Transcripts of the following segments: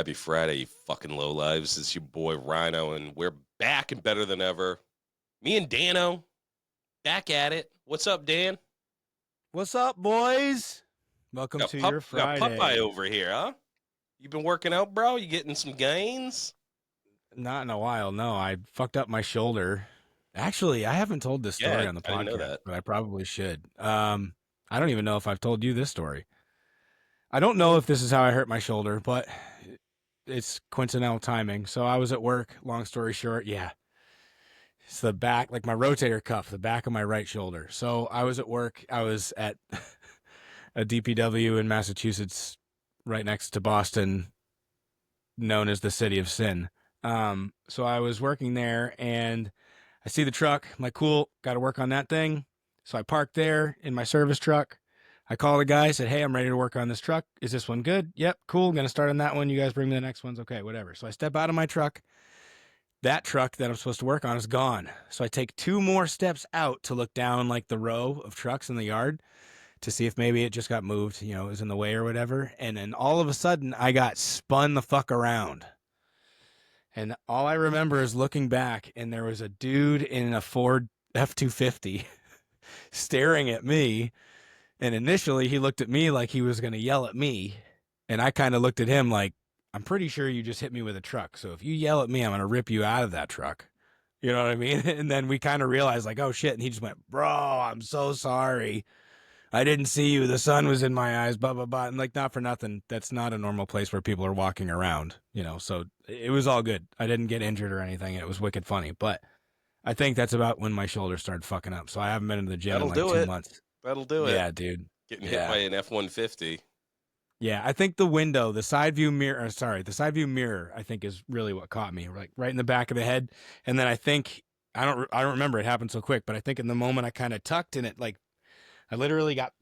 Happy Friday, you fucking low lives. It's your boy Rhino, and we're back and better than ever. Me and Dano, back at it. What's up, Dan? What's up, boys? Welcome Got to your got Popeye Friday. over here, huh? You been working out, bro? You getting some gains? Not in a while, no. I fucked up my shoulder. Actually, I haven't told this Yeah, story on the I didn't know podcast, that. but I probably should. I don't even know if I've told you this story. I don't know if this is how I hurt my shoulder, but it's coincidental timing. So I was at work, long story short, yeah. It's the back, like my rotator cuff, the back of my right shoulder. So I was at work. I was at a DPW in Massachusetts, right next to Boston, known as the City of Sin. So I was working there and I see the truck. I'm like, cool, got to work on that thing. So I parked there in my service truck. I called the guy, said, hey, I'm ready to work on this truck. Is this one good? Yep, cool. I'm going to start on that one. You guys bring me the next ones. Okay, whatever. So I step out of my truck. That truck that I'm supposed to work on is gone. So I take two more steps out to look down like the row of trucks in the yard to see if maybe it just got moved, it was in the way or whatever. And then all of a sudden, I got spun the fuck around. And all I remember is looking back, and there was a dude in a Ford F-250 staring at me. And initially, he looked at me like he was going to yell at me. And I kind of looked at him like, I'm pretty sure you just hit me with a truck. So if you yell at me, I'm going to rip you out of that truck. You know what I mean? And then we kind of realized, like, oh shit. And he just went, bro, I'm so sorry. I didn't see you. The sun was in my eyes, blah, blah, blah. And like, not for nothing. That's not a normal place where people are walking around, so it was all good. I didn't get injured or anything. It was wicked funny. But I think that's about when my shoulder started fucking up. So I haven't been to the gym in That'll like do 2 it. months. That'll do it. Yeah, dude. Getting hit by Yeah. an F-150. Yeah. I think the window, the side view mirror, the side view mirror, I think is really what caught me, like right in the back of the head. And then I think, I don't remember, it happened so quick, but I think in the moment I kind of tucked in it, like, I literally got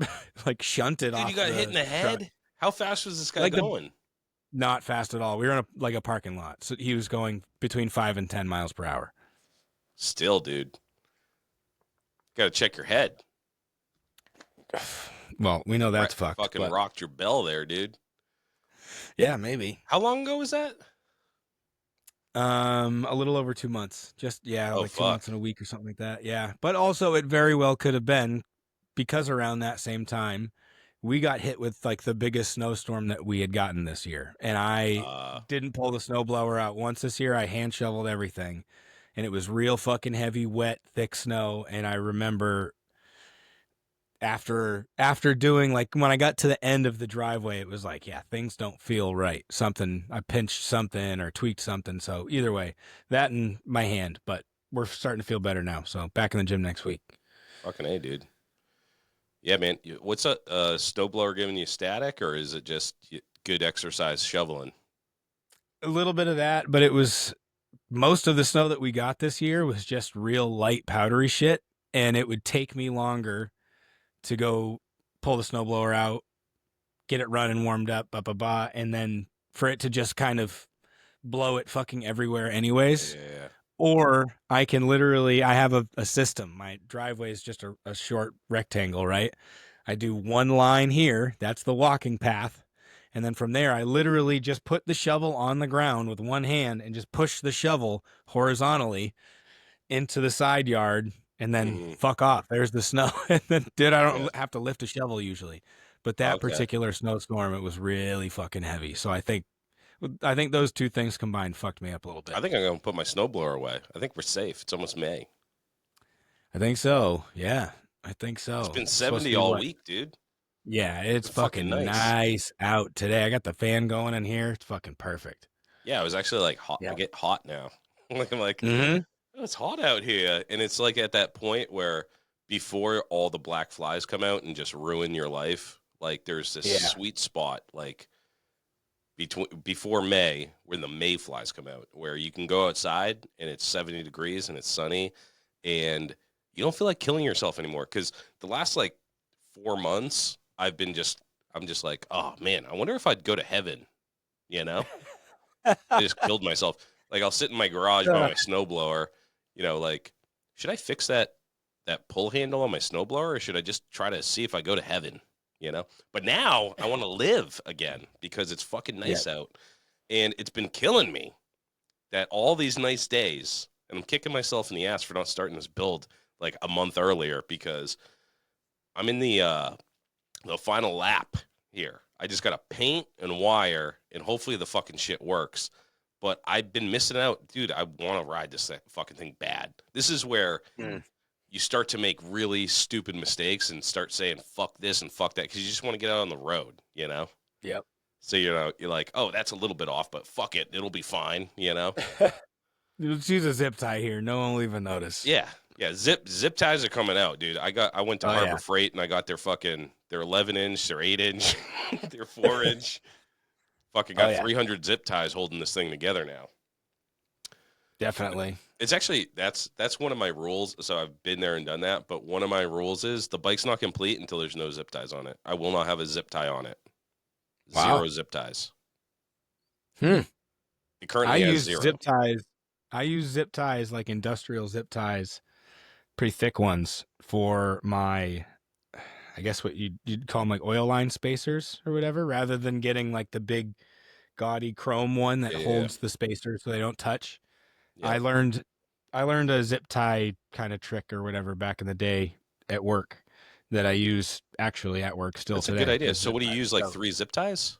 like shunted Dude, you off got hit in the the truck. head? How fast was this guy Like going? not fast at all. We were in a parking lot, so he was going between 5 and 10 miles per hour. Still, dude. Got to check your head. Well, we know that's fucked. Fucking But rocked your bell there, dude. yeah, maybe. How long ago was that? A little over 2 months. Just Oh, like 2 fuck. months and a week or something like that. Yeah, but also it very well could have been because around that same time we got hit with like the biggest snowstorm that we had gotten this year, and I didn't pull the snowblower out once this year. I hand shoveled everything, and it was real fucking heavy, wet, thick snow. And I remember after doing, like, when I got to the end of the driveway, it was like, yeah, things don't feel right. I pinched something or tweaked something. So either way, that and my hand, but we're starting to feel better now. So back in the gym next week. Fucking A, dude. Yeah, man. What's a snowblower giving you static, or is it just good exercise shoveling? A little bit of that, but it was most of the snow that we got this year was just real light powdery shit. And it would take me longer to go pull the snowblower out, get it running, warmed up, blah, blah, blah, and then for it to just kind of blow it fucking everywhere anyways. Yeah. Or I can literally, I have a system. My driveway is just a short rectangle, right? I do one line here. That's the walking path. And then from there, I literally just put the shovel on the ground with one hand and just push the shovel horizontally into the side yard and then fuck off. There's the snow. And then, dude, I don't have to lift a shovel usually. But that particular snowstorm, it was really fucking heavy. So I think those two things combined fucked me up a little bit. I think I'm going to put my snowblower away. I think we're safe. It's almost May. I think so. Yeah, I think so. It's been 70 all week, dude. Yeah, it's fucking nice out today. I got the fan going in here. It's fucking perfect. Yeah, it was actually like hot. Yeah. I get hot now. I'm like, mm-hmm. Oh, it's hot out here. And it's like at that point where before all the black flies come out and just ruin your life, like there's this sweet spot, like before May, where the May flies come out, where you can go outside and it's 70 degrees and it's sunny and you don't feel like killing yourself anymore. Because the last like 4 months, I'm just like, oh man, I wonder if I'd go to heaven, I just killed myself. Like I'll sit in my garage by my snowblower, like, should I fix that pull handle on my snowblower, or should I just try to see if I go to heaven, But now I want to live again because it's fucking nice out. And it's been killing me that all these nice days, and I'm kicking myself in the ass for not starting this build like a month earlier because I'm in the final lap here. I just got to paint and wire, and hopefully the fucking shit works. But I've been missing out. Dude, I want to ride this fucking thing bad. This is where you start to make really stupid mistakes and start saying fuck this and fuck that because you just want to get out on the road, you know? Yep. So, you know, you're like, oh, that's a little bit off, but fuck it. It'll be fine, you know? Let's use a zip tie here. No one will even notice. Yeah. Yeah. Zip ties are coming out, dude. I went to Harbor Freight and I got their 11-inch, their 8-inch, their 4-inch. Fucking got 300 zip ties holding this thing together now. Definitely. It's actually, that's one of my rules. So I've been there and done that. But one of my rules is the bike's not complete until there's no zip ties on it. I will not have a zip tie on it. Wow. 0 zip ties. It currently has 0. Zip ties. I use zip ties, like industrial zip ties, pretty thick ones for my, I guess what you'd call them like oil line spacers or whatever, rather than getting like the big gaudy chrome one that holds the spacer so they don't touch. Yeah. I learned a zip tie kind of trick or whatever back in the day at work that I use actually at work still today. That's a good idea. So what do you use, like 3 zip ties?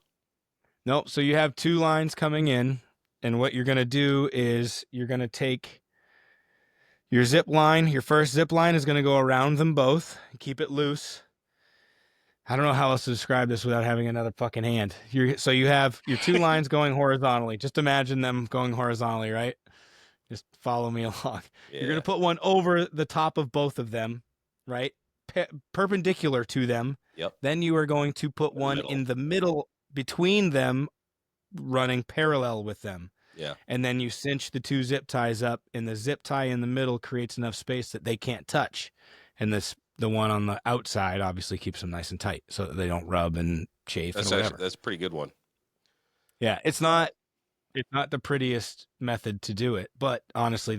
Nope. So you have 2 lines coming in, and what you're going to do is you're going to take your zip line. Your first zip line is going to go around them both. Keep it loose. I don't know how else to describe this without having another fucking hand. So you have your 2 lines going horizontally. Just imagine them going horizontally, right? Just follow me along. Yeah. You're going to put one over the top of both of them, right? Perpendicular to them. Yep. Then you are going to put one in the middle between them, running parallel with them. Yeah. And then you cinch the 2 zip ties up, and the zip tie in the middle creates enough space that they can't touch. And the one on the outside obviously keeps them nice and tight so that they don't rub and chafe and whatever. That's a pretty good one. Yeah, it's not the prettiest method to do it, but honestly,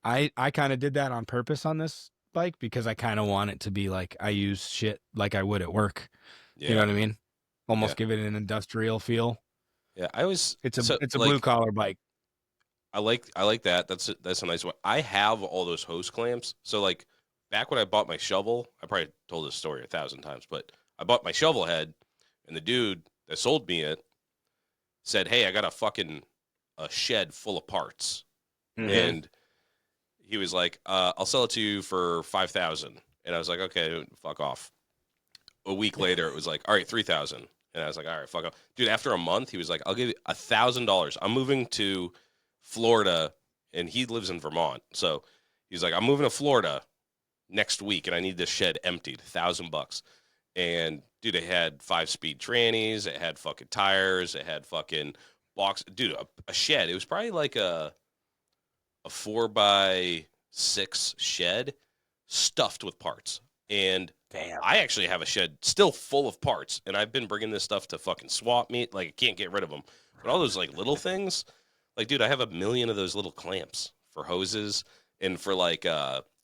I kind of did that on purpose on this bike because I kind of want it to be like I use shit like I would at work. Yeah. You know what I mean? Almost give it an industrial feel. Yeah, it's a blue collar bike. I like that. That's a nice one. I have all those hose clamps. So like back when I bought my shovel, I probably told this story 1,000 times, but I bought my shovel head, and the dude that sold me it said, "Hey, I got a shed full of parts," and he was like, "I'll sell it to you for 5,000," and I was like, "Okay, fuck off." A week later, it was like, "All right, 3,000," and I was like, "All right, fuck off, dude." After a month, he was like, "I'll give you $1,000. I'm moving to Florida," and he lives in Vermont, so he's like, "I'm moving to Florida next week, and I need this shed emptied. $1,000." And dude, it had 5-speed trannies, it had fucking tires, it had fucking box. Dude, a shed. It was probably like a 4x6 shed stuffed with parts. And damn, I actually have a shed still full of parts, and I've been bringing this stuff to fucking swap meet. Like, I can't get rid of them. But all those like little things, like, dude, I have 1,000,000 of those little clamps for hoses and for like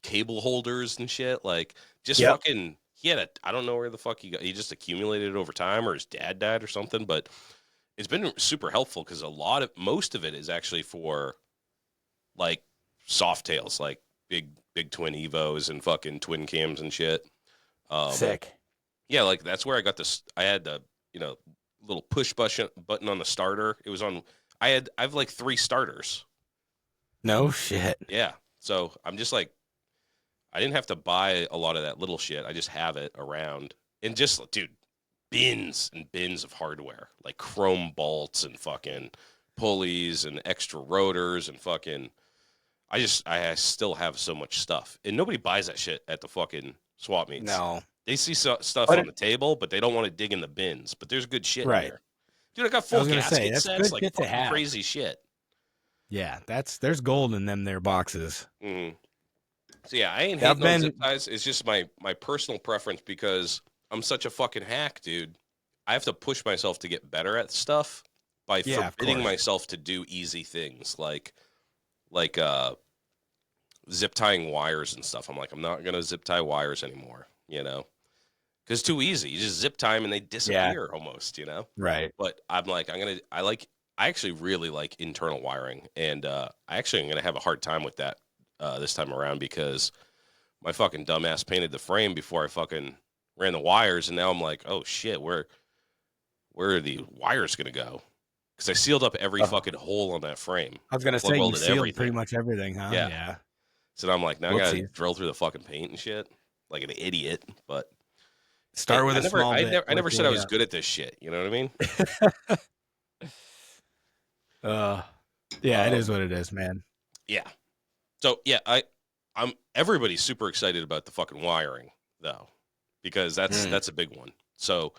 cable holders and shit. Like, just fucking. I don't know where the fuck he just accumulated it over time, or his dad died or something, but it's been super helpful because most of it is actually for like soft tails, like big twin Evos and fucking twin cams and shit. Sick. Yeah, like that's where I got this. I had the little push button on the starter. It was on. I have like 3 starters. No shit. Yeah, so I'm just like. I didn't have to buy a lot of that little shit. I just have it around. And just, dude, bins and bins of hardware. Like chrome bolts and fucking pulleys and extra rotors and fucking... I still have so much stuff. And nobody buys that shit at the fucking swap meets. No. They see stuff on the table, but they don't want to dig in the bins. But there's good shit in there. Dude, I got full gasket sets. Like fucking crazy shit. Yeah, there's gold in them there boxes. Mm-hmm. So yeah, I ain't hating on zip ties. It's just my personal preference because I'm such a fucking hack, dude. I have to push myself to get better at stuff by forbidding myself to do easy things like zip tying wires and stuff. I'm like, I'm not gonna zip tie wires anymore, because it's too easy. You just zip tie them and they disappear almost, Right. But I'm like, I like I actually really like internal wiring, and I actually am gonna have a hard time with that this time around because my fucking dumbass painted the frame before I fucking ran the wires, and now I'm like, oh shit, where are the wires gonna go? Because I sealed up every Oh, fucking hole on that frame, I was gonna plug say you welded sealed pretty everything. much everything, huh? Yeah. Yeah. So now I'm like, now I gotta Whoopsies. drill through the fucking paint and shit, like an idiot. But hey, Start with a small bit. I Work never your said I way was up. good at this shit. You know what I mean? uh, yeah, it is Um, what it is, man. yeah. So yeah, I'm everybody's super excited about the fucking wiring though, because Mm. that's a big one. So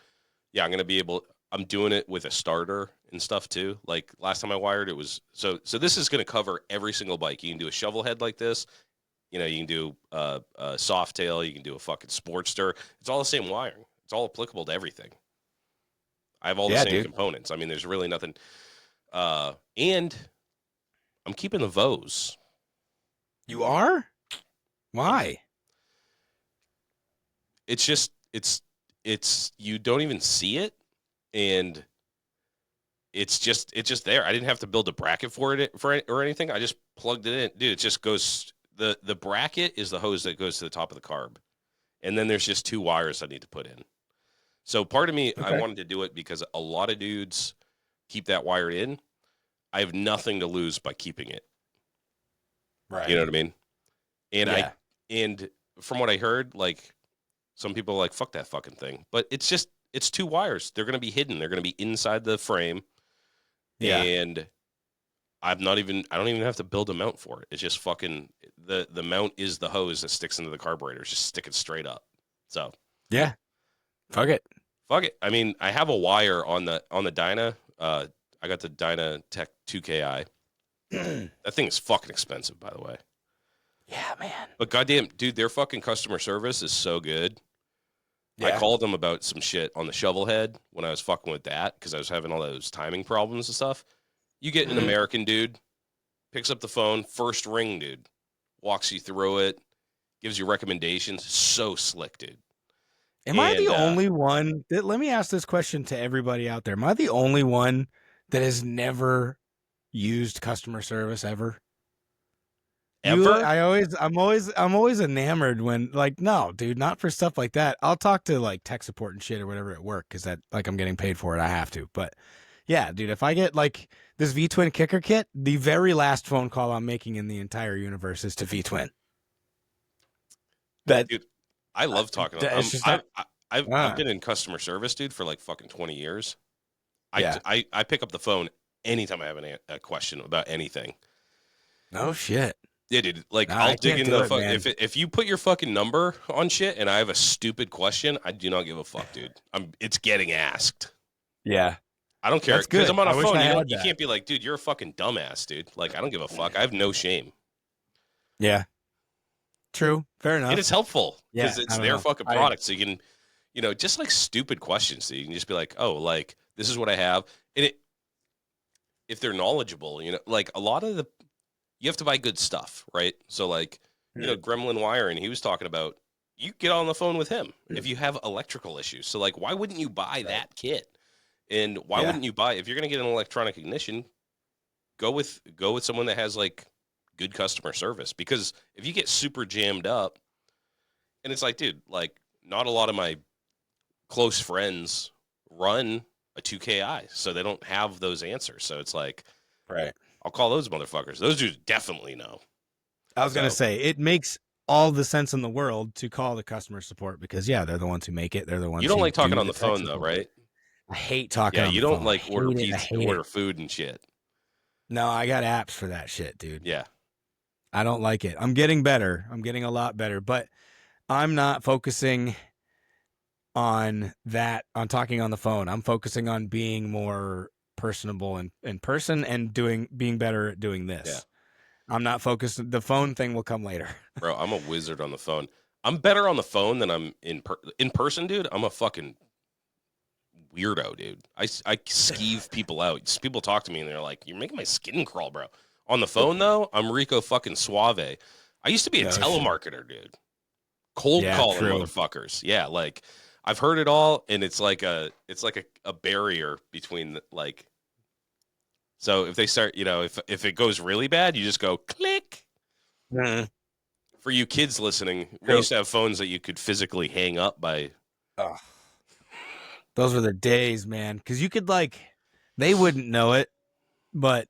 yeah, I'm gonna be able. I'm doing it with a starter and stuff too. Like last time I wired, it was so. This is gonna cover every single bike. You can do a shovel head like this. You know, you can do a soft tail. You can do a fucking Sportster. It's all the same wiring. It's all applicable to everything. I have all the Yeah, same dude. components. I mean, there's really nothing. And I'm keeping the Vose. You are? Yeah. Why? It's just it's you don't even see it, and it's just there. I didn't have to build a bracket for it or anything. I just plugged it in, dude. It just goes. The bracket is the hose that goes to the top of the carb, and then there's just two wires I need to put in. So part of me, I Okay. wanted to do it because a lot of dudes keep that wired in. I have nothing to lose by keeping it. You Right. know what I mean? And Yeah. and from what I heard, like some people are like, fuck that fucking thing. But it's two wires. They're gonna be hidden. They're gonna be inside the frame. Yeah. And I don't even have to build a mount for it. It's just fucking the mount is the hose that sticks into the carburetor. Just stick it straight up. So Yeah. Fuck it. fuck it. I mean, I have a wire on the Dyna. I got the Dyna Tech 2KI. Yeah, That thing is fucking expensive, by the way. man. But goddamn, dude, their fucking customer service is so good. I Yeah. called them about some shit on the shovel head when I was fucking with that because I was having all those timing problems and stuff. You get an Mhm. American dude, picks up the phone, first ring, dude, walks you through it, gives you recommendations. So slick, dude. Am I the And only one that, let me ask this question to everybody out there. Am I the only one that has never used customer service ever? ever, I'm always enamored when, like, no, dude, not for stuff like that. I'll talk to like tech support and shit or whatever at work because that, like, I'm getting paid for it. I have to. But yeah, dude, if I get like this V Twin kicker kit, the very last phone call I'm making in the entire universe is to V Twin. That dude, I love talking. it's just not. I've Uh, been in customer service, dude, for like fucking 20 years. yeah. I pick up the phone anytime I have a question about anything. No shit. Yeah, dude. Like Nah, I'll I dig can't into do the it, fuck man. if you put your fucking number on shit and I have a stupid question, I do not give a fuck, dude. It's getting asked. Yeah, I don't care that's because good. I'm on I a wish phone. I had You that. can't be like, dude, you're a fucking dumbass, dude. Like I don't give a fuck. I have no shame. Yeah, true. Fair And enough. it's helpful Yeah, because I it's don't their know. fucking product, so you can, just like stupid questions. So you can just be like, oh, like this is what I have, and if they're knowledgeable, like a lot of you have to buy good stuff, right? So like, Gremlin Wiring, he was talking about you get on the phone with him if you have electrical issues. So like, why wouldn't you buy Right. that kit? And why Yeah. wouldn't you buy if you're gonna get an electronic ignition? Go with someone that has like good customer service because if you get super jammed up, and it's like, dude, like not a lot of my close friends run a 2KI, so they don't have those answers. So it's like, Right. I'll call those motherfuckers. Those dudes definitely know. I was gonna So say it makes all the sense in the world to call the customer support because yeah, they're the ones who make it. They're the you ones don't who like talking do on the the tech phone though, support. right? I hate talking Yeah, on you the don't phone. I like order hate it. I pizza, hate it. order food and shit. No, I got apps for that shit, dude. Yeah. I don't like it. I'm getting better. I'm getting a lot better, but I'm not focusing on that, on talking on the phone. I'm focusing on being more personable in person and being better at doing Yeah. this. I'm not focused. The phone thing will come later. Bro, I'm a wizard on the phone. I'm better on the phone than I'm in person, dude. I'm a fucking weirdo, dude. I skeeve people out. People talk to me and they're like, "You're making my skin crawl, bro." On the phone though, I'm Rico fucking Suave. I used to be a No shit. telemarketer, dude. Cold Yeah, calling true. motherfuckers. Yeah, like I've heard it all, and it's like a barrier between like So if they start, if it goes really bad, you just go click. Mm. For you kids listening, we So, used to have phones that you could physically hang up by. oh, those were the days, man. Because you could they wouldn't know it, but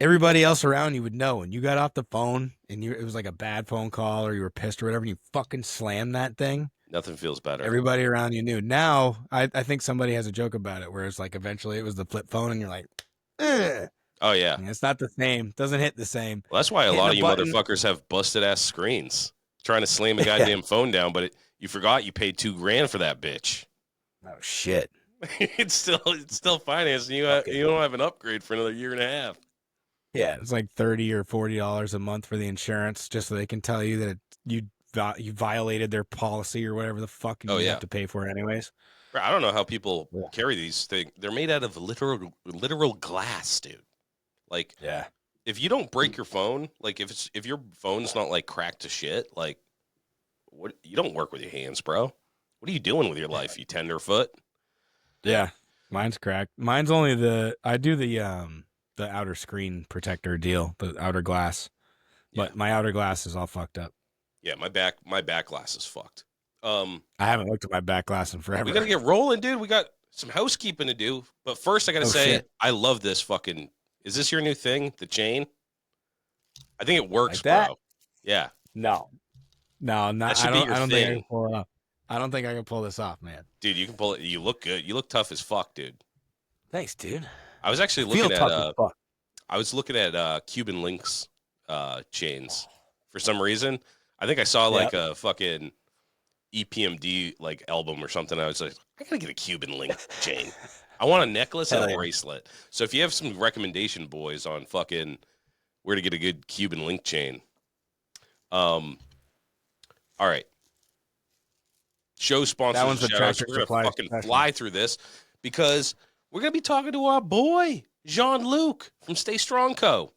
everybody else around you would know. When you got off the phone and it was like a bad phone call or you were pissed or whatever, and you fucking slammed that thing. Nothing feels better. Everybody around you knew. Now, I think somebody has a joke about it where it's like eventually it was the flip phone and you're like, ugh. Oh, yeah. It's not the same. Doesn't hit the same. Well, that's why a Hitting lot a of you button. motherfuckers have busted-ass screens. Trying to slam a goddamn phone down, but you forgot you paid $2,000 for that bitch. Oh, shit. It's still financed, and you don't have an upgrade for another year and a half. Yeah, it's like $30 or $40 a month for the insurance, just so they can tell you that you violated their policy or whatever the fuck, and you have to pay for it anyways. I don't know how people carry these things. They're made out of literal glass, dude. Like, yeah, if you don't break your phone, like if your phone's not like cracked to shit, like what, you don't work with your hands, bro. What are you doing with your life, you tenderfoot? Yeah, mine's cracked. Mine's only I do the outer screen protector deal, the outer glass, but my outer glass is all fucked up. Yeah, my back glass is fucked. I haven't looked at my back glass in forever. We gotta get rolling, dude. We got some housekeeping to do, but first I gotta say, shit. I love this fucking. Is this your new thing? The chain? I think it works, like that? bro. Yeah. No, not. That should I don't, be your I don't thing. think I can pull it off. I don't think I can pull this off, man. Dude, you can pull it. You look good. You look tough as fuck, dude. Thanks, dude. I was actually looking at Cuban Links chains for some reason. I think I saw like a fucking EPMD like album or something. I was like, I gotta get a Cuban Link chain. I want a necklace and a bracelet. So if you have some recommendation, boys, on fucking where to get a good Cuban Link chain. All right. Show sponsors. That one's the Tractor We're Supply gonna fucking special. fly through this because we're gonna be talking to our boy Jon-Luke from Stay Strong Co.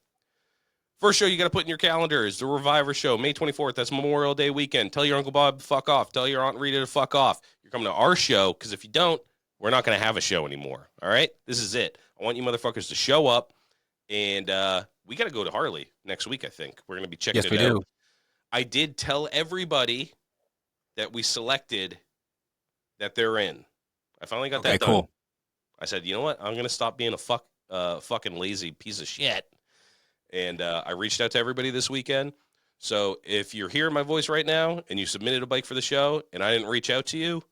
First show you got to put in your calendar is the Reviver Show, May 24th. That's Memorial Day weekend. Tell your Uncle Bob to fuck off. Tell your Aunt Rita to fuck off. You're coming to our show because if you don't, we're not going to have a show anymore. All right? This is it. I want you motherfuckers to show up, and we got to go to Harley next week, I think. We're going to be checking it out. Yes, we do. I did tell everybody that we selected that they're in. I finally got that done. Cool. I said, you know what? I'm going to stop being a fucking lazy piece of shit. And I reached out to everybody this weekend. So if you're hearing my voice right now and you submitted a bike for the show and I didn't reach out to you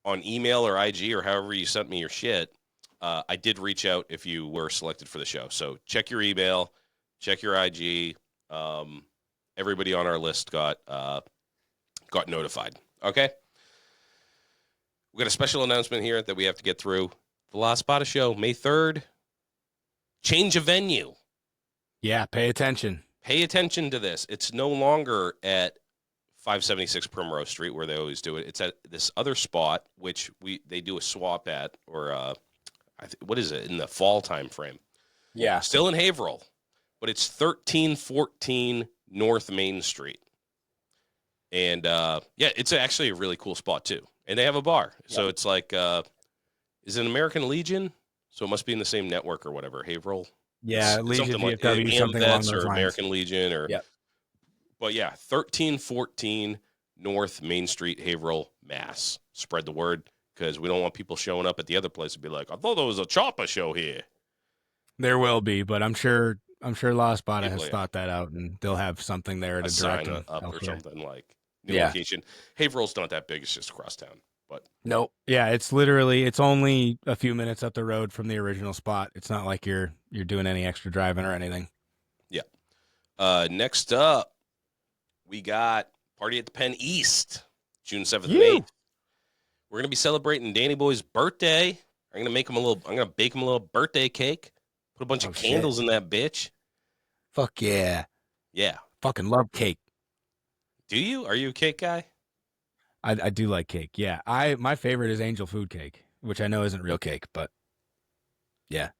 on email or IG or however you sent me your shit, I did reach out if you were selected for the show. So check your email, check your IG. Everybody on our list got notified. Okay? We got a special announcement here that we have to get through. The La Spada Show, May 3rd. Change of venue. Yeah, pay attention. Pay attention to this. It's no longer at 576 Primrose Street where they always do it. It's at this other spot, which they do a swap at, or what is it, in the fall time frame. Yeah. Still in Haverhill, but it's 1314 North Main Street. And, it's actually a really cool spot, too. And they have a bar. Yeah. So it's like, is it American Legion? So it must be in the same network or whatever, Haverhill. Yeah, Legion, something DFW, like something along those or lines. American Legion, or But yeah, 1314 North Main Street, Haverhill, Mass. Spread the word because we don't want people showing up at the other place and be like, I thought there was a Chopper show here. There will be, but I'm sure La Spada has thought that out, and they'll have something there to direct them up or something like new yeah. location. Haverhill's not that big; it's just across town. But nope. Yeah, it's only a few minutes up the road from the original spot. It's not like you're doing any extra driving or anything. Yeah. Next up, we got Party at the Penn East, June 7th and 8th. We're gonna be celebrating Danny Boy's birthday. I'm gonna bake him a little birthday cake. Put a bunch of candles in that bitch. Fuck yeah. Yeah. Fucking love cake. Do you? Are you a cake guy? I do like cake. Yeah. My favorite is angel food cake, which I know isn't real cake, but yeah.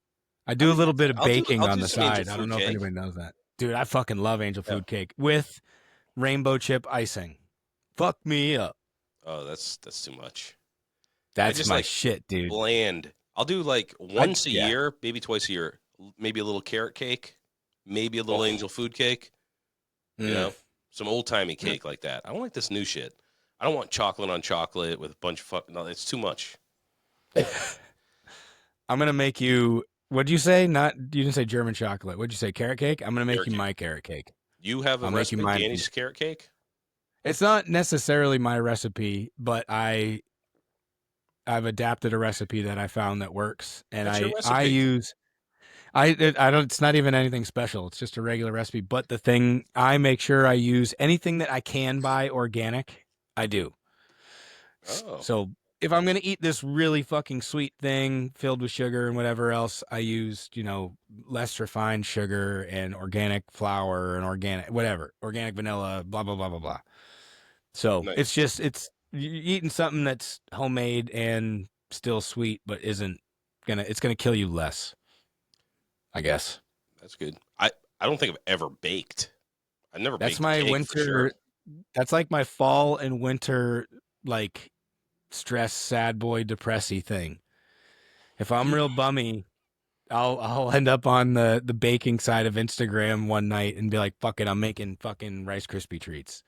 I do a little bit of baking on the side. I don't know if anybody knows that. Dude, I fucking love angel food cake with rainbow chip icing. Fuck me up. Oh, that's too much. That's my shit, dude. Bland I'll do like once a Yeah. year, maybe twice a year, maybe a little carrot cake, maybe a little angel food cake. You know, some old timey cake like that. I don't like this new shit. I don't want chocolate on chocolate with a bunch of fuck. No, it's too much. I'm gonna make you. What'd you say? Not you didn't say German chocolate. What'd you say? Carrot cake. I'm gonna make Carrot you cake. my carrot cake. You have a I'll make you recipe, mine. Danny's carrot cake? It's not necessarily my recipe, but I've adapted a recipe that I found that works, and What's your I recipe? use I don't. It's not even anything special. It's just a regular recipe. But the thing I make sure I use anything that I can buy organic. I do. Oh, So if I'm gonna eat this really fucking sweet thing filled with sugar and whatever else, I use less refined sugar and organic flour and organic vanilla, blah blah blah blah blah. So nice. it's you're eating something that's homemade and still sweet, but it's gonna kill you less, I guess. That's good. I don't think I've ever baked. I've never That's baked a my cake for sure. winter. That's like my fall and winter, like stress, sad boy, depressy thing. If I'm real bummy, I'll end up on the baking side of Instagram one night and be like, "Fuck it, I'm making fucking Rice Krispie treats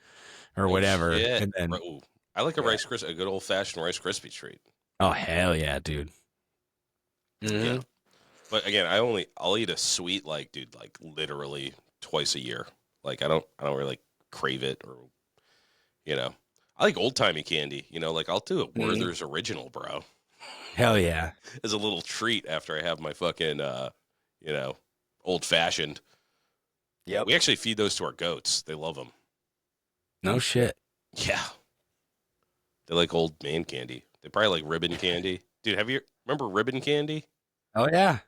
or Oh whatever." shit. And then Ooh, I like yeah, a good old fashioned Rice Krispie treat. oh hell yeah, dude. Yeah. Mm-hmm. But again, I'll eat a sweet like dude like literally twice a year. Like I don't really crave it or you know. I like old timey candy. You know, like I'll do a Mm-hmm. Werther's original, bro, Hell yeah. as a little treat after I have my fucking you know, old fashioned. Yeah, Yep. we actually feed those to our goats. They love them. No shit. Yeah, they like old man candy. They probably like ribbon candy. Dude, remember ribbon candy? Oh yeah,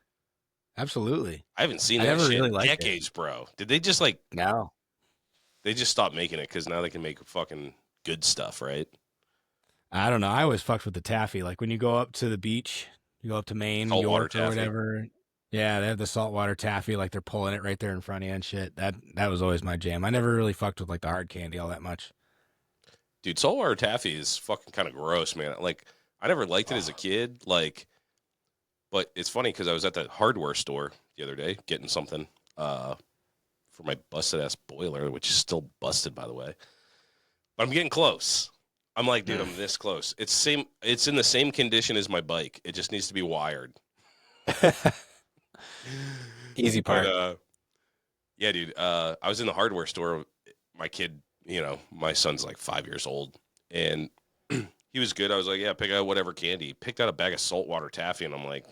absolutely. I haven't seen I that never shit really in liked it. decades, bro. Did they just like No. they just stopped making it because now they can make fucking good stuff, right? I don't know. I always fucked with the taffy. Like when you go up to the beach, you go up to Maine, Saltwater York, or taffy. whatever. Yeah, they have the saltwater taffy, like they're pulling it right there in front of you and shit. That was always my jam. I never really fucked with like the hard candy all that much. Dude, saltwater taffy is fucking kind of gross, man. Like, I never liked it as a Oh. kid. Like, but it's funny because I was at the hardware store the other day getting something for my busted ass boiler, which is still busted, by the way. But I'm getting close. I'm like, dude, I'm this close. It's in the same condition as my bike. It just needs to be wired. Easy But part. yeah, dude. I was in the hardware store. My kid, my son's like 5 years old, and he was good. I was like, yeah, pick out whatever candy. He picked out a bag of saltwater taffy, and I'm like,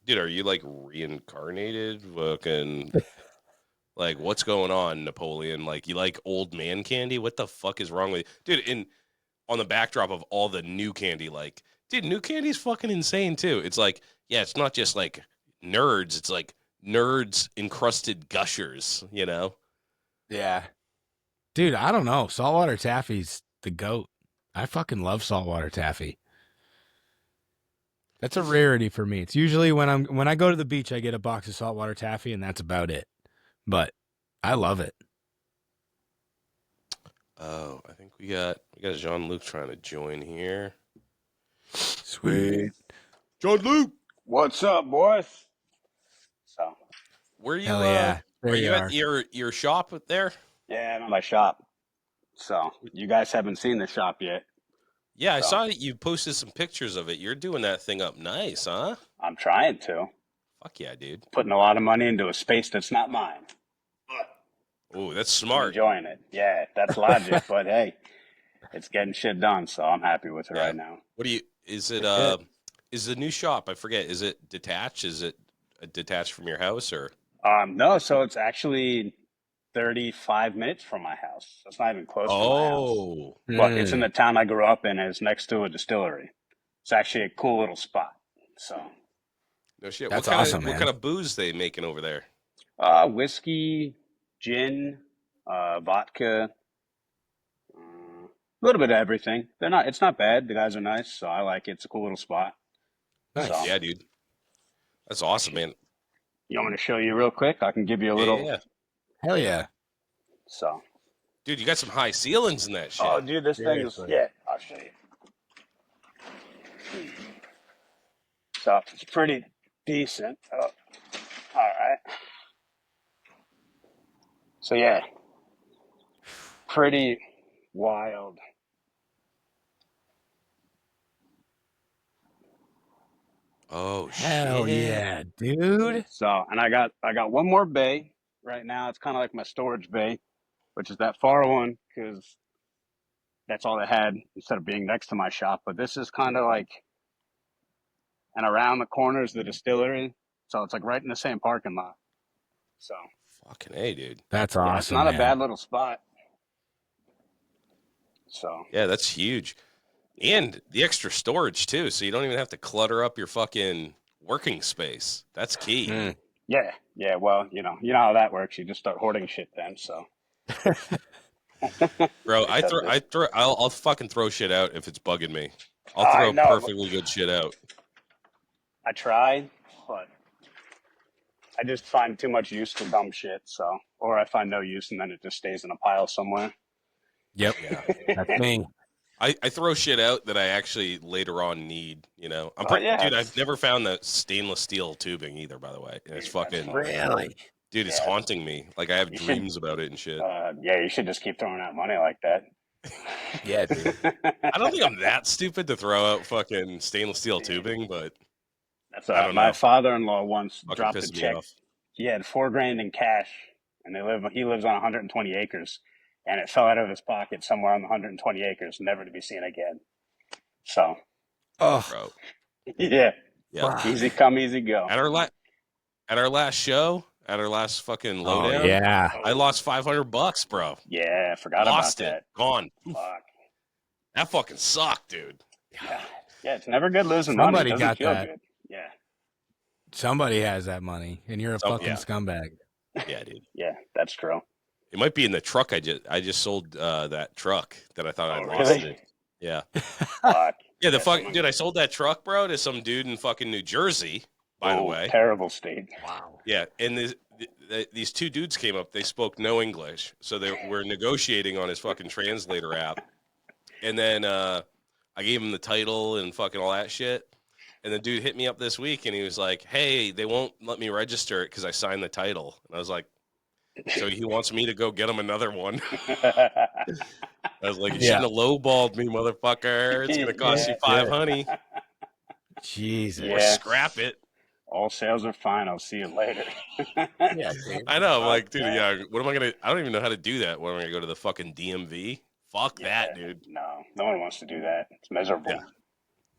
dude, are you like reincarnated? Fucking like, what's going on, Napoleon? Like, you like old man candy? What the fuck is wrong with you, dude? And on the backdrop of all the new candy, like, dude, new candy's fucking insane too. It's like, yeah, it's not just like nerds. It's like nerds encrusted gushers, you know? Yeah. Dude, I don't know. Saltwater taffy's the goat. I fucking love saltwater taffy. That's a rarity for me. It's usually when I go to the beach, I get a box of saltwater taffy, and that's about it. But I love it. Oh, I think we got Jon-Luke trying to join here. Sweet. Jon-Luke, What's up, boys? So, where you Hell yeah. are There you you at are. your shop there? yeah, I'm at my shop. So, you guys haven't seen the shop yet. Yeah, I So, saw that you posted some pictures of it. You're doing that thing up nice, huh? I'm trying to. Fuck yeah, dude. Putting a lot of money into a space that's not mine. But Oh, that's I'm smart. enjoying it. Yeah, that's logic. But hey, it's getting shit done. So, I'm happy with it Yeah. right now. What do you is it Good. is the new shop, I forget, is it detached? Is it detached from your house or No, so it's actually 35 minutes from my house. So it's not even close to my house. Oh. But it's in Mm. the town I grew up in, and it's next to a distillery. It's actually a cool little spot. So, No shit. That's awesome, What man. kind of booze they making over there? whiskey, gin, vodka, a little bit of everything. It's not bad. The guys are nice, so I like it. It's a cool little spot. So, Nice. Yeah, dude. That's awesome, actually, man. you want me to show you real quick? I can give you a Yeah, yeah, little. yeah. Hell yeah. So, Dude, you got some high ceilings in that oh, shit. dude, this thing is, Seriously. yeah, I'll show you. stuff. It's pretty decent. Oh, all right. So yeah, pretty wild. Oh Hell shit. yeah, dude. So, and I got one more bay right now. It's kind of like my storage bay, which is that far one because that's all they had instead of being next to my shop. But this is kind of like, and around the corner is the distillery, so it's like right in the same parking lot. So Fucking A, dude. That's yeah, it's awesome, not a man. bad little spot. So Yeah, that's huge. yeah, And the extra storage too, so you don't even have to clutter up your fucking working space. That's key. Mm. yeah. Well, you know how that works. You just start hoarding shit then. So Bro, except this, I'll fucking throw shit out if it's bugging me. I'll I throw know. perfectly good shit out. I try, but I just find too much use for dumb shit. So, or I find no use, and then it just stays in a pile somewhere. Yep, Yeah. that's me. I throw shit out that I actually later on need, you know. Oh yeah, Dude, I've never found that stainless steel tubing either, by the way. And it's fucking Really? dude, it's yeah. haunting me. Like I have You should, dreams about it and shit. yeah, you should just keep throwing out money like that. Yeah, dude. I don't think I'm that stupid to throw out fucking stainless steel tubing, but That's I don't my know. father-in-law once Fucking dropped a pisses me check. off. He had $4,000 in cash, and he lives on 120 acres, and it fell out of his pocket somewhere on the 120 acres, never to be seen again. So Oh, Bro. yeah, Yep. easy come, easy go. At our at our last show, at our last fucking oh lowdown, yeah. I lost $500, bro. Yeah, I forgot Lost about it. that. Gone. Fuck. That fucking sucked, dude. Yeah, yeah. It's never good losing money. It Somebody doesn't got feel that. good. Yeah, Somebody has that money, and you're a fucking Yeah. scumbag. Yeah, dude. yeah. That's true. It might be in the truck. I just sold that truck that I thought Oh I'd lost really? it. Yeah. Fuck. Yeah, the Yeah, fuck someone. dude, I sold that truck, bro, to some dude in fucking New Jersey, by the Oh, way. terrible state. Wow. Yeah, and these two dudes came up. They spoke no English, so they were negotiating on his fucking translator app. And then I gave him the title and fucking all that shit. And the dude hit me up this week, and he was like, "Hey, they won't let me register it because I signed the title." And I was like, "So he wants me to go get him another one?" I was like, "You shouldn't have lowballed me, motherfucker. It's gonna cost you Yeah. $500 Jesus. or Yeah. scrap it." All sales are fine. I'll see you later. Yeah, dude. I know. I'm like, Fuck dude, that. yeah. What am I gonna? I don't even know how to do that. What am I gonna go to the fucking DMV? Fuck Yeah. that, dude. No, no one wants to do that. It's miserable. Yeah,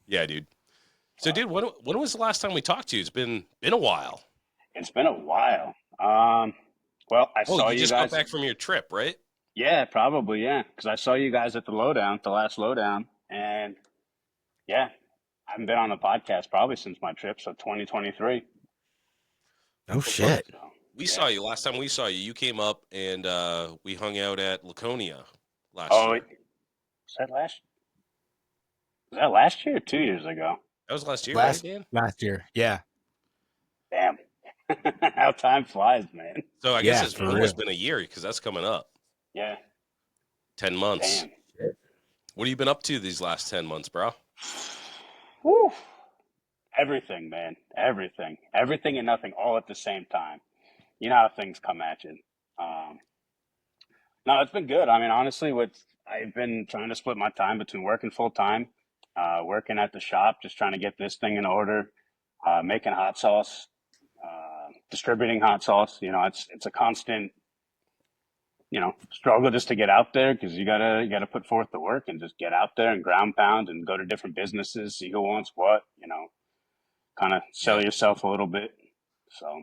yeah, dude. So, dude, when was the last time we talked to you? It's been a while. It's been a while. Well, I Oh, saw you you just got guys. back from your trip, right? Yeah, probably. Yeah, because I saw you guys at the lowdown, the last lowdown, and yeah, I haven't been on the podcast probably since my trip, so 2023. Oh shit. So We yeah. saw you last time. We saw you. You came up and we hung out at Laconia last Oh, year. was that last year or 2 years ago? That was last year, right, Dan? Last year. Yeah. Damn, how time flies, man. So I Yeah, guess it's for almost real. been a year because that's coming up. Yeah, 10 months. damn. What have you been up to these last 10 months, bro? Woo. Everything, man. Everything. Everything and nothing all at the same time. You know how things come at you. Um, no, it's been good. I mean, honestly, I've been trying to split my time between working full time, working at the shop, just trying to get this thing in order, making hot sauce, distributing hot sauce. You know, it's a constant, struggle just to get out there because you gotta put forth the work and just get out there and ground pound and go to different businesses, see who wants what, kind of sell Yeah. yourself a little bit. So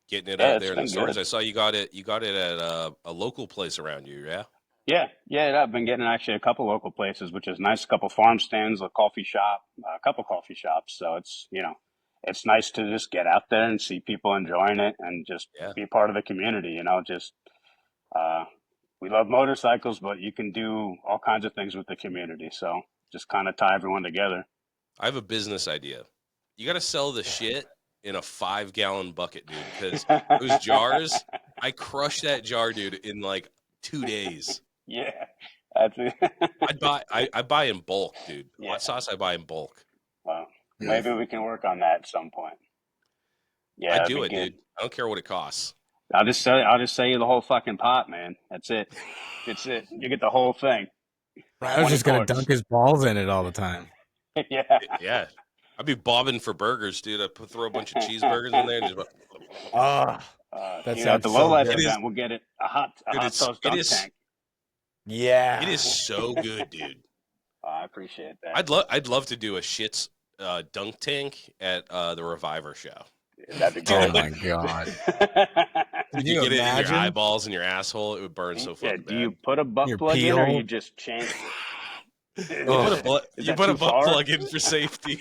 Getting it yeah, out it's there in the been stores. good. I saw you got it. You got it at a local place around you, yeah? Yeah, I've been getting actually a couple local places, which is nice. A couple farm stands, a coffee shop, a couple coffee shops. So it's nice to just get out there and see people enjoying it and just Yeah. be part of the community. Uh, we love motorcycles, but you can do all kinds of things with the community. So just kind of tie everyone together. I have a business idea. You got to sell the shit in a 5-gallon bucket, dude, because those jars, I crushed that jar, dude, in like 2 days. Yeah, that's it. I buy in bulk, dude. Yeah. Hot sauce I buy in bulk. Wow. Maybe we can work on that at some point. Yeah, I'd that'd do be it, good. dude. I don't care what it costs. I'll just sell you the whole fucking pot, man. That's it. It's it. You get the whole thing. I was 20 just gonna quarts. dunk his balls in it all the time. Yeah. Yeah. I'd be bobbing for burgers, dude. I'd throw a bunch of cheeseburgers in there and just. Ah, that You know, at sounds the so Lowlife good. It is. event, we'll get it a Dude, hot toast dunk tank. Yeah. it is so good, dude. I appreciate that. I'd love to do a shits dunk tank at the Reviver show. That'd be Oh good. my god. You Can you get it in your imagine? eyeballs and your asshole, it would burn so Yeah, fucking do you bad. put a butt Your plug in or peel? you just change it? Ugh. Is You that put a too butt far? plug in for safety.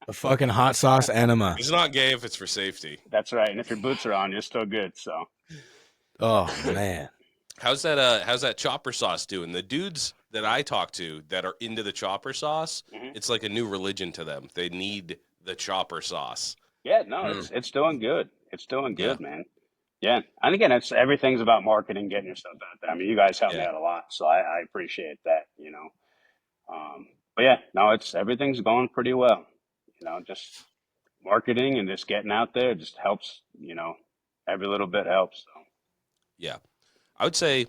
A fucking hot sauce enema. It's not gay if it's for safety. That's right. And if your boots are on, you're still good. So Oh man. How's that chopper sauce doing? The dudes that I talk to that are into the chopper sauce, it's like a new religion to them. They need the chopper sauce. yeah, no, it's doing good. It's doing Yeah. good, man. Yeah, and again, it's everything's about marketing, getting yourself out there. I mean, you guys help me Yeah. out a lot, so I appreciate that. You know, but yeah, no, everything's going pretty well. You know, just marketing and just getting out there just helps. You know, every little bit helps. So. Yeah. I would say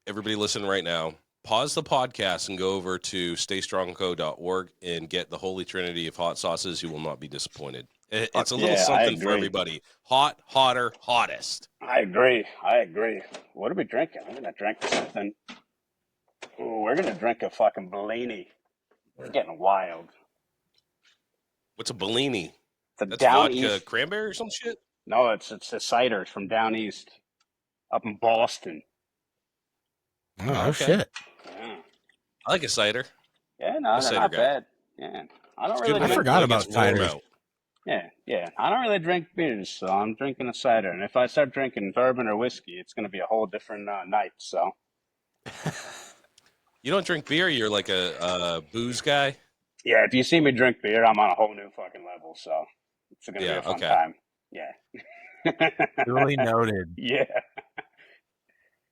everybody listening right now, pause the podcast and go over to staystrongco.org and get the Holy Trinity of hot sauces. You will not be disappointed. It's a little Yeah, I something for agree. everybody. Hot, hotter, hottest. I agree. I agree. What are we drinking? I'm gonna drink something. Ooh, we're gonna drink a fucking Bellini. We're getting wild. What's a Bellini? It's a That's down vodka east. cranberry or some shit? No, it's a cider from down east, up in Boston. Oh Okay. shit. Yeah, I like a cider. yeah, no, I'm a they're cider not guy. bad. Yeah, I don't It's really good I when drink. forgot it about gets warm ciders. out. Yeah, I don't really drink beers, so I'm drinking a cider. And if I start drinking bourbon or whiskey, it's gonna be a whole different night. So You don't drink beer? You're like a booze guy? yeah, if you see me drink beer, I'm on a whole new fucking level. So it's gonna be Yeah, a fun okay. time. Yeah. Duly noted. Yeah.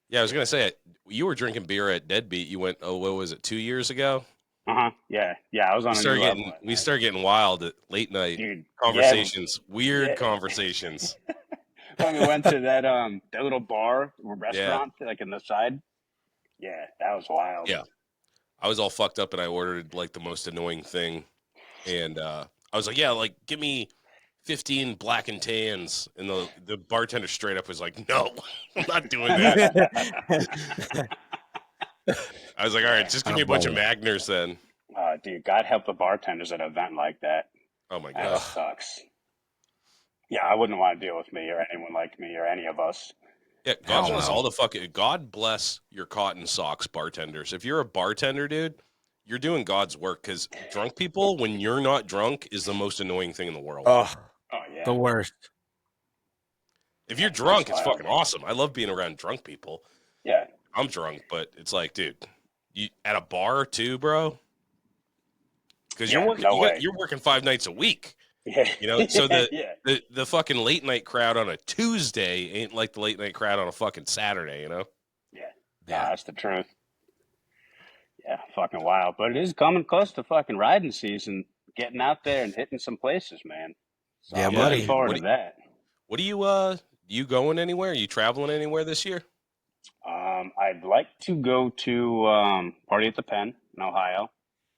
Yeah, I was going to say, you were drinking beer at Deadbeat. You went, what was it, 2 years ago? Yeah. I was on a new level. We started getting wild at late night Dude, conversations, weird yeah. conversations. When we went to that little bar or restaurant, like in the side. Yeah, that was wild. Yeah. I was all fucked up and I ordered like the most annoying thing. And I was like, yeah, like give me 15 black and tans. And the bartender straight up was like, no, I'm not doing that. I was like, all right, just give me a bunch of Magners then. Dude, God help the bartenders at an event like that. Oh my That God. sucks. Yeah, I wouldn't want to deal with me or anyone like me or any of us. Yeah, God bless your cotton socks bartenders. If you're a bartender, dude, you're doing God's work because drunk people, when you're not drunk, is the most annoying thing in the world. Oh, yeah. the worst. If you're drunk, it's fucking awesome. I love being around drunk people. Yeah. I'm drunk, but it's like, dude, you at a bar too, bro? Because you're working 5 nights a week. Yeah. You know, so Yeah. the fucking late night crowd on a Tuesday ain't like the late night crowd on a fucking Saturday, you know? Yeah. That's the truth. Yeah, fucking wild. But it is coming close to fucking riding season, getting out there and hitting some places, man. So Yeah, I'm buddy. looking forward to that. What are you going anywhere? Are you traveling anywhere this year? I'd like to go to Party at the Pen in Ohio.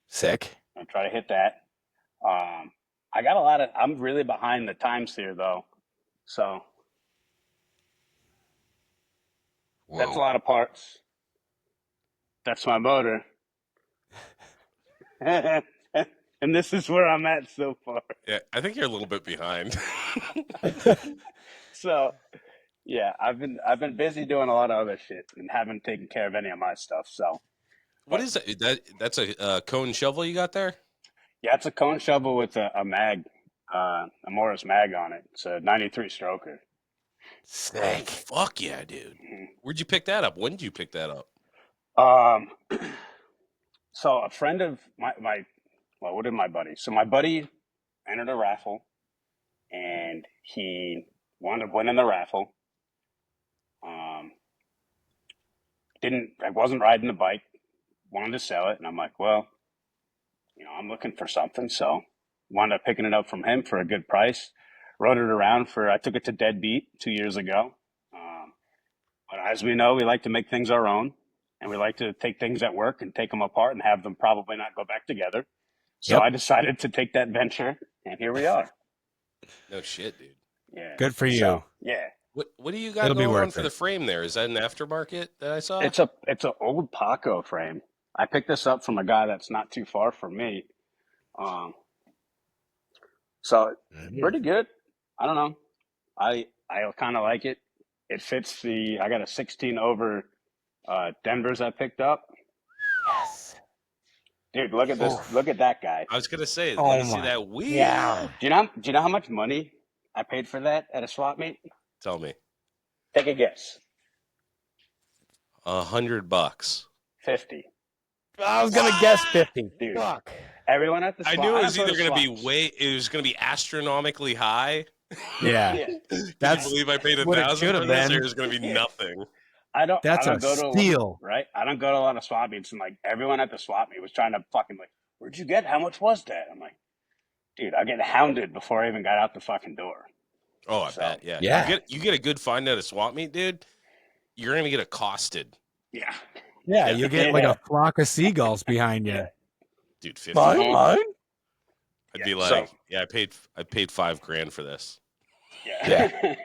Sick. I'll try to hit that. I'm really behind the times here though. So that's a lot of parts. That's my motor. And this is where I'm at so far. Yeah, I think you're a little bit behind. So yeah, I've been busy doing a lot of other shit and haven't taken care of any of my stuff. So What is that? That's a cone shovel you got there? yeah, it's a cone shovel with a mag, a Morris mag on it. It's a 93 stroker. Sick. Fuck yeah, dude. Where'd you pick that up? When did you pick that up? So a friend of what did my buddy? So my buddy entered a raffle, and he wound up winning the raffle. I wasn't riding the bike, wanted to sell it, and I'm like, well, I'm looking for something. So wound up picking it up from him for a good price. Rode it around I took it to Deadbeat 2 years ago. But as we know, we like to make things our own, and we like to take things that work and take them apart and have them probably not go back together. So I decided to take that venture, and here we are. No shit, dude. Yeah. Good for you. So, yeah. What do you got It'll be going on worth for it. the frame there? Is that an aftermarket that I saw? It's an old Paco frame. I picked this up from a guy that's not too far from me. So pretty good. I don't know. I kind of like it. It fits I got a 16 over Denver's I picked up. Yes. Dude, look at this. Oof. Look at that guy. I was gonna say, Oh let me see my that wheel. Yeah. Do you know how much money I paid for that at a swap meet? Tell me. Take a guess. $100. 50. I was gonna guess 50. Dude. Fuck. Everyone at the swap. I knew it was either going to it was gonna be astronomically high. Yeah. Can That's you believe I paid what it $1,000 should for have this? been. Or it's gonna be nothing. That's I a don't go to steal. right? I don't go to a lot of swap meets, and like everyone at the swap meet was trying to fucking like, where'd you get? How much was that? I'm like, dude, I get hounded before I even got out the fucking door. Oh, I So, bet. Yeah. Yeah. You get a good find at a swap meet, dude. You're gonna get accosted. Yeah. Yeah, you get like a flock of seagulls behind you. Dude, 50. Mine? I'd be like, I paid $5,000 for this. Yeah.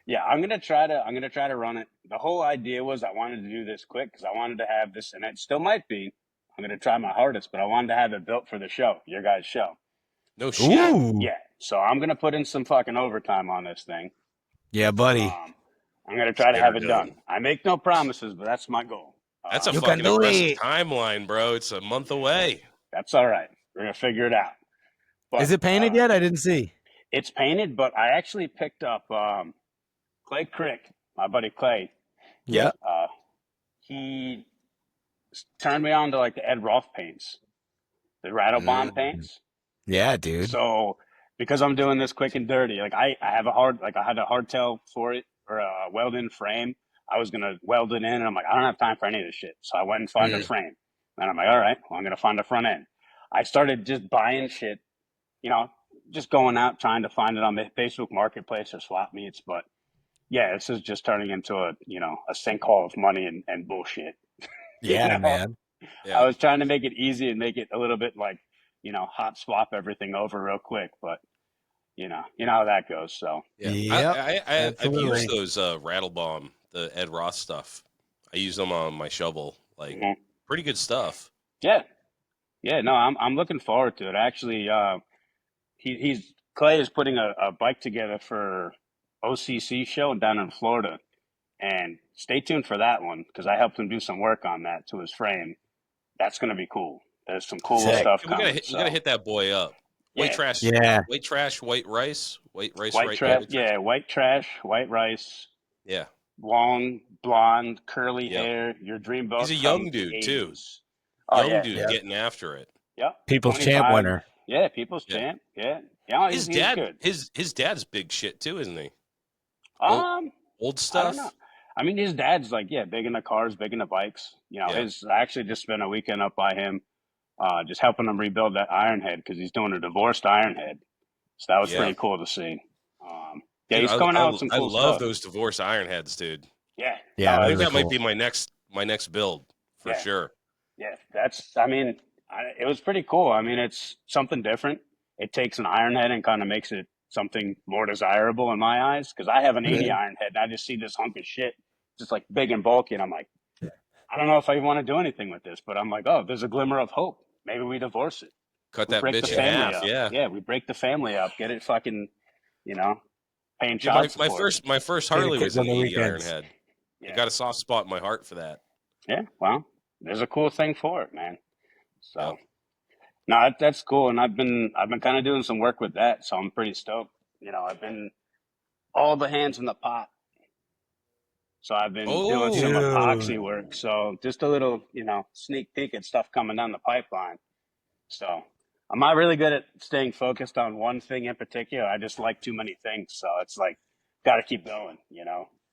Yeah, I'm gonna try to run it. The whole idea was I wanted to do this quick because I wanted to have this, and it still might be. I'm gonna try my hardest, but I wanted to have it built for the show, your guys' show. No shit. Ooh. Yeah, so I'm gonna put in some fucking overtime on this thing. Yeah, buddy. I'm gonna try to Get have her it done. done. I make no promises, but that's my goal. That's a You fucking can do aggressive it. timeline, bro. It's a month away. That's all right. We're gonna figure it out. But, Is it painted yet? I didn't see. It's painted, but I actually picked up Clay Crick, my buddy Clay. Yeah. He turned me on to like the Ed Rolf paints, the Rattle Bomb paints. Yeah, dude. So because I'm doing this quick and dirty, like I had a hardtail for it or a weld-in frame. I was gonna weld it in, and I'm like, I don't have time for any of this shit. So I went and found a frame, and I'm like, all right, well, I'm gonna find a front end. I started just buying shit, just going out trying to find it on the Facebook Marketplace or swap meets. But yeah, this is just turning into a sinkhole of money and bullshit. Yeah, man. Yeah. I was trying to make it easy and make it a little bit like, hot swap everything over real quick, but you know how that goes. So Yeah. Yep, I've used absolutely. those Rattle Bomb, the Ed Ross stuff. I use them on my shovel. Like pretty good stuff. yeah, no, I'm looking forward to it. Actually, Clay is putting a bike together for OCC show down in Florida, and stay tuned for that one because I helped him do some work on that to his frame. That's going to be cool. There's some cool stuff We coming. gotta hit that boy up. White trash. Yeah. White trash. White rice. White rice. White trash. Yeah, white trash. White rice. Yeah. Long blonde curly hair. Your dream boat. He's a young dude too. Young dude getting after it. Yep. People's 25. Champ winner. Yeah, People's Champ. Yeah. Yeah. His he's dad. good. His dad's big shit too, isn't he? Old I stuff. don't know. I mean, his dad's like, big into cars, big into bikes. I actually just spent a weekend up by him, just helping him rebuild that iron head because he's doing a divorced iron head. So that was pretty cool to see. Dude, he's coming out with some cool I love stuff. those divorce iron heads, dude. Yeah. Yeah, I think that might be my next build for sure. Yeah, it was pretty cool. I mean, it's something different. It takes an iron head and kind of makes it something more desirable in my eyes because I have an 80 iron head and I just see this hunk of shit just like big and bulky and I'm like, I don't know if I want to do anything with this, but I'm like, oh, there's a glimmer of hope. Maybe we divorce it. Cut that bitch in half. Yeah, we break the family up, get it fucking, paying child support. My first Harley was an 80 iron head. Yeah. I got a soft spot in my heart for that. Yeah, well, there's a cool thing for it, man. So, no, that's cool, and I've been kind of doing some work with that, so I'm pretty stoked. I've been all the hands in the pot, so I've been doing some epoxy work. So just a little, sneak peek at stuff coming down the pipeline. So I'm not really good at staying focused on one thing in particular. I just like too many things, so it's like got to keep going.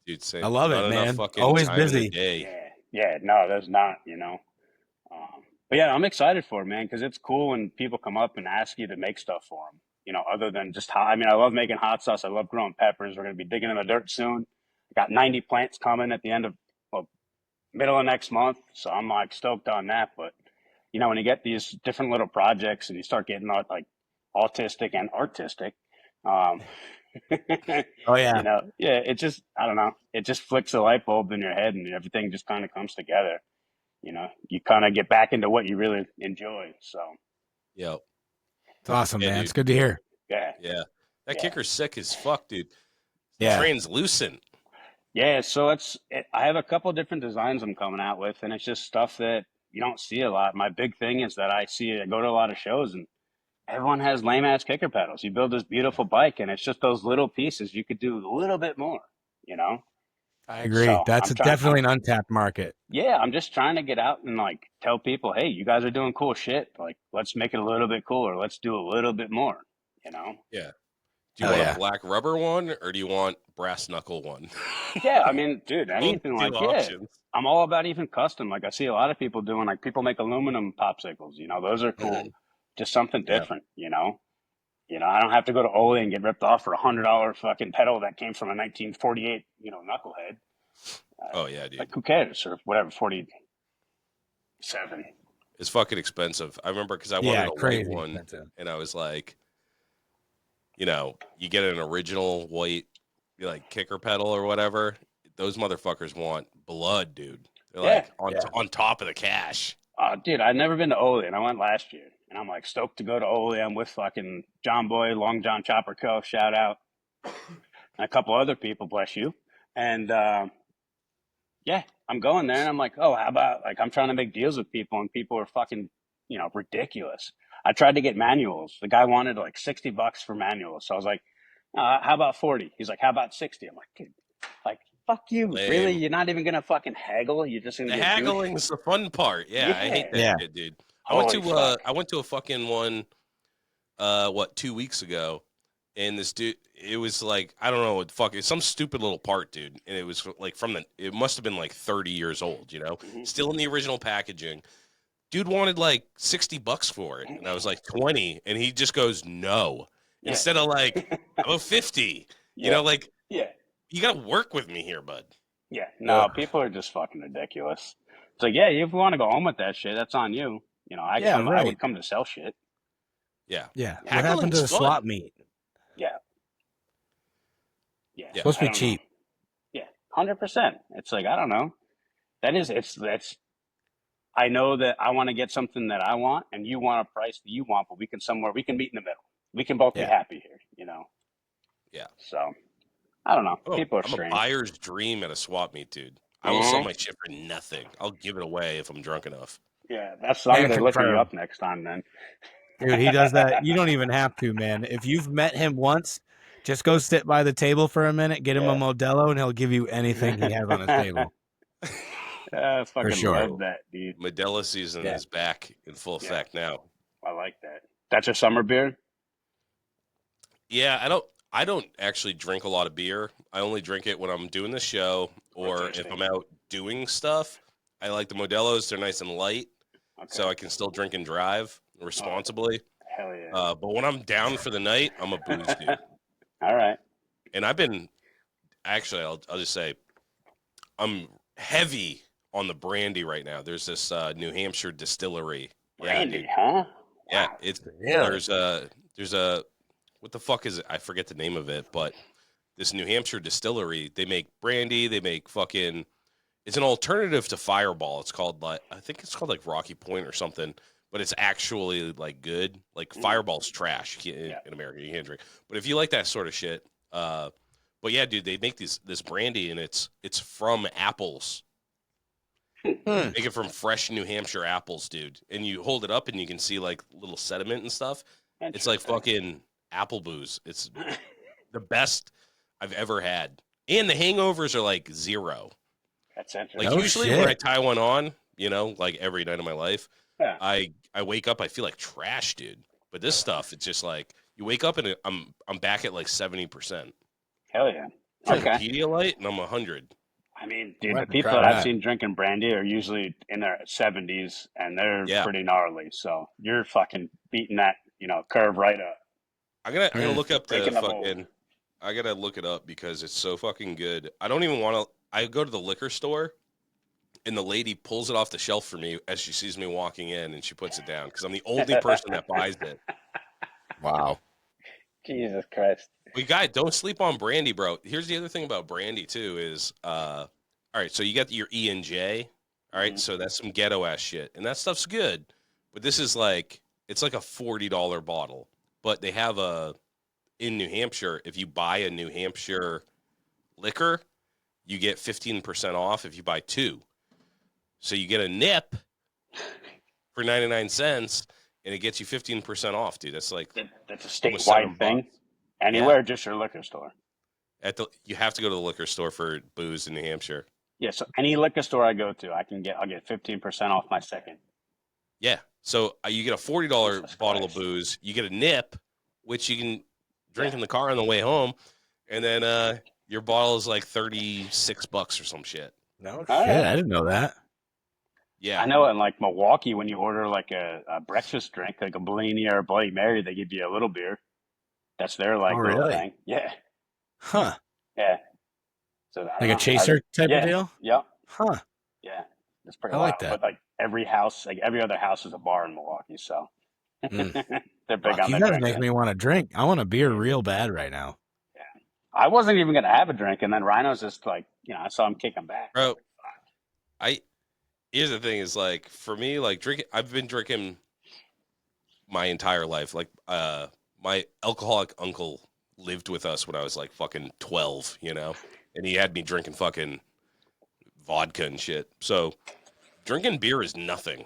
Dude, say, I love it, man. Always busy. Yeah, no, there's not. But yeah, I'm excited for it, man, because it's cool when people come up and ask you to make stuff for them. You know, other than just hot. I mean, I love making hot sauce. I love growing peppers. We're gonna be digging in the dirt soon. I got 90 plants coming at the end of well, middle of next month, so I'm like stoked on that. But you know, when you get these different little projects and you start getting like autistic and artistic, um, Oh yeah. you know, yeah, it just I don't know, it just flicks a light bulb in your head and everything just kind of comes together. You know, you kind of get back into what you really enjoy. So Yeah. It's awesome, Yeah, man. dude. It's good to hear. yeah, Yeah. That yeah, kicker's sick as fuck, dude. Yeah. Translucent. yeah. So I have a couple different designs I'm coming out with, and it's just stuff that you don't see a lot. My big thing is that I go to a lot of shows and everyone has lame ass kicker pedals. You build this beautiful bike, and it's just those little pieces you could do a little bit more, you know? I agree. So That's definitely an untapped market. yeah, I'm just trying to get out and like tell people, hey, you guys are doing cool shit. Like, let's make it a little bit cooler. Let's do a little bit more, you know? Yeah. Do you Hell want yeah. a black rubber one or do you want brass knuckle one? Yeah, I mean, dude, Only anything two like, yeah, options. I'm all about even custom. Like, I see a lot of people doing, like, people make aluminum popsicles, you know, those are cool. Mhm. Just something Yeah. different, you know? You know, I don't have to go to Ole and get ripped off for $100 fucking pedal that came from a 1948, you know, knucklehead. Oh yeah, dude. Like, who cares? Or whatever, 47. It's fucking expensive. I remember because I Yeah, wanted a white crazy one, expensive. and I was like, you know, you get an original white, like kicker pedal or whatever. Those motherfuckers want blood, dude. They're Yeah. like on top of the cash. Dude, I'd never been to Ole, and I went last year. And I'm like stoked to go to Ole. I'm with fucking John Boy, Long John Chopper Co. Shout out. And a couple other people, bless you. And yeah, I'm going there and I'm like, oh, how about like I'm trying to make deals with people and people are fucking, you know, ridiculous. I tried to get manuals. The guy wanted like $60 for manuals. So I was like, how about 40? He's like, how about 60? I'm like, dude, like, fuck you. Really? Lame. You're not even going to fucking haggle? You're just going The to be a douche? haggling's the fun part. Yeah, I hate that Yeah. Yeah. shit, dude. Holy fuck. I went to a fucking one 2 weeks ago, and this dude, it was like, I don't know what the fuck, it's some stupid little part, dude, and it was like it must have been like 30 years old, you know, still in the original packaging. Dude wanted like $60 for it, and I was like 20, and he just goes no, Yeah. instead of like I'm a 50, Yeah. you know, like Yeah. you gotta work with me here, bud. Yeah. No, people are just fucking ridiculous. It's like, yeah, if you want to go home with that shit, that's on you. You know, Yeah, I right. would come to sell shit. Yeah, Yeah. What Haggling's happened to the fun. swap meet? Yeah. Yeah. Yeah. Supposed to I be don't cheap. know. Yeah. 100%. It's like, I don't know. That's, I know that I want to get something that I want and you want a price that you want, but we can meet in the middle. We can both be Yeah. happy here, you know? Yeah. So, I don't know. Oh, People are I'm a strange. buyer's dream at a swap meet, dude. I will sell my shit for nothing. I'll give it away if I'm drunk enough. Yeah. I'm Can going to look you confirm. up next time then. Dude, he does that. You don't even have to, man. If you've met him once, just go sit by the table for a minute, get him a Yeah. Modelo, and he'll give you anything he has on his table. I fucking sure. love that, dude. Modelo season Yeah. is back in full effect now. I like that. That's your summer beer? Yeah, I don't actually drink a lot of beer. I only drink it when I'm doing the show or if tasting. I'm out doing stuff. I like the Modelos. They're nice and light, Okay. so I can still drink and drive responsibly. Hell yeah. But when I'm down for the night, I'm a booze dude. All right. And I've been actually, I'll just say, I'm heavy on the brandy right now. There's this New Hampshire distillery. Brandy, yeah, huh? Yeah, Wow. it's Really? there's a what the fuck is it? I forget the name of it, but this New Hampshire distillery, they make brandy, they make fucking it's an alternative to Fireball. It's called like I think it's called like Rocky Point or something, but it's actually like good. Like Fireball's trash in America, you can't drink. But if you like that sort of shit, but yeah, dude, they make this brandy and it's from apples. Make it from fresh New Hampshire apples, dude. And you hold it up and you can see like little sediment and stuff. It's like fucking apple booze. It's the best I've ever had. And the hangovers are like zero. That's interesting. Like Oh, usually shit. when I tie one on, you know, like every night of my life, Yeah. I wake up, I feel like trash, dude. But this stuff, it's just like you wake up and I'm back at like 70%. Hell yeah. Drink Okay. Pedialyte and I'm 100. I mean, I'm dude, gonna the have to people try that I've that. seen drinking brandy are usually in their 70s, and they're Yeah, pretty gnarly. So you're fucking beating that, curve right up, I'm gonna look up the breaking the mold. fucking. I gotta look it up because it's so fucking good. I don't even want to. I go to the liquor store and the lady pulls it off the shelf for me as she sees me walking in, and she puts it down because I'm the only person that buys it. Wow. Jesus Christ. But guy, don't sleep on brandy, bro. Here's the other thing about brandy too is, all right, so you got your E and J, all right, Mhm. so that's some ghetto ass shit, and that stuff's good, but this is like it's like a $40 bottle, but they have a in New Hampshire. If you buy a New Hampshire liquor, you get 15% off if you buy two, so you get a nip for 99 cents, and it gets you 15% off, dude. That's like That's a almost statewide $7. thing. Yeah. Anywhere, just your liquor store. You have to go to the liquor store for booze in New Hampshire. Yeah, so any liquor store I go to, I'll get 15% off my second. Yeah. So you get a $40 Jesus bottle of Christ. booze. You get a nip, which you can drink Yeah. in the car on the way home, and then your bottle is like $36 or some shit. No shit. right. I didn't know that. Yeah. I know in like Milwaukee, when you order like a breakfast drink, like a Bellini or a Bloody Mary, they give you a little beer. That's their Oh, like little really? thing. Yeah, Huh. yeah. So I Like don't a know. chaser type of deal? Yeah, Huh. yeah. It's pretty I like wild. that. But like every house, like every other house, is a bar in Milwaukee. So Mm. they're big Fuck, on you their guys make drinking. me want to drink. I want a beer real bad right now. Yeah. I wasn't even gonna have a drink, and then Rhino's just like, I saw him kicking back. I was Bro, like, fuck. I here's the thing is like for me, like drinking I've been drinking my entire life. Like my alcoholic uncle lived with us when I was like fucking 12, and he had me drinking fucking vodka and shit. So drinking beer is nothing.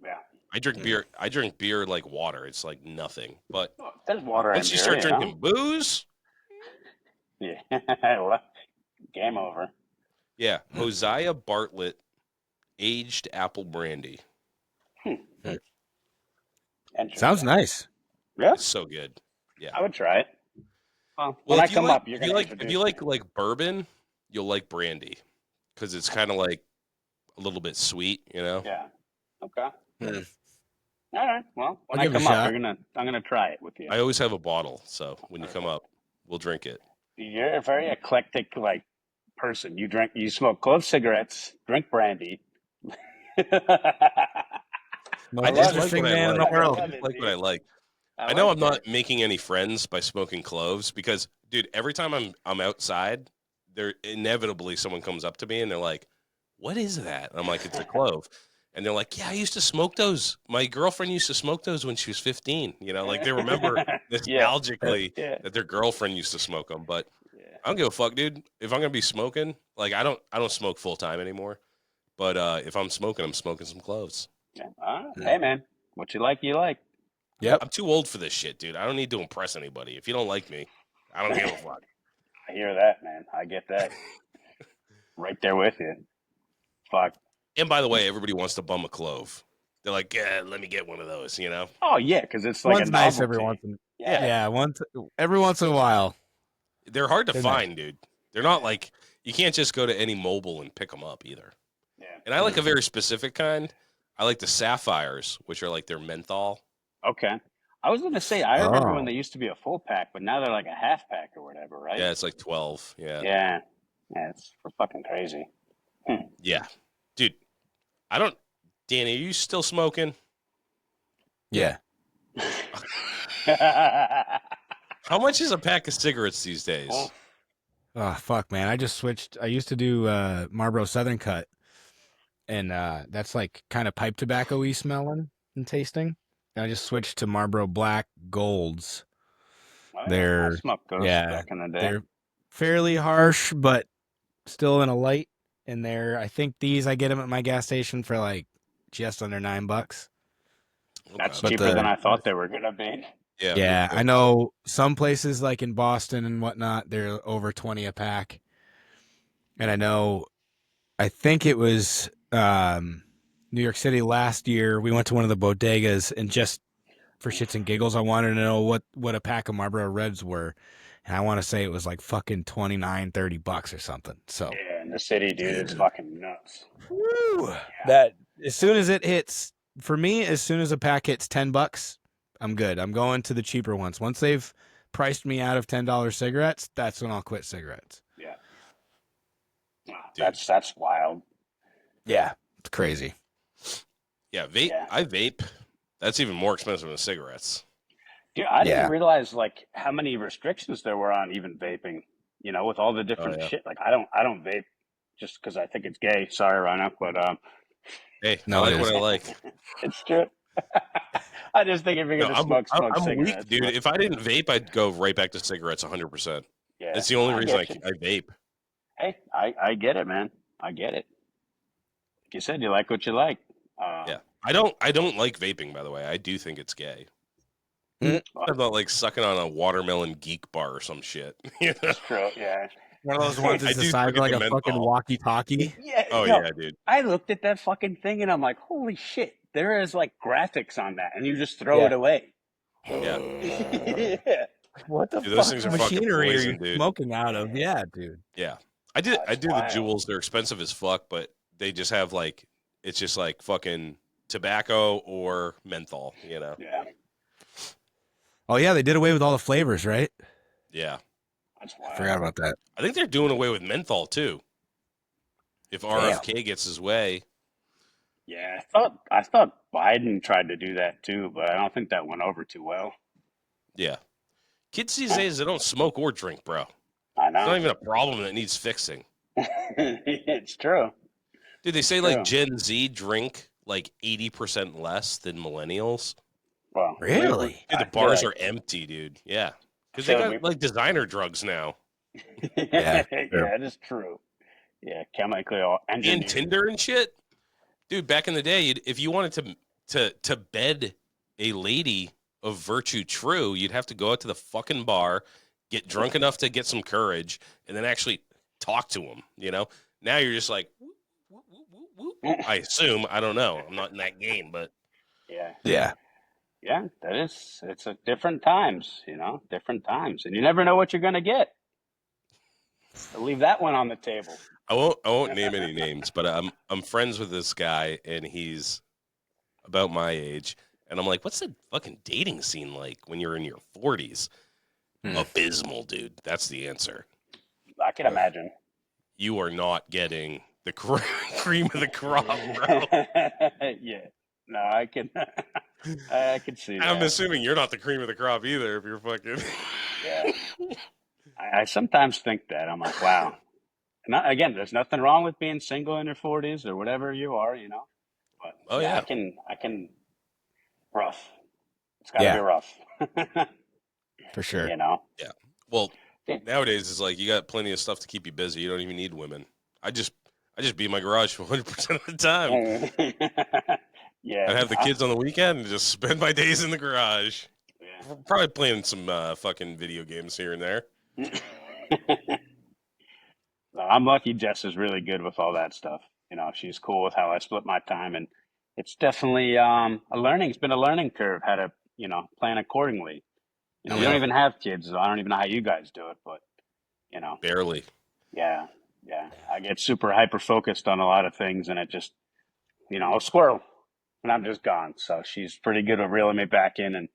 Yeah. I drink beer. I drink beer like water. It's like nothing. But Oh, there's water in once you beer, start drinking booze, Yeah. Well, game over. yeah, Hosea Bartlett aged apple brandy. Interesting. Sounds nice. Yeah, It's so good. Yeah. I would try it. Well, Well, when I if you come like, up, you're if you gonna like, if introduce you me. like bourbon, you'll like brandy because it's kind of like a little bit sweet. Yeah. Okay. Mm. All right. Well, when I'll I give it a come up, shot. I'm gonna try it with you. I always have a bottle, so when you come up, we'll drink it. You're a very eclectic like person. You smoke clove cigarettes, drink brandy. Most I just like interesting what I man in like. the world. I just like what I like. I I know like I'm not it. making any friends by smoking cloves because, dude, every time I'm outside, there inevitably someone comes up to me and they're like, "What is that?" And I'm like, "It's a clove." And they're like, "Yeah, I used to smoke those. My girlfriend used to smoke those when she was 15." Like they remember Yeah. nostalgically Yeah. that their girlfriend used to smoke them. But Yeah. I don't give a fuck, dude. If I'm gonna be smoking, like I don't smoke full time anymore. But if I'm smoking some cloves. Yeah. Hey man, what you like, you like. Yep. I'm too old for this shit, dude. I don't need to impress anybody. If you don't like me, I don't give a fuck. I hear that, man. I get that. Right there with you. Fuck. And by the way, everybody wants to bum a clove. They're like, yeah, let me get one of those, Oh yeah, because it's like One's a nice novelty. every once in Yeah. yeah, every once in a while. They're hard to They're find, dude. They're not like, you can't just go to any mobile and pick them up either. Yeah. And I like a very specific kind. I like the sapphires, which are like their menthol. Okay. I was gonna say I remember when Oh. they used to be a full pack, but now they're like a half pack or whatever, right? Yeah, it's like 12. Yeah. Yeah. Yeah, it's fucking crazy. Yeah. Dude, Danny, are you still smoking? Yeah. How much is a pack of cigarettes these days? Oh. Oh fuck, man! I just switched. I used to do Marlboro Southern Cut, and that's like kind of pipe tobacco-y smelling and tasting. And I just switched to Marlboro Black Golds. Oh, yeah. I They're smoked those back in the day. they're fairly harsh, but still in a light. And I think I get them at my gas station for like just under $9. That's Okay. cheaper than I thought they were gonna be. Yeah. Yeah, me I too. know some places like in Boston and whatnot, they're over 20 a pack. And I think it was New York City last year. We went to one of the bodegas and just for shits and giggles, I wanted to know what a pack of Marlboro Reds were. And I want to say it was like fucking $29, $30 or something. So Yeah, in the city, dude, it's fucking nuts. Woo! Yeah. That as soon as it hits, for me, as soon as a pack hits $10, I'm good. I'm going to the cheaper ones. Once they've priced me out of $10 cigarettes, that's when I'll quit cigarettes. Yeah. Dude. That's wild. Yeah, it's crazy. Yeah, vape. Yeah. I vape. That's even more expensive than cigarettes. Dude, I didn't Yeah. realize like how many restrictions there were on even vaping. You know, with all the different yeah. shit. Like I don't vape just because I think it's gay. Sorry, Rhino, but Hey, No, I it like what is. I like. it's true. I just think if you're No, gonna smoke I'm cigarettes. weak, dude. But, If I didn't vape, I'd go right back to cigarettes 100%. yeah, That's the only I reason get you. I vape. Hey, I get it, man. I get it. Like you said, you like what you like. Yeah. I don't like vaping, by the way. I do think it's gay. Mm. I'm not like sucking on a watermelon geek bar or some shit. You know? It's true. Yeah. One of those ones I that's the do size of forget like the a fucking menthol. walkie-talkie. Yeah. Oh Yo, yeah, dude. I looked at that fucking thing and I'm like, holy shit! There is like graphics on that, and you just throw Yeah. it away. Yeah. Yeah. What the Dude, those fuck things are fucking machinery are poison, you dude. smoking out of? Yeah, dude. Yeah. Oh, I it's do the wild. jewels. They're expensive as fuck, but they just have like it's just like fucking tobacco or menthol, you know. Yeah, Oh yeah, they did away with all the flavors, right? Yeah. that's I wild. forgot about that. I think they're doing away with menthol too. If RFK gets his way. Yeah, I thought Biden tried to do that too, but I don't think that went over too well. Yeah. Kids these days, they don't smoke or drink, bro. I It's not know. even a problem that needs fixing. It's true. Dude, they say It's like true. Gen Z drink like 80% less than millennials. Well, Really? Dude, I the feel bars like, are empty, dude. Yeah. I Because they feel got like designer drugs now. Yeah, yeah, sure. it is true. Yeah, chemically all And engineered. Tinder and shit. Dude, back in the day, if you wanted to bed a lady of virtue true, you'd have to go out to the fucking bar, get drunk enough to get some courage, and then actually talk to them, you know? Now you're just like, whoop, whoop, whoop, whoop, whoop. I assume. I don't know. I'm not in that game, but Yeah, Yeah. yeah, it's a different times, you know, different times, and you never know what you're gonna get. I'll leave that one on the table. I won't name any names, but I'm friends with this guy, and he's about my age, and I'm like, what's the fucking dating scene like when you're in your 40s? Abysmal, dude. That's the answer. I can imagine. You are not getting the cream of the crop, bro. Yeah, no, I can, I can see I'm that. assuming you're not the cream of the crop either if you're fucking. Yeah, I sometimes think that I'm like, wow. Not, again, there's nothing wrong with being single in your 40s or whatever you are, you know. But Oh, yeah, yeah. I can, rough. It's got to be Yeah, rough, for sure. you know. Yeah. Well, Yeah. nowadays it's like you got plenty of stuff to keep you busy. You don't even need women. I just be in my garage 100% of the time. Yeah, I'd have the kids on the weekend and just spend my days in the garage. yeah. Probably playing some fucking video games here and there. I'm lucky Jess is really good with all that stuff. You know, she's cool with how I split my time, and it's definitely a learning. It's been a learning curve how to, you know, plan accordingly. You know, we don't Yeah. even have kids, so I don't even know how you guys do it, but you know, Barely. yeah, yeah. I get super hyper focused on a lot of things, and it just, you know, a squirrel, and I'm just gone. So she's pretty good at reeling me back in and,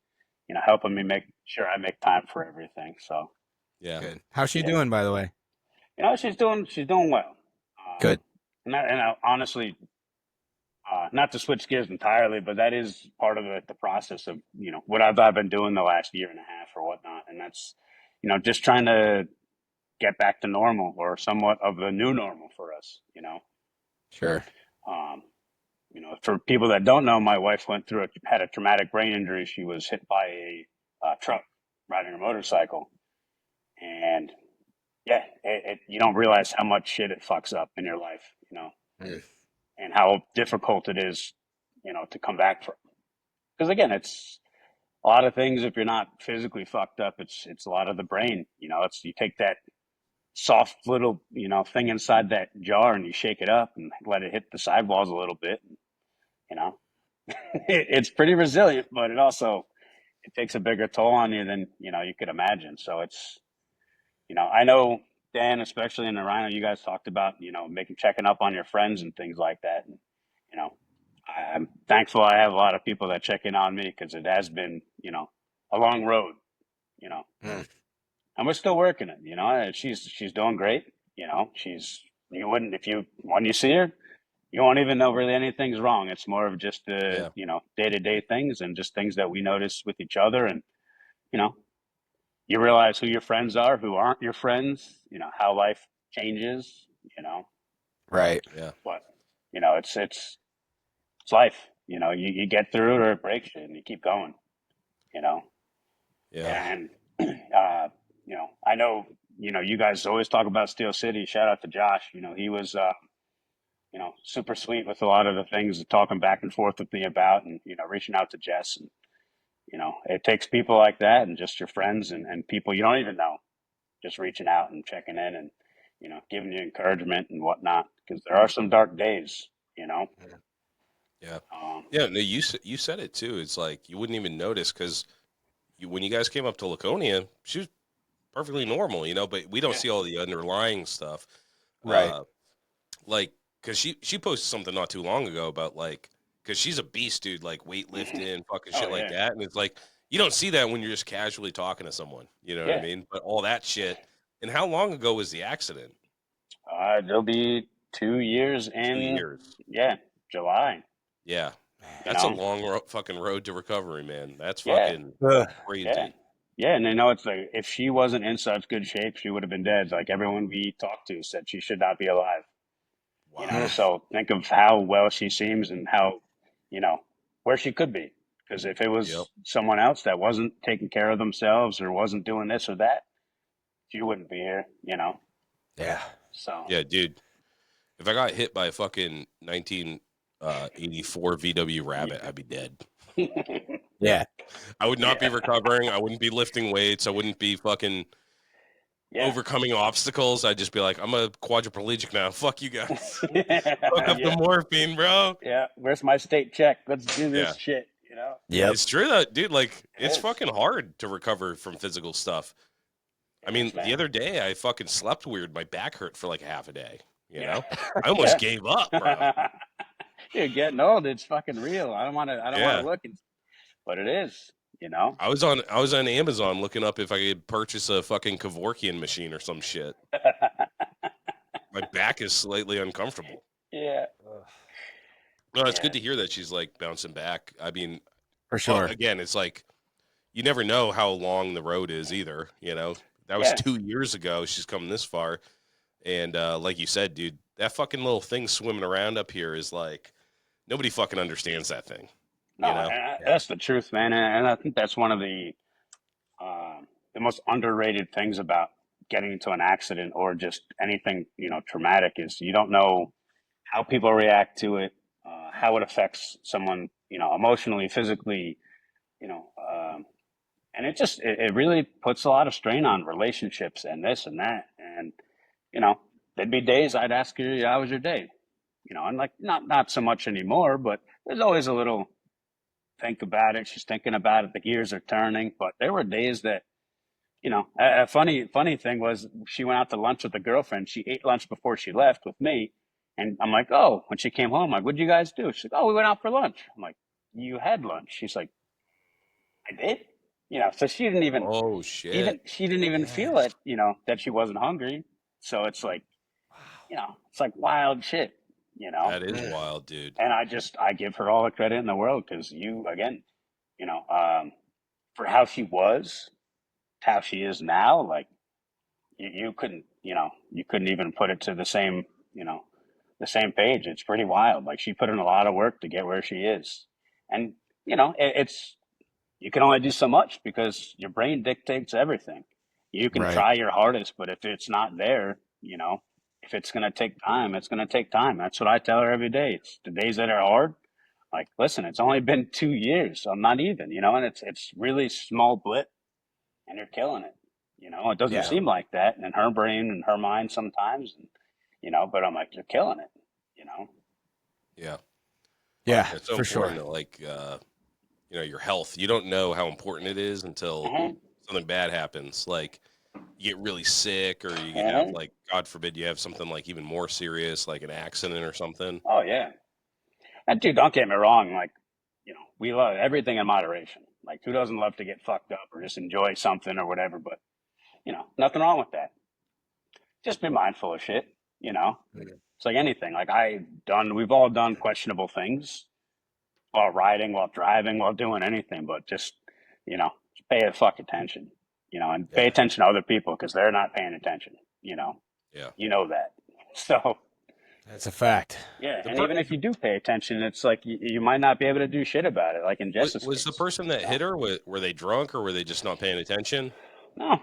you know, helping me make sure I make time for everything. So Yeah. Good. How's she yeah, doing, by the way? you know, she's doing well. Good. Honestly, not to switch gears entirely, but that is part of the process of, you know, what I've been doing the last year and a half or whatnot, and that's, you know, just trying to get back to normal or somewhat of the new normal for us. You know, Sure. um, you know, for people that don't know, my wife had a traumatic brain injury. She was hit by a truck riding a motorcycle, and yeah, you don't realize how much shit it fucks up in your life, you know, Mm. and how difficult it is, you know, to come back from. Because again, it's a lot of things. If you're not physically fucked up, it's a lot of the brain. You know, it's you take that soft little, you know, thing inside that jar and you shake it up and let it hit the sidewalls a little bit. You know, it's pretty resilient, but it takes a bigger toll on you than, you know, you could imagine. So it's, you know, I know Dan, especially in the Rhino, you guys talked about, checking up on your friends and things like that. And, you know, I'm thankful I have a lot of people that check in on me because it has been, a long road, you know, Mm. and we're still working it, and she's doing great. You wouldn't, when you see her, you won't even know really anything's wrong. It's more of just Yeah. day-to-day things and just things that we notice with each other. And, you know, you realize who your friends are, who aren't your friends, how life changes, Right. Yeah. but, it's life, you get through it or it breaks you and you keep going, you know, Yeah. and, I know, you guys always talk about Steel City. Shout out to Josh. He was, super sweet with a lot of the things, talking back and forth with me about, and, reaching out to Jess. And, it takes people like that and just your friends and people you don't even know, just reaching out and checking in and, giving you encouragement and whatnot. Because there are some dark days, Yeah. Yeah. No, you said it too. It's like you wouldn't even notice because when you guys came up to Laconia, she was perfectly normal, but we don't see all the underlying stuff. Right. Like, because she posted something not too long ago about, like, because she's a beast, dude, like weightlifting, fucking Oh, shit like yeah. that. And it's like, you don't see that when you're just casually talking to someone. You know what I Yeah. mean? But all that shit. And how long ago was the accident? It'll be 2 years 2 years. yeah, July, Yeah. you That's a know? long fucking road to recovery, man. That's Yeah. fucking Ugh. Yeah. crazy. Yeah. And it's like, if she wasn't in such good shape, she would have been dead. Like everyone we talked to said she should not be alive, Wow. So think of how well she seems and how, you know, where she could be. Because if it Yep. was someone else that wasn't taking care of themselves or wasn't doing this or that, she wouldn't be here. Yeah. So, Yeah, dude. If I got hit by a fucking 1984 VW Rabbit, I'd be dead. Yeah. I would not be yeah. recovering. I wouldn't be lifting weights. I wouldn't be fucking Yeah. overcoming obstacles. I'd just be like, I'm a quadriplegic now. Fuck you guys. Fuck up the yeah. morphine, bro. Yeah. Where's my state check? Let's do Yeah. this shit. Yep. It's true that, dude, like, It it's is. fucking hard to recover from physical stuff. I It mean, is, the man. other day I fucking slept weird. My back hurt for like half a day. Yeah. I almost gave up, bro. You're getting old. It's fucking real. I don't want to Yeah. look, but it is. I was on Amazon looking up if I could purchase a fucking Kevorkian machine or some shit. My back is slightly uncomfortable. Yeah. No, it's Yeah. good to hear that she's like bouncing back. I mean, For well, sure. again, it's like you never know how long the road is either. That was Yeah. 2 years ago. She's come this far, and like you said, dude, that fucking little thing swimming around up here is like nobody fucking understands that thing. No, You know? that's the truth, man. And I think that's one of the most underrated things about getting into an accident or just anything, traumatic is you don't know how people react to it, how it affects someone, emotionally, physically, you know, um, and it really puts a lot of strain on relationships and this and that. And, there'd be days I'd ask her, how was your day? And like, not so much anymore, but there's always a little think about it. She's thinking about it. The gears are turning, but there were days that, a funny thing was she went out to lunch with a girlfriend. She ate lunch before she left with me. And I'm like, oh, when she came home, I'm like, what'd you guys do? She's like, oh, we went out for lunch. I'm like, you had lunch? She's like, I did. So she didn't even, Oh shit! she didn't even feel it, that she wasn't hungry. So it's like, it's like wild shit. That is wild, dude. And I give her all the credit in the world because again, you know, um, for how she was, to how she is now, like you couldn't even put it to the same page. It's pretty wild. Like she put in a lot of work to get where she is. And, it's, you can only do so much because your brain dictates everything. You can Right. try your hardest, but if it's not there, if it's going to take time, it's going to take time. That's what I tell her every day. It's the days that are hard. Like, listen, it's only been 2 years, so not even, and it's really small blip, and you're killing it. It doesn't Yeah. seem like that in her brain and her mind sometimes, and but I'm like, you're killing it. Yeah. Yeah. It's so For sure. important to like your health. You don't know how important it is until Mhm. something bad happens. Like you get really sick, or you have like, God forbid, you have something like even more serious, like an accident or something. Oh yeah. And dude, don't get me wrong. Like, we love everything in moderation. Like, who doesn't love to get fucked up or just enjoy something or whatever? But nothing wrong with that. Just be mindful of shit. It's like anything. Like we've all done questionable things while riding, while driving, while doing anything. But just pay the fuck attention. And pay attention to other people because they're not paying attention. Yeah. You know that. So. That's a fact. Yeah, and even if you do pay attention, it's like you might not be able to do shit about it. Like in Jess's Was the case. person that hit her, were they drunk, or were they just not paying attention? No,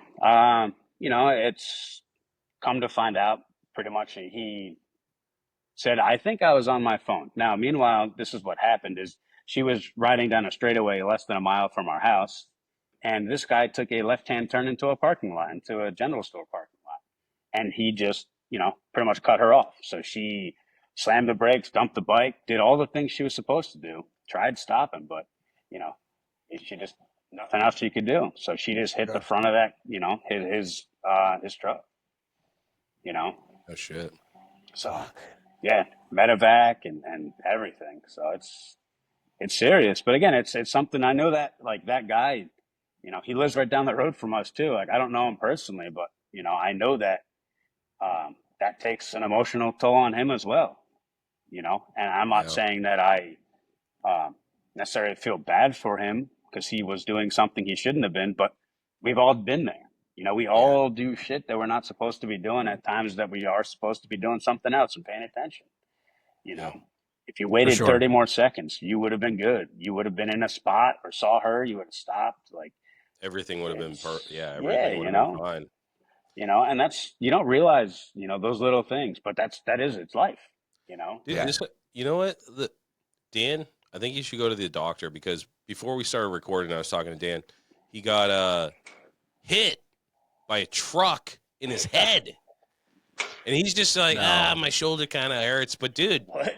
it's come to find out pretty much he said, I think I was on my phone. Now, meanwhile, this is what happened is she was riding down a straightaway less than a mile from our house, and this guy took a left-hand turn into a parking lot, into a general store parking lot. And he just, pretty much cut her off. So she slammed the brakes, dumped the bike, did all the things she was supposed to do, tried stopping, but, she just, nothing else she could do. So she just hit the front of that, his truck, Oh, shit. So, yeah, medevac and everything. So it's serious. But again, it's something I know that, like, that guy, he lives right down the road from us too. Like, I don't know him personally, but, I know that that takes an emotional toll on him as well, and I'm not saying that I necessarily feel bad for him because he was doing something he shouldn't have been, but we've all been there. We all do shit that we're not supposed to be doing at times that we are supposed to be doing something else and paying attention. If you waited 30 more seconds, you would have been good. You would have been in a spot or saw her, you would have stopped. Like, everything would have been everything would have been fine. And that's, you don't realize, those little things, but it's life, Dude, you know what? Dan, I think you should go to the doctor because before we started recording, I was talking to Dan. He got hit by a truck in his head. And he's just like, my shoulder kind of hurts. But, dude, what?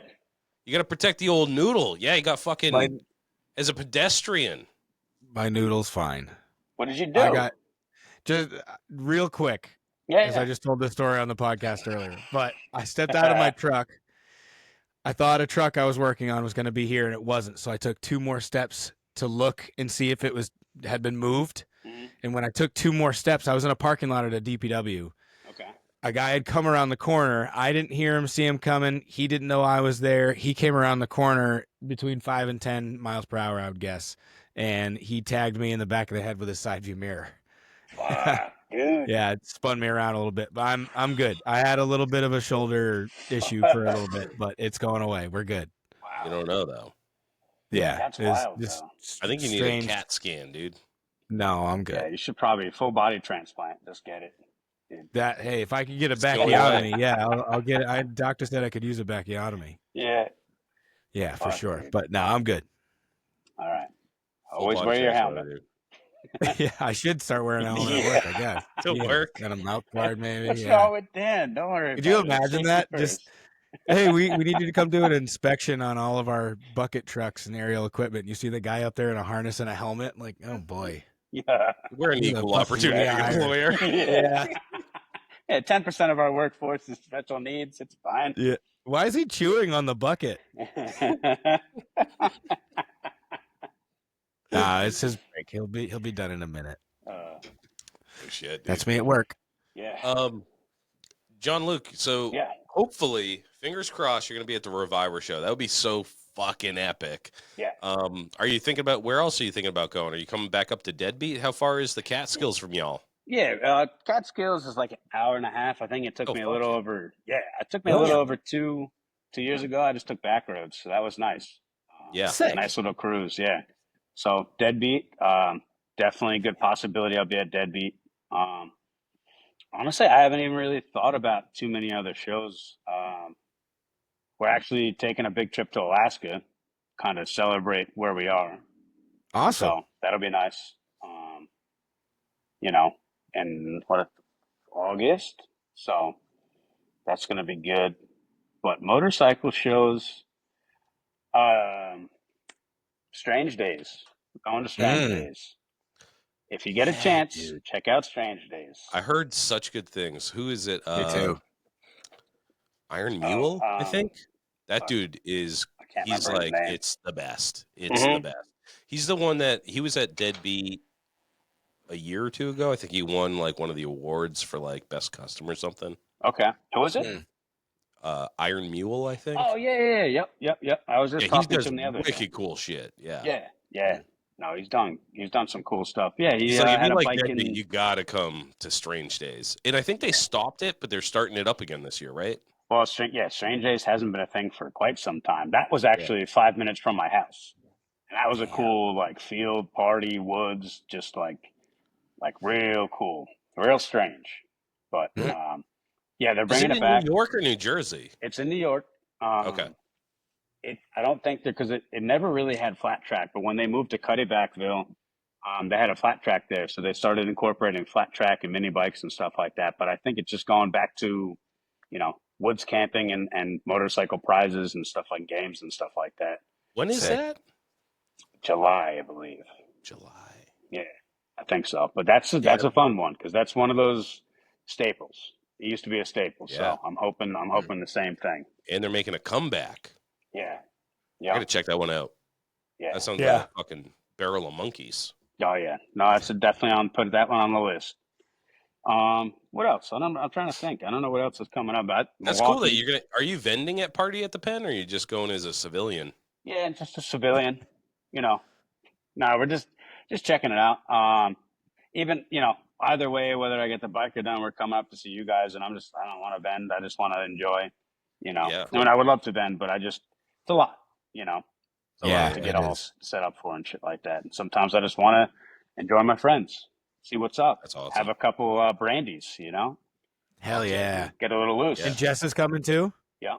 You got to protect the old noodle. Yeah, he got fucking as a pedestrian. My noodle's fine. What did you do? I got just real quick. Because I just told this story on the podcast earlier. But I stepped out of my truck. I thought a truck I was working on was going to be here, and it wasn't. So I took 2 more steps to look and see if it had been moved. Mm-hmm. And when I took 2 more steps, I was in a parking lot at a DPW. Okay. A guy had come around the corner. I didn't hear him, see him coming. He didn't know I was there. He came around the corner between 5 and 10 miles per hour, I would guess. And he tagged me in the back of the head with his side view mirror. Wow, dude. Yeah, it spun me around a little bit, but I'm good. I had a little bit of a shoulder issue for a little bit, but it's going away. We're good. Wow. You don't know, though. Yeah. That's wild, though. I think you need a CAT scan, dude. No, I'm good. Yeah, you should probably full body transplant. Just get it. Hey, if I could get a backiotomy, I'll get it. Doctor said I could use a backiotomy. Yeah. Yeah, for sure. But no, I'm good. All right. Always wear your helmet. Yeah, I should start wearing a helmet at work, I guess. To work. Got a mouth guard, maybe. What's wrong with Dan? Don't worry. Could you imagine that? Just, hey, we need you to come do an inspection on all of our bucket trucks and aerial equipment. You see the guy up there in a harness and a helmet? Like, oh boy. Yeah. We're an equal opportunity employer. Yeah. Yeah, 10% of our workforce is special needs. It's fine. Yeah. Why is he chewing on the bucket? Nah, it's his break. He'll be done in a minute. Oh shit, dude. That's me at work. Yeah. Jon-Luke, so hopefully, fingers crossed, you're gonna be at the Reviver show. That would be so fucking epic. Yeah. Are you thinking about where else are you thinking about going? Are you coming back up to Deadbeat? How far is the Catskills from y'all? Yeah, Catskills is like an hour and a half. I think it took me a little over. Yeah, it took me a little over 2 years ago. I just took back roads, so that was nice. Nice little cruise. Yeah. So Deadbeat, definitely a good possibility I'll be at Deadbeat. Honestly, I haven't even really thought about too many other shows. We're actually taking a big trip to Alaska, kind of celebrate where we are. Awesome. So that'll be nice. In August. So that's going to be good. But motorcycle shows, Strange Days. We're going to Strange Days. If you get a chance, check out Strange Days. I heard such good things. Who is it? Me too. Iron Mule, I think. That fuck. dude is. I can't He's remember his like, name. it's the best. It's the best. He's the one that he was at Deadbeat a year or two ago. I think he won like one of the awards for like best custom or something. Okay. Who was it? Iron Mule, I think. Oh yeah. Yep. I was just talking to him the other wicked day. cool shit. Yeah. Yeah. No, he's done some cool stuff. Yeah, he He's like, if had you a like bike Deadbeat, in. you gotta come to Strange Days. And I think they stopped it, but they're starting it up again this year, right? Well, Strange Days hasn't been a thing for quite some time. That was actually 5 minutes from my house, and that was a cool like field party, woods, just like real cool, real strange. But yeah, they're bringing it back. New York or New Jersey? It's in New York. Okay. I don't think because it never really had flat track, but when they moved to Cuddybackville, they had a flat track there, so they started incorporating flat track and mini bikes and stuff like that. But I think it's just going back to, woods camping and motorcycle prizes and stuff like games and stuff like that. When is that? July, I believe. July. Yeah, I think so. But that's a fun one because that's one of those staples. It used to be a staple, so I'm hoping the same thing. And they're making a comeback. Yeah. I gotta check that one out. Yeah. That sounds like a fucking barrel of monkeys. Oh yeah. No, it's definitely put that one on the list. What else? I'm trying to think. I don't know what else is coming up. But that's cool that are you vending at Party at the Pen, or are you just going as a civilian? Yeah, just a civilian. No, we're just checking it out. Even, either way, whether I get the bike or done, we're coming up to see you guys, and I don't want to vend. I just want to enjoy, Yeah. I mean, I would love to vend, but it's a lot, It's a lot to get all set up for and shit like that. And sometimes I just want to enjoy my friends, see what's up. That's awesome. Have a couple brandies, Hell yeah. Get a little loose. And Jess is coming too? Yeah.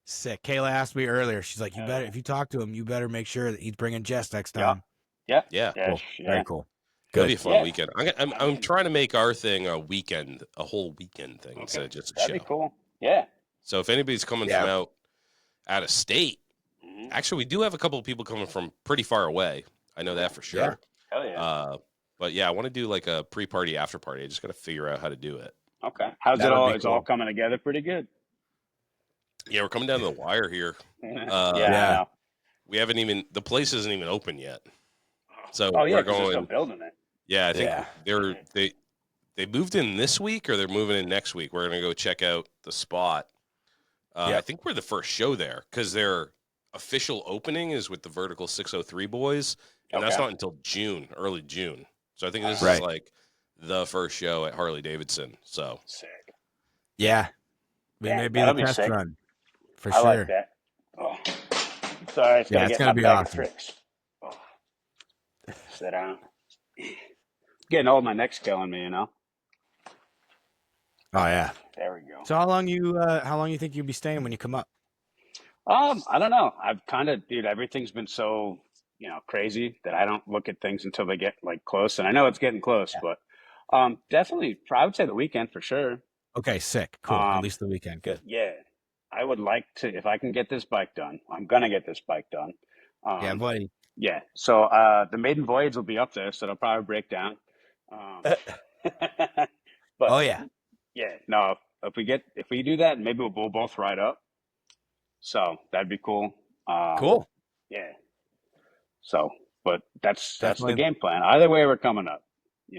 Sick. Kayla asked me earlier. She's like, if you talk to him, you better make sure that he's bringing Jess next time. Yeah. Cool. Very cool. It'll be a fun weekend. I'm trying to make our thing a whole weekend thing instead of just a show. That'd be cool. Yeah. So if anybody's coming from out of state, actually, we do have a couple of people coming from pretty far away. I know that for sure. Yeah. Hell yeah. But yeah, I want to do like a pre-party, after-party. I just got to figure out how to do it. Okay. How's it all? It's all coming together pretty good. Yeah, we're coming down to the wire here. We haven't even, the place isn't even open yet. So we're going. They're still building it. Yeah, I think they moved in this week or they're moving in next week. We're going to go check out the spot. I think we're the first show there because their official opening is with the Vertical 603 boys, and that's not until early June. So I think this is like the first show at Harley Davidson. So sick. Yeah. Maybe the test run. For sure. I like that. Oh. Sorry, it's going to be awesome. Oh. Sit down. Getting old, my neck's killing me, Oh yeah. There we go. So how long you think you'll be staying when you come up? I don't know. I've kind of, everything's been so, crazy that I don't look at things until they get like close. And I know it's getting close, but definitely, I would say the weekend for sure. Okay, sick. Cool. At least the weekend. Good. Yeah. I would like to, if I can get this bike done, I'm going to get this bike done. Yeah, buddy. Yeah. So the maiden voyage will be up there, so it'll probably break down. But yeah. No, if we do that, maybe we'll both ride up. So that'd be cool. Cool. Yeah. So, but that's the game plan. Either way, we're coming up.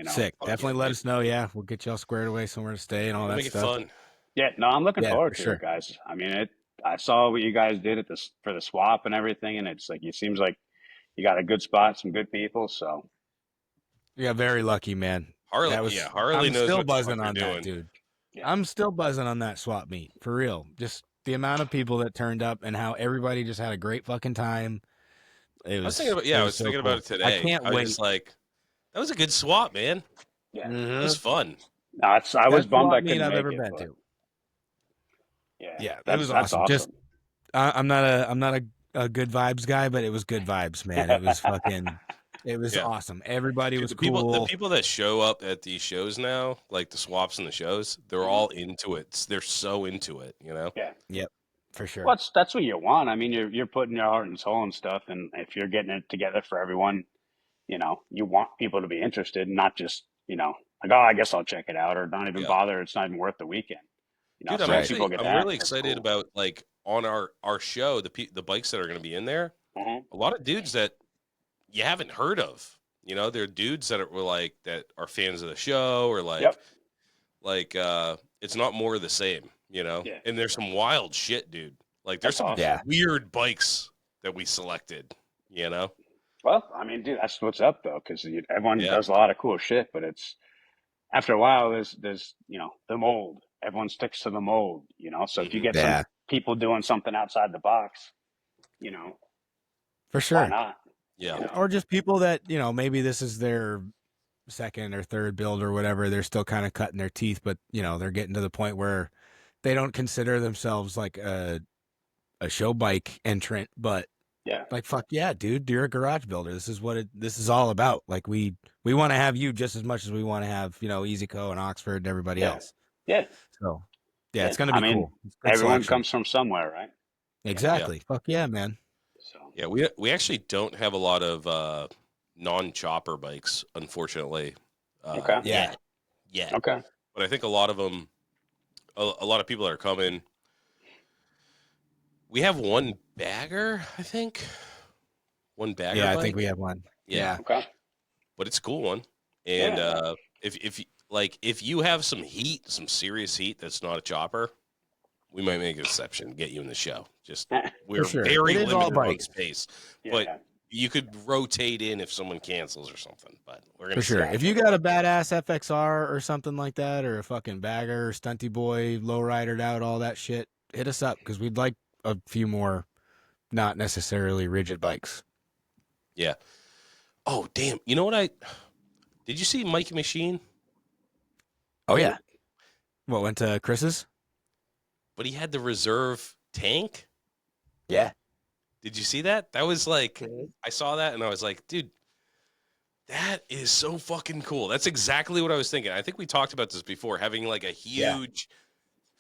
Sick. Definitely let us know. Yeah, we'll get y'all squared away somewhere to stay and all that stuff. Make it fun. Yeah. No, I'm looking forward to it, guys. I mean, I saw what you guys did for the swap and everything, and it's like it seems like you got a good spot, some good people. So. Yeah, very lucky, man. Harley I'm knows still what buzzing the fuck on you're that, doing. dude. Yeah. I'm still buzzing on that swap meet for real. Just the amount of people that turned up and how everybody just had a great fucking time. I was thinking about it today. I can't wait. Was like, that was a good swap, man. Yeah, it was fun. No, I was bummed I couldn't I've make ever it, been but... to. Yeah, that was awesome. Just I'm not a good vibes guy, but it was good vibes, man. It was fucking. It was awesome. Everybody was cool. The people that show up at these shows now, like the swaps and the shows, they're all into it. They're so into it, Yeah. Yep. For sure. Well, that's what you want. I mean, you're putting your heart and soul and stuff, and if you're getting it together for everyone, you want people to be interested, and not just, like, oh, I guess I'll check it out, or not even Yeah. bother. It's not even worth the weekend. Dude, So when people get I'm that, really that's excited cool. about, like, on our show, the bikes that are going to be in there. Mm-hmm. A lot of dudes that you haven't heard of. They're dudes that that are fans of the show, or Yep. it's not more of the same, Yeah. And there's some wild shit, dude. Like, there's That's some awesome. weird bikes that we selected, Well, I mean, dude, that's what's up though, because everyone Yeah. does a lot of cool shit, but it's after a while, there's the mold. Everyone sticks to the mold, So if you get some people doing something outside the box, For sure. why not? Yeah. Or just people that, maybe this is their second or third build or whatever. They're still kind of cutting their teeth, but, they're getting to the point where they don't consider themselves like a show bike entrant, but like, fuck yeah, dude, you're a garage builder. This is what this is all about. Like, we want to have you just as much as we want to have, EasyCo and Oxford and everybody else. Yeah. So, yeah, it's going to be cool. Everyone comes from somewhere, right? Exactly. Fuck yeah, man. So yeah, we actually don't have a lot of non-chopper bikes, unfortunately. Okay. Yeah. Okay. But I think a lot of them, a lot of people that are coming. We have one bagger, I think. One bagger. Yeah, bike. I think we have one. Yeah. Okay. But it's a cool one. And if you have some heat, some serious heat that's not a chopper, we might make an exception, get you in the show. Just we're very limited on space. But you could rotate in if someone cancels or something. But we're gonna for sure. If you got a badass FXR or something like that, or a fucking bagger, stunty boy, lowridered out, all that shit, hit us up, because we'd like a few more not necessarily rigid bikes. Yeah. Oh, damn. You know what did you see Mikey Machine? Oh, yeah. What, went to Chris's? But he had the reserve tank? Yeah. Did you see that? That was like, I saw that and I was like, dude, that is so fucking cool. That's exactly what I was thinking. I think we talked about this before, having like a huge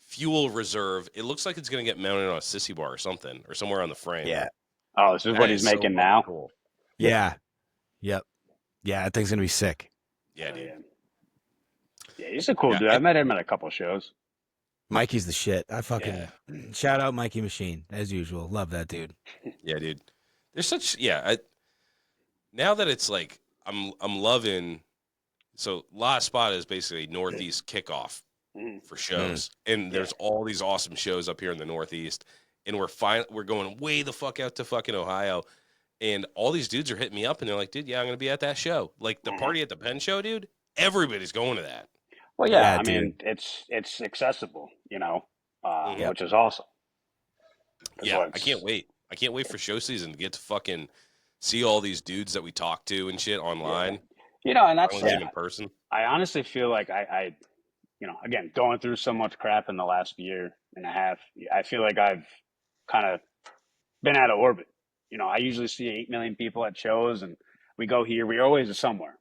fuel reserve. It looks like it's going to get mounted on a sissy bar or something, or somewhere on the frame. Yeah. Oh, this is what he's making now? Cool. Yeah. Yep. Yeah, that thing's going to be sick. Yeah, dude. Yeah, he's a cool dude. I met him at a couple shows. Mikey's the shit. I fucking shout out Mikey Machine as usual. Love that dude. Yeah, dude. There's such now that it's like I'm loving. So last spot is basically Northeast kickoff for shows, and there's all these awesome shows up here in the Northeast, and we're going way the fuck out to fucking Ohio, and all these dudes are hitting me up, and they're like, dude, yeah, I'm gonna be at that show, like the party at the Penn show, dude. Everybody's going to that. Well, I mean, it's accessible, which is awesome. Yeah, I can't wait. I can't wait for show season to get to fucking see all these dudes that we talk to and shit online. And that's in person. I honestly feel like I again, going through so much crap in the last year and a half, I feel like I've kind of been out of orbit. I usually see 8 million people at shows, and we go here. We're always somewhere.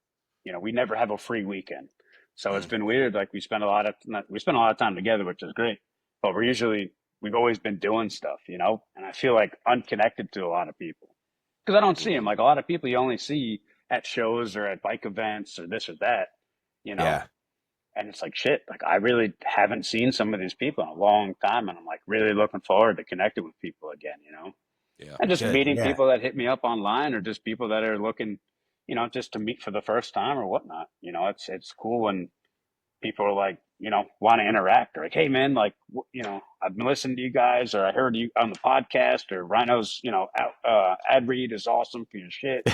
We never have a free weekend. So it's been weird. Like we spend a lot of time together, which is great. But we've always been doing stuff, and I feel like unconnected to a lot of people because I don't see them. Like a lot of people you only see at shows or at bike events or this or that, And it's like, shit, like I really haven't seen some of these people in a long time. And I'm like really looking forward to connecting with people again, Yeah. And just meeting people that hit me up online or just people that are looking, just to meet for the first time or whatnot. It's cool when people are like, want to interact or like, hey man, like, I've been listening to you guys, or I heard you on the podcast, or Rhino's, ad read is awesome for your shit.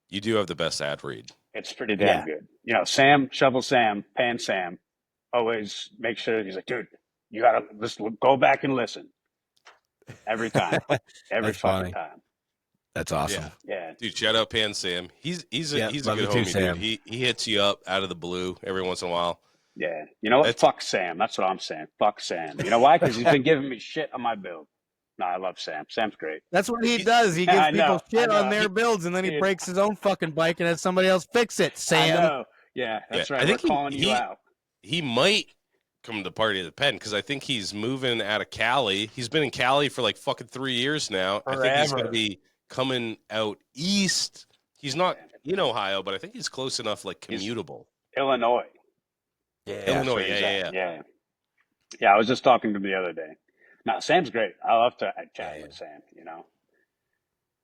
You do have the best ad read. It's pretty damn good. Sam, Shovel Sam, Pan Sam, always make sure he's like, dude, you got to listen, go back and listen every time, every fucking time. That's awesome. Yeah. Dude, shout out Pan Sam. He's a good homie, Sam. dude. He hits you up out of the blue every once in a while. Yeah. You know what? Fuck Sam. That's what I'm saying. Fuck Sam. You know why? Because he's been giving me shit on my build. No, I love Sam. Sam's great. That's what he does. He gives people shit on their builds, and then he breaks his own fucking bike and has somebody else fix it. Sam. I know. Yeah, that's right. I think we're calling you out. He might come to the party at the Pen because I think he's moving out of Cali. He's been in Cali for like fucking 3 years now. Forever. I think he's going to be coming out east He's not in Ohio, but I think he's close enough, like commutable. Illinois. Yeah. Illinois, Yeah, I was just talking to him the other day. No, Sam's great. I love to chat with Sam. You know,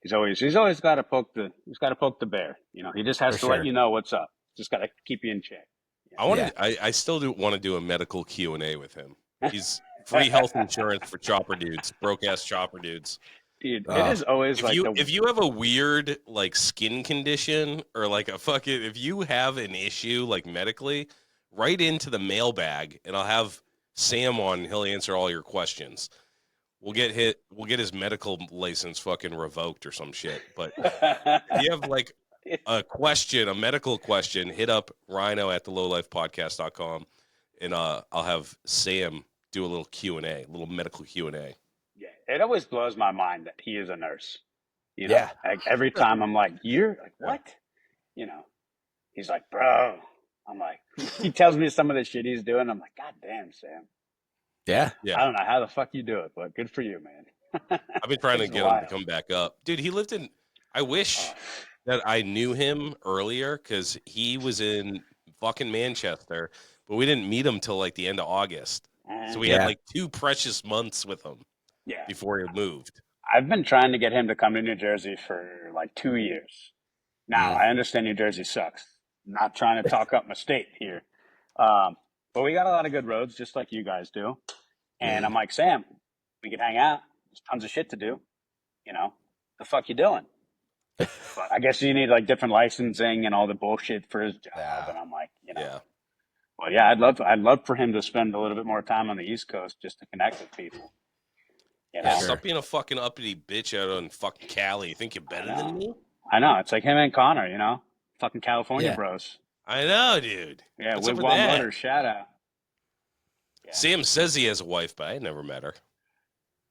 he's always got to poke the bear. You know, he just has to let you know what's up. Just got to keep you in check. I still do want to do a medical Q&A with him. He's free health insurance for chopper dudes, broke ass chopper dudes. Dude, it is always if you have a weird like skin condition or like if you have an issue like medically, write into the mailbag and I'll have Sam on. He'll answer all your questions. We'll get his medical license fucking revoked or some shit. But if you have like a medical question, hit up Rhino at thelowlifepodcast.com and I'll have Sam do a little Q&A, a little medical Q&A. Yeah, it always blows my mind that he is a nurse. You know, like every time I'm like, "You're like what?" You know, he's like, "Bro." I'm like, he tells me some of the shit he's doing. I'm like, "God damn, Sam." Yeah. I don't know how the fuck you do it, but good for you, man. I've been trying to get him to come back up, dude. He lived in. I wish that I knew him earlier because he was in fucking Manchester, but we didn't meet him till like the end of August. So we had like 2 precious months with him. Yeah. Before he moved. I've been trying to get him to come to New Jersey for like 2 years. Now, I understand New Jersey sucks. I'm not trying to talk up my state here. But we got a lot of good roads, just like you guys do. And I'm like, Sam, we could hang out. There's tons of shit to do. You know, the fuck you doing? But I guess you need like different licensing and all the bullshit for his job. And I'm like, you know. Yeah. Well, yeah, I'd love for him to spend a little bit more time on the East Coast just to connect with people. You know? Yeah, stop being a fucking uppity bitch out on fucking Cali. You think you're better than me? I know. It's like him and Connor, you know? Fucking California bros. I know, dude. Yeah, with one butter, shout out. Yeah. Sam says he has a wife, but I never met her.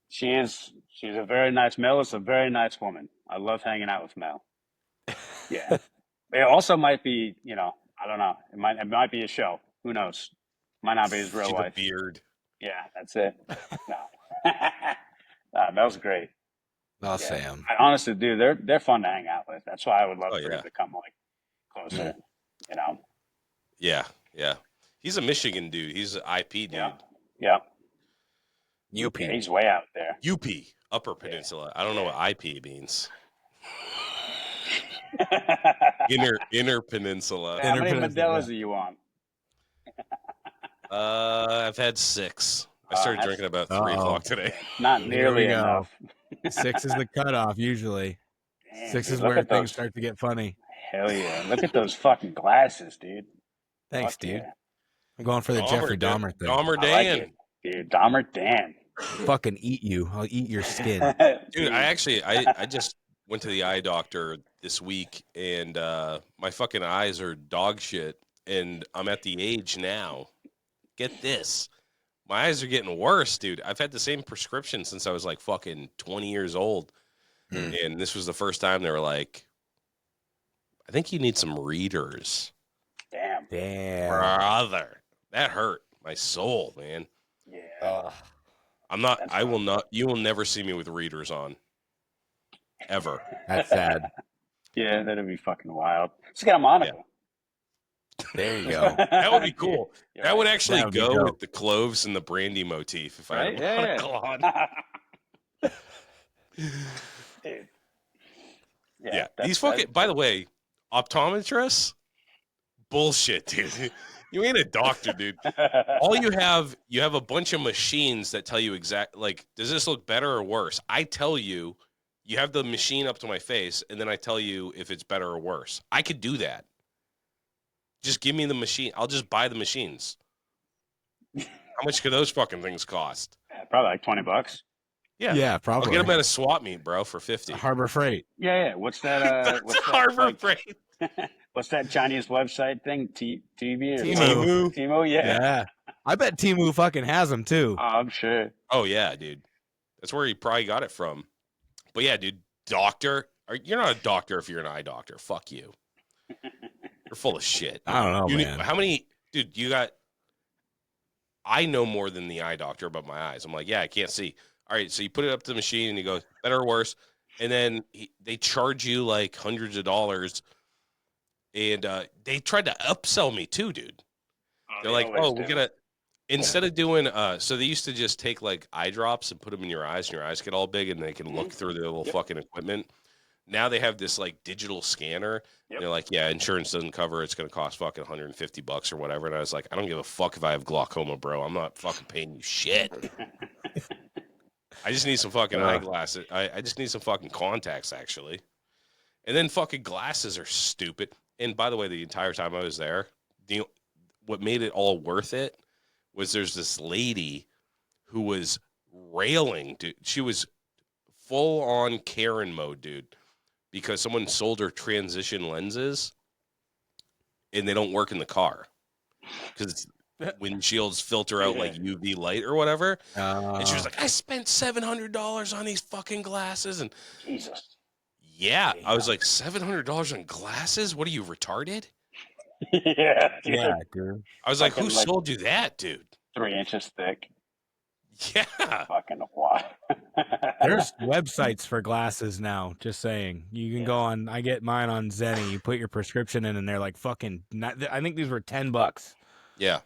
She's a very nice, Mel is a very nice woman. I love hanging out with Mel. Yeah. It also might be, you know, I don't know. It might be a show. Who knows? Might not be his real wife. She's a beard. Yeah, that's it. No. Mel's great. Oh, Sam. I honestly, dude, they're fun to hang out with. That's why I would love for him to come like closer. You know. Yeah. He's a Michigan dude. He's an IP dude. Yeah. UP. Yeah, he's way out there. UP, Upper Peninsula. I don't know what IP means. Inner Peninsula. How many Modelo's do you want? I've had 6. I started drinking about 3 o'clock today. Not nearly enough. 6 is the cutoff usually. Damn, 6 is where things start to get funny. Hell yeah! Look at those fucking glasses, dude. Thanks, dude. Yeah. I'm going for the Jeffrey Dahmer thing. Dahmer Dan. Like dude, Dahmer Dan. Fucking eat you. I'll eat your skin. Dude, I just went to the eye doctor this week, and my fucking eyes are dog shit, and I'm at the age now. Get this. My eyes are getting worse, dude. I've had the same prescription since I was like fucking 20 years old. And this was the first time they were like, I think you need some readers. Damn. Brother. That hurt my soul, man. Yeah. You will never see me with readers on. Ever. That's sad. Yeah, that'd be fucking wild. Let's get a monocle. Yeah. There you go. That would be cool. That would actually go with the cloves and the brandy motif if I had a monocle on. Dude. Yeah. These fucking, by the way, optometrists, bullshit, dude. You ain't a doctor, dude. All you have a bunch of machines that tell you like, does this look better or worse? I tell you, you have the machine up to my face, and then I tell you if it's better or worse. I could do that. Just give me the machine. I'll just buy the machines. How much could those fucking things cost? Probably like $20. Yeah, probably. I'll get them at a swap meet, bro, for $50. Harbor Freight. Yeah. What's that? Harbor Freight. What's that Chinese website thing? Temu. Temu. Yeah. I bet Temu fucking has them too. Oh, I'm sure. Oh yeah, dude. That's where he probably got it from. But yeah, dude, doctor. You're not a doctor if you're an eye doctor. Fuck you. You're full of shit. I don't know, man. How many, dude, you got, I know more than the eye doctor about my eyes. I'm like, yeah, I can't see. All right, so you put it up to the machine and you go, better or worse? and then they charge you like hundreds of dollars, and they tried to upsell me too, dude. They're like, oh, we're gonna instead of doing so they used to just take like eye drops and put them in your eyes, and your eyes get all big, and they can look through their little fucking equipment. Now they have this like digital scanner. And they're like, yeah, insurance doesn't cover it. It's going to cost fucking $150 or whatever. And I was like, I don't give a fuck if I have glaucoma, bro. I'm not fucking paying you shit. I just need some fucking eyeglasses. I just need some fucking contacts, actually. And then fucking glasses are stupid. And by the way, the entire time I was there, what made it all worth it was there's this lady who was railing, dude. She was full on Karen mode, dude. Because someone sold her transition lenses and they don't work in the car because windshields filter out like UV light or whatever. And she was like, I spent $700 on these fucking glasses. And Jesus. Yeah. I was like, $700 on glasses? What are you, retarded? Yeah, dude. I was like, who sold you that, dude? 3 inches thick. Yeah. Fucking what? There's websites for glasses now, just saying. You can go on, I get mine on Zenny. You put your prescription in and they're like fucking, I think these were $10. Yeah.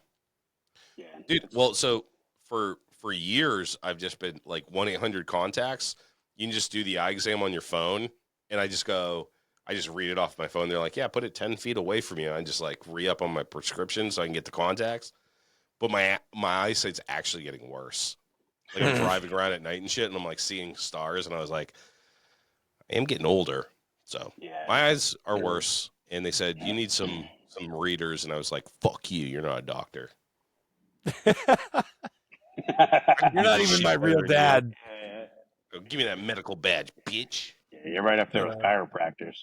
Dude, well, so for years, I've just been like 1-800 contacts. You can just do the eye exam on your phone. And I just read it off my phone. They're like, yeah, put it 10 feet away from you. And I just like re-up on my prescription so I can get the contacts. But my eyesight's actually getting worse. Like I'm driving around at night and shit, and I'm like seeing stars, and I was like, I am getting older, so my eyes are worse. And they said you need some readers, and I was like, fuck you, you're not a doctor. You're not even my real dad. Go, give me that medical badge, bitch. Yeah, you're right up there with chiropractors.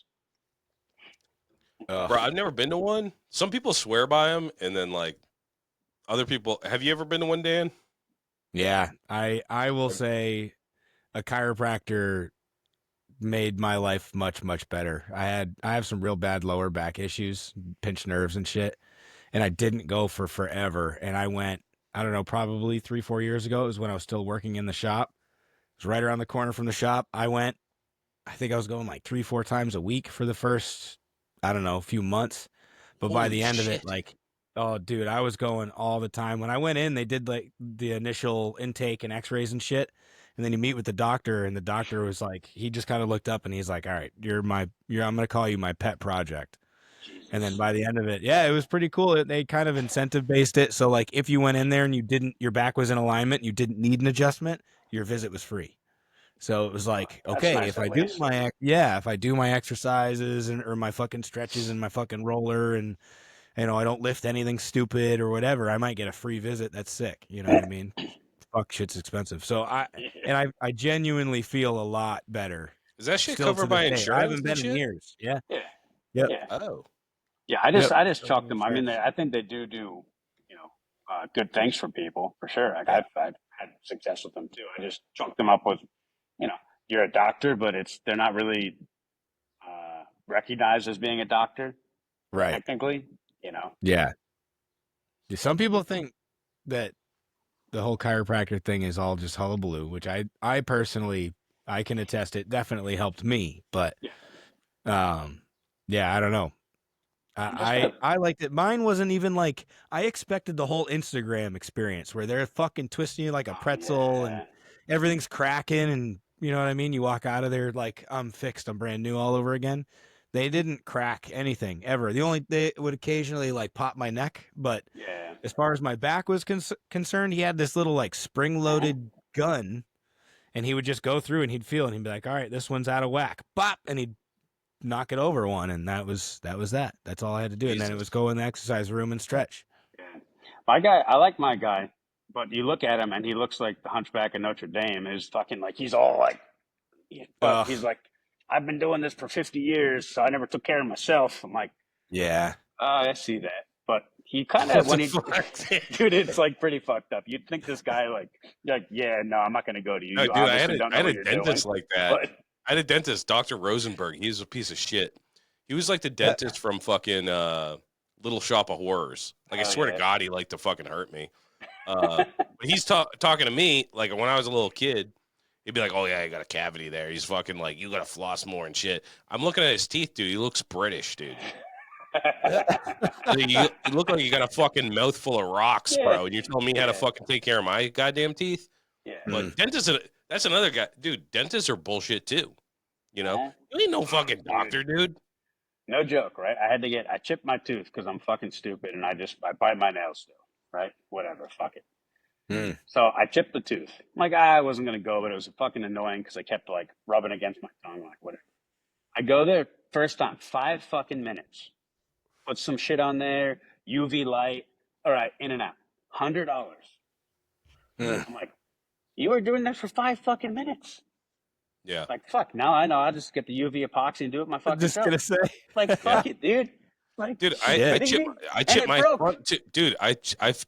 Bro, I've never been to one. Some people swear by them, and then like other people. Have you ever been to one, Dan? Yeah, I will say a chiropractor made my life much, much better. I have some real bad lower back issues, pinched nerves and shit, and I didn't go for forever. And I went, I don't know, probably 3-4 years ago. It was when I was still working in the shop. It was right around the corner from the shop. I think I was going like 3-4 times a week for the first, I don't know, few months. But by the end of it, like, oh, dude, I was going all the time. When I went in, they did like the initial intake and x-rays and shit. And then you meet with the doctor, and the doctor was like, he just kind of looked up and he's like, all right, I'm going to call you my pet project. Jesus. And then by the end of it, yeah, it was pretty cool. They kind of incentive based it. So like if you went in there and your back was in alignment, you didn't need an adjustment, your visit was free. So it was like, okay, nice, if I do my exercises or my fucking stretches and my fucking roller and, you know, I don't lift anything stupid or whatever, I might get a free visit. That's sick. You know what I mean? Fuck, shit's expensive. So I genuinely feel a lot better. Is that shit covered by insurance? I haven't been in years. Yeah. Yep. Yeah. Oh. Yeah, I just chalk them. I mean, I think they do, you know, good things for people for sure. Like I've had success with them too. I just chalk them up with, you know, you're a doctor, but they're not really recognized as being a doctor, right? Technically, you know. Yeah. Some people think that the whole chiropractor thing is all just hullabaloo, which I personally, I can attest it definitely helped me, but yeah, I don't know. I liked it. Mine wasn't even like, I expected the whole Instagram experience where they're fucking twisting you like a pretzel and everything's cracking and you know what I mean? You walk out of there like, I'm fixed, I'm brand new all over again. They didn't crack anything ever. They would occasionally like pop my neck, but as far as my back was concerned, he had this little like spring-loaded gun, and he would just go through and he'd feel it, and he'd be like, all right, this one's out of whack. Bop! And he'd knock it over one, and that was that. That's all I had to do. Jesus. And then it was go in the exercise room and stretch. Yeah. My guy, I like my guy, but you look at him and he looks like the Hunchback of Notre Dame. Is fucking like he's all like, he's like, I've been doing this for 50 years, so I never took care of myself. I'm like, yeah, I see that. But he kind of, when he, dude, it's like pretty fucked up. You'd think this guy like, yeah, no, I'm not going to go to you. No, you dude, I had a dentist like that. But I had a dentist, Dr. Rosenberg. He was a piece of shit. He was like the dentist from fucking Little Shop of Horrors. Like, I swear to God, he liked to fucking hurt me. But he's talking to me, like, when I was a little kid, He'd be like, "Oh yeah, I got a cavity there." He's fucking like, "You got to floss more and shit." I'm looking at his teeth, dude. He looks British, dude. You look like you got a fucking mouthful of rocks, bro. And you're telling me how to fucking take care of my goddamn teeth? Yeah. But dentists, that's another guy, dude. Dentists are bullshit too. You know, you ain't no fucking doctor, dude. No joke, right? I chipped my tooth because I'm fucking stupid and I bite my nails still, right? Whatever, fuck it. So I chipped the tooth. I'm like, I wasn't gonna go, but it was fucking annoying because I kept like rubbing against my tongue, like whatever. I go there first time, 5 fucking minutes. Put some shit on there, UV light. All right, in and out. $100. I'm like, you were doing that for 5 fucking minutes. Yeah. Like, fuck, now I know. I'll just get the UV epoxy and do it my fucking Just self. gonna say, Like, fuck it, dude. Like, dude, I chipped my front dude. I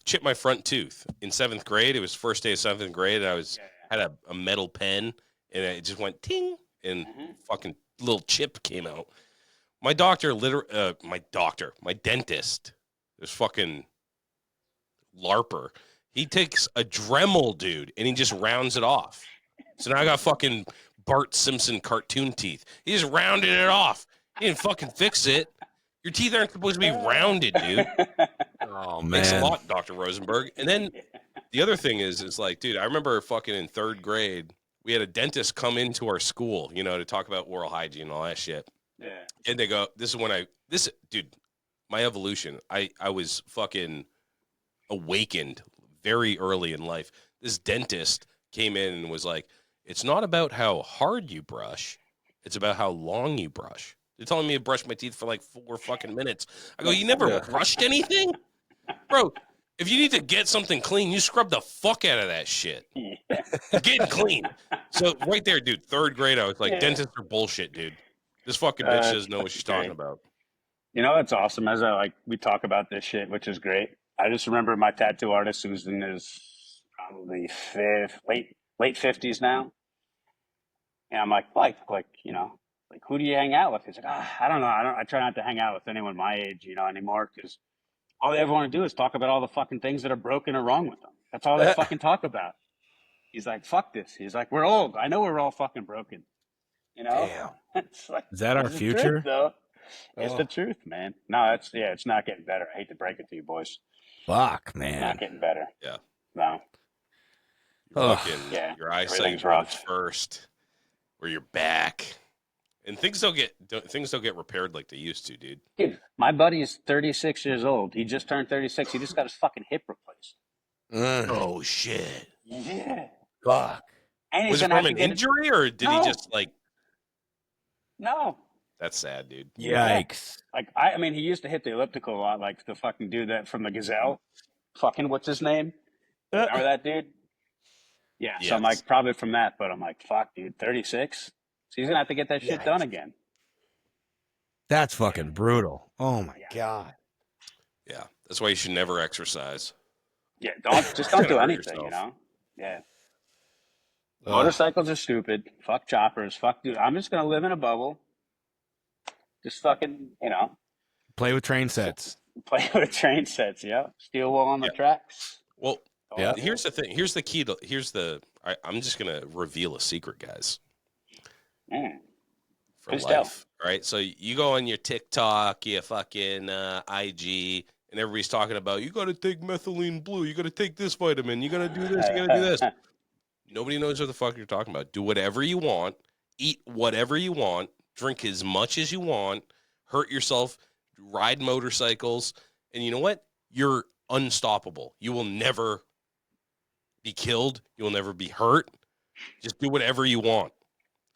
chipped my front tooth in 7th grade. It was first day of 7th grade, and I had a metal pen, and it just went ting, and fucking little chip came out. My doctor, my dentist, this fucking LARPer. He takes a Dremel, dude, and he just rounds it off. So now I got fucking Bart Simpson cartoon teeth. He just rounded it off. He didn't fucking fix it. Your teeth aren't supposed to be rounded, dude. Oh, man. Thanks a lot, Dr. Rosenberg. And then the other thing is like, dude, I remember fucking in 3rd grade, we had a dentist come into our school, you know, to talk about oral hygiene and all that shit. Yeah. And they go, dude, my evolution, I was fucking awakened very early in life. This dentist came in and was like, it's not about how hard you brush, it's about how long you brush. They're telling me to brush my teeth for like 4 fucking minutes. I go, you never brushed anything? Bro, if you need to get something clean, you scrub the fuck out of that shit. It's getting clean. So right there, dude, 3rd grade, I was like, dentists are bullshit, dude. This fucking bitch doesn't know what she's talking about. You know, it's awesome. As we talk about this shit, which is great. I just remember my tattoo artist, who's in his probably late 50s now. And I'm like, you know, like, who do you hang out with? He's like, I don't know. I try not to hang out with anyone my age, you know, anymore, because all they ever want to do is talk about all the fucking things that are broken or wrong with them. That's all they fucking talk about. He's like, fuck this. He's like, we're old. I know we're all fucking broken. You know? Damn. It's like, is that our it's the future? truth, though. It's the truth, man. No, it's not getting better. I hate to break it to you, boys. Fuck, It's man. not getting better. Yeah. No. Your eyesight rough first, or your back. And things don't get repaired like they used to, dude. Dude, my buddy's 36 years old. He just turned 36. He just got his fucking hip replaced. Oh shit. Yeah. Fuck. And he's Was it gonna from have an to get injury or did he No. just like? No. That's sad, dude. Yikes. Like, I mean, he used to hit the elliptical a lot, like the fucking dude that from the Gazelle. Fucking, what's his name? Remember that dude? Yeah. So I'm Yes. like, probably from that, but I'm like, fuck, dude, 36? So he's gonna have to get that shit done again. That's fucking brutal. Oh my god. Yeah, that's why you should never exercise. Yeah, don't Gonna do hurt anything, you yourself. know? Yeah. Motorcycles are stupid. Fuck choppers. Fuck, dude. I'm just gonna live in a bubble. Just fucking, you know, Play with train sets. play with train sets. Yeah, steel wool on the tracks. Well, Yeah. here's the thing. Here's the key to. I'm just gonna reveal a secret, guys. For Please life, right? So you go on your TikTok, your fucking IG, and everybody's talking about you got to take methylene blue, you got to take this vitamin, you got to do this, you got to do this. Nobody knows what the fuck you're talking about. Do whatever you want, eat whatever you want, drink as much as you want, hurt yourself, ride motorcycles, and you know what? You're unstoppable. You will never be killed. You will never be hurt. Just do whatever you want.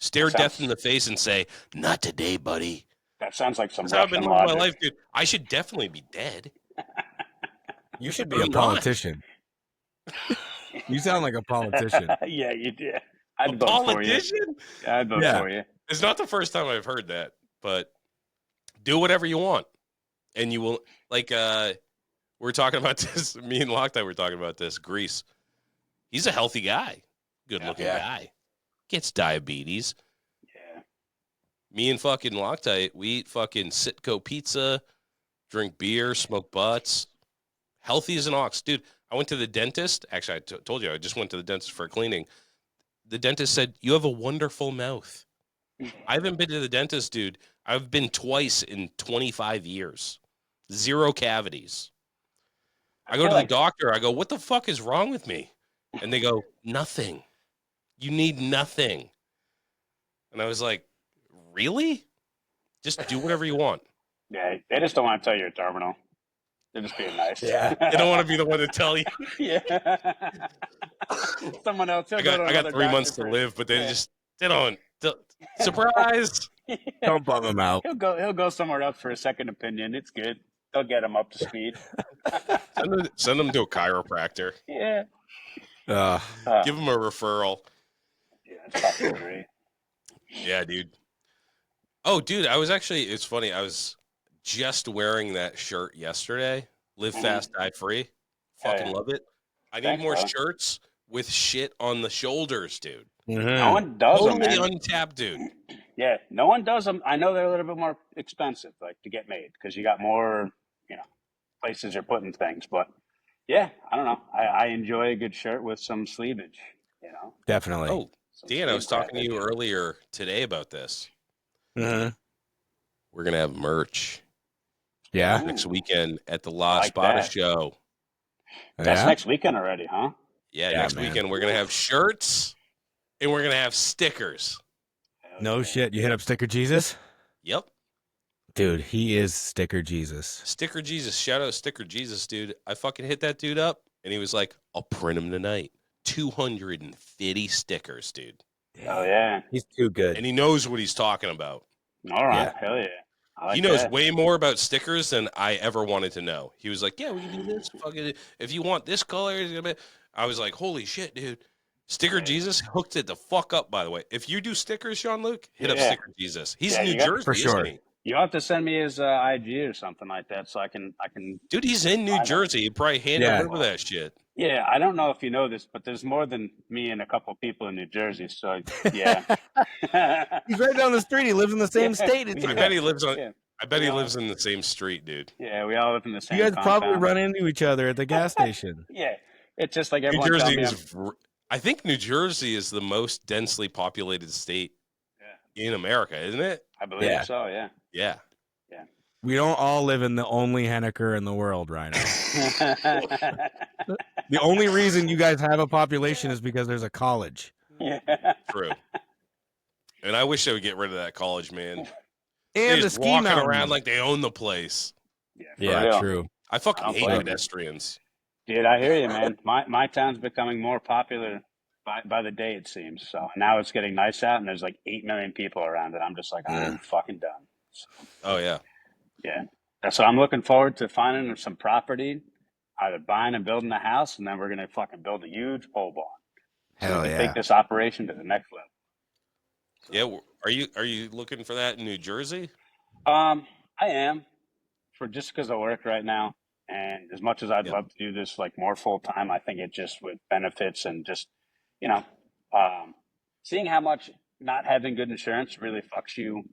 Stare death in the face and say, "Not today, buddy." That sounds like some That's how I've been Russian living my logic. life, dude. I should definitely be dead. You should be I'm a not. politician. You sound like a politician. Yeah, you did. A I'd vote for you. politician? I'd vote Yeah. for you. It's not the first time I've heard that, but do whatever you want, and you will. Like, we're talking about this. Me and Loctite were talking about this. Grease. He's a healthy guy, good-looking guy. Gets diabetes. Yeah. Me and fucking Loctite, we eat fucking Sitco pizza, drink beer, smoke butts. Healthy as an ox. Dude, I went to the dentist. Actually, I told you, I just went to the dentist for a cleaning. the dentist said, "You have a wonderful mouth." I haven't been to the dentist, dude. I've been twice in 25 years. 0 cavities. I go feel to the like doctor. I go, "What the fuck is wrong with me?" And they go, "Nothing. You need nothing." And I was like, "Really? Just do whatever you want." yeah, they just don't want to tell you you're terminal. They're just being nice. Yeah. They don't want to be the one to tell you. Yeah. Someone else. He'll I go got to I got another 3 doctor months to for. live, but Yeah. they don't. Surprise! Yeah. Don't bum him out. He'll go somewhere else for a second opinion. It's good. They'll get him up to speed. Send them to a chiropractor. Yeah. Uh, Give them a referral. Yeah, it's fucking great. Yeah, dude. Oh, dude, it's funny. I was just wearing that shirt yesterday. Live fast, die free. Fucking yeah. love it. I need Thanks, more bro. shirts with shit on the shoulders, dude. No one does them, Totally man. untapped, dude. Yeah, no one does them. I know they're a little bit more expensive, like to get made, because you got more, places you're putting things. But yeah, I don't know. I enjoy a good shirt with some sleevage. definitely. Oh, Some Dan, I was sleeve talking to you crackage. earlier today about this. Mm-hmm. We're gonna have merch Yeah. next weekend at the La Like Spada that. show. That's Yeah. next weekend already, huh? Yeah, Yeah, next man. weekend we're gonna have shirts and we're gonna have stickers. Hell No yeah. shit. You hit up Sticker Jesus? Yep. Dude, he is Sticker Jesus. Sticker Jesus. Shout out Sticker Jesus, dude. I fucking hit that dude up and he was like, "I'll print them tonight." 250 stickers, dude. Oh yeah. He's too good. And he knows what he's talking about. All right. Yeah. Hell yeah. I like He knows that. way more about stickers than I ever wanted to know. He was like, "Yeah, we can do this. Fucking, if you want this color, it's gonna be." I was like, "Holy shit, dude!" Sticker Yeah. Jesus hooked it the fuck up. By the way, if you do stickers, Jon-Luke, hit up Yeah. Sticker Jesus. He's Yeah, in New you got- Jersey, For isn't sure. he? You have to send me his IG or something like that, so I can. Dude, he's in New I know. Jersey. He probably hand Yeah. deliver that shit. Yeah, I don't know if you know this, but there's more than me and a couple people in New Jersey. So yeah. He's right down the street. He lives in the same state as I you. bet he lives on. Yeah. I bet he Yeah. lives in the same street, dude. Yeah, we all live in the same You guys probably compound. run into each other at the gas station. Yeah, it's just like New everyone tells Jersey me. is. I think New Jersey is the most densely populated state Yeah, in America, isn't it? I believe Yeah. so. Yeah. Yeah. We don't all live in the only Hennecker in the world, Rhino. The only reason you guys have a population is because there's a college. Yeah. True. And I wish they would get rid of that college, man. And They the just ski walking mountain. around like they own the place. For Yeah, real. true. I fucking I don't hate blame you. pedestrians. Dude, I hear you, man. My town's becoming more popular by the day, it seems. So now it's getting nice out, and there's like 8 million people around it. I'm just like, I'm fucking done. So, Oh yeah. yeah. So I'm looking forward to finding some property, either buying and building a house, and then we're gonna fucking build a huge pole barn. So Hell we can yeah. take this operation to the next level. Yeah. Are you looking for that in New Jersey? I am, for just because of work right now, and as much as I'd Yep. love to do this like more full time, I think it just with benefits and just you know, seeing how much not having good insurance really fucks you.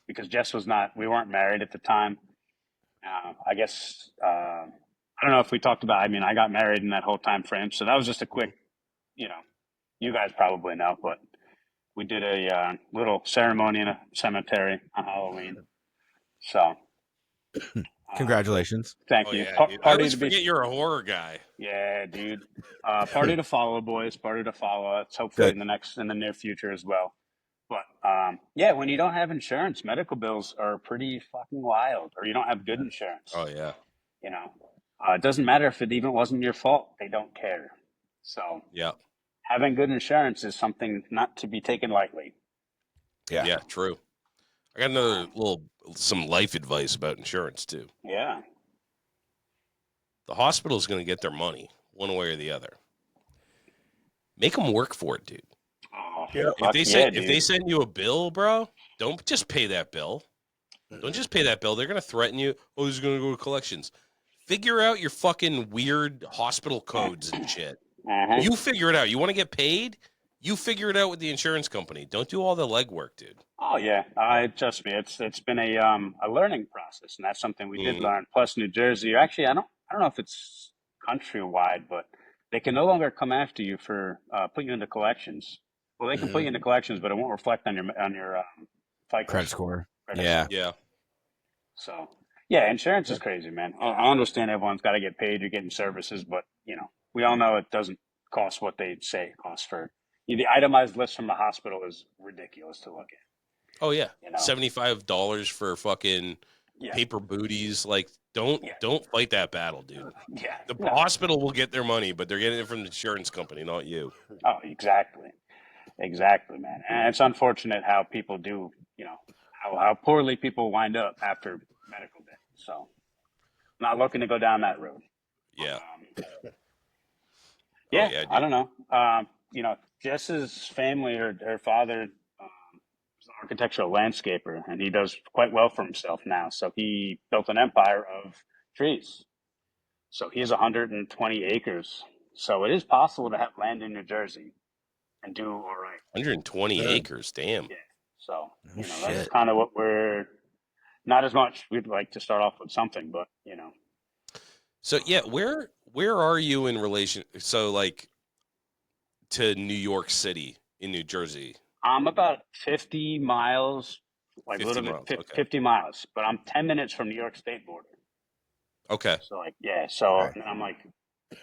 Because Jess we weren't married at the time. I guess I don't know if we talked about. I mean, I got married in that whole time frame, so that was just a quick, you guys probably know, but we did a little ceremony in a cemetery on Halloween. So, Congratulations. thank Oh you. yeah. Pa- Dude. I party always to be, forget you're a horror guy. yeah, dude. Party to follow, boys. Party to follow. It's hopefully Good. in the near future as well. But yeah, when you don't have insurance, medical bills are pretty fucking wild, or you don't have good insurance. Oh yeah. It doesn't matter if it even wasn't your fault; they don't care. So Yeah. having good insurance is something not to be taken lightly. Yeah. Yeah. True. I got another some life advice about insurance too. Yeah, The hospital's going to get their money one way or the other. Make them work for it, dude. oh, Yeah. fuck If yeah, they dude. send you a bill, bro, don't just pay that bill. Don't just pay that bill. They're going to threaten you. Oh, this is going to go to collections. Figure out your fucking weird hospital codes and shit. Uh-huh. You figure it out. You want to get paid? You figure it out with the insurance company. Don't do all the legwork, dude. Oh yeah, trust me, it's been a learning process, and that's something we did Mhm. learn. Plus, New Jersey, actually, I don't know if it's countrywide, but they can no longer come after you for putting you into collections. Well, they can put you into collections, but it won't reflect on your FICO Credit score. credit Yeah. score. Yeah. So, yeah, insurance is crazy, man. I understand everyone's got to get paid. You're getting services, but we all know it doesn't cost what they say it costs for. The itemized list from the hospital is ridiculous to look at. Oh yeah. You know, $75 for fucking yeah, paper booties. Like, don't fight that battle, dude. yeah. The No. hospital will get their money, but they're getting it from the insurance company, not you. Oh, exactly, man. And it's unfortunate how people do. How poorly people wind up after medical debt. So, not looking to go down that road. Yeah. Yeah, yeah, I dude. don't know. Jess's family, her father is an architectural landscaper, and he does quite well for himself now. So he built an empire of trees. So he has 120 acres. So it is possible to have land in New Jersey and do all right. 120 acres, damn. Yeah. So that's shit. kind of what we're not as much. We'd like to start off with something, but So yeah, where are you in relation? So like to New York City in New Jersey? I'm about 50 miles, like 50 literally miles. Okay. 50 miles, but I'm 10 minutes from New York State border. Okay. So so Okay. I'm like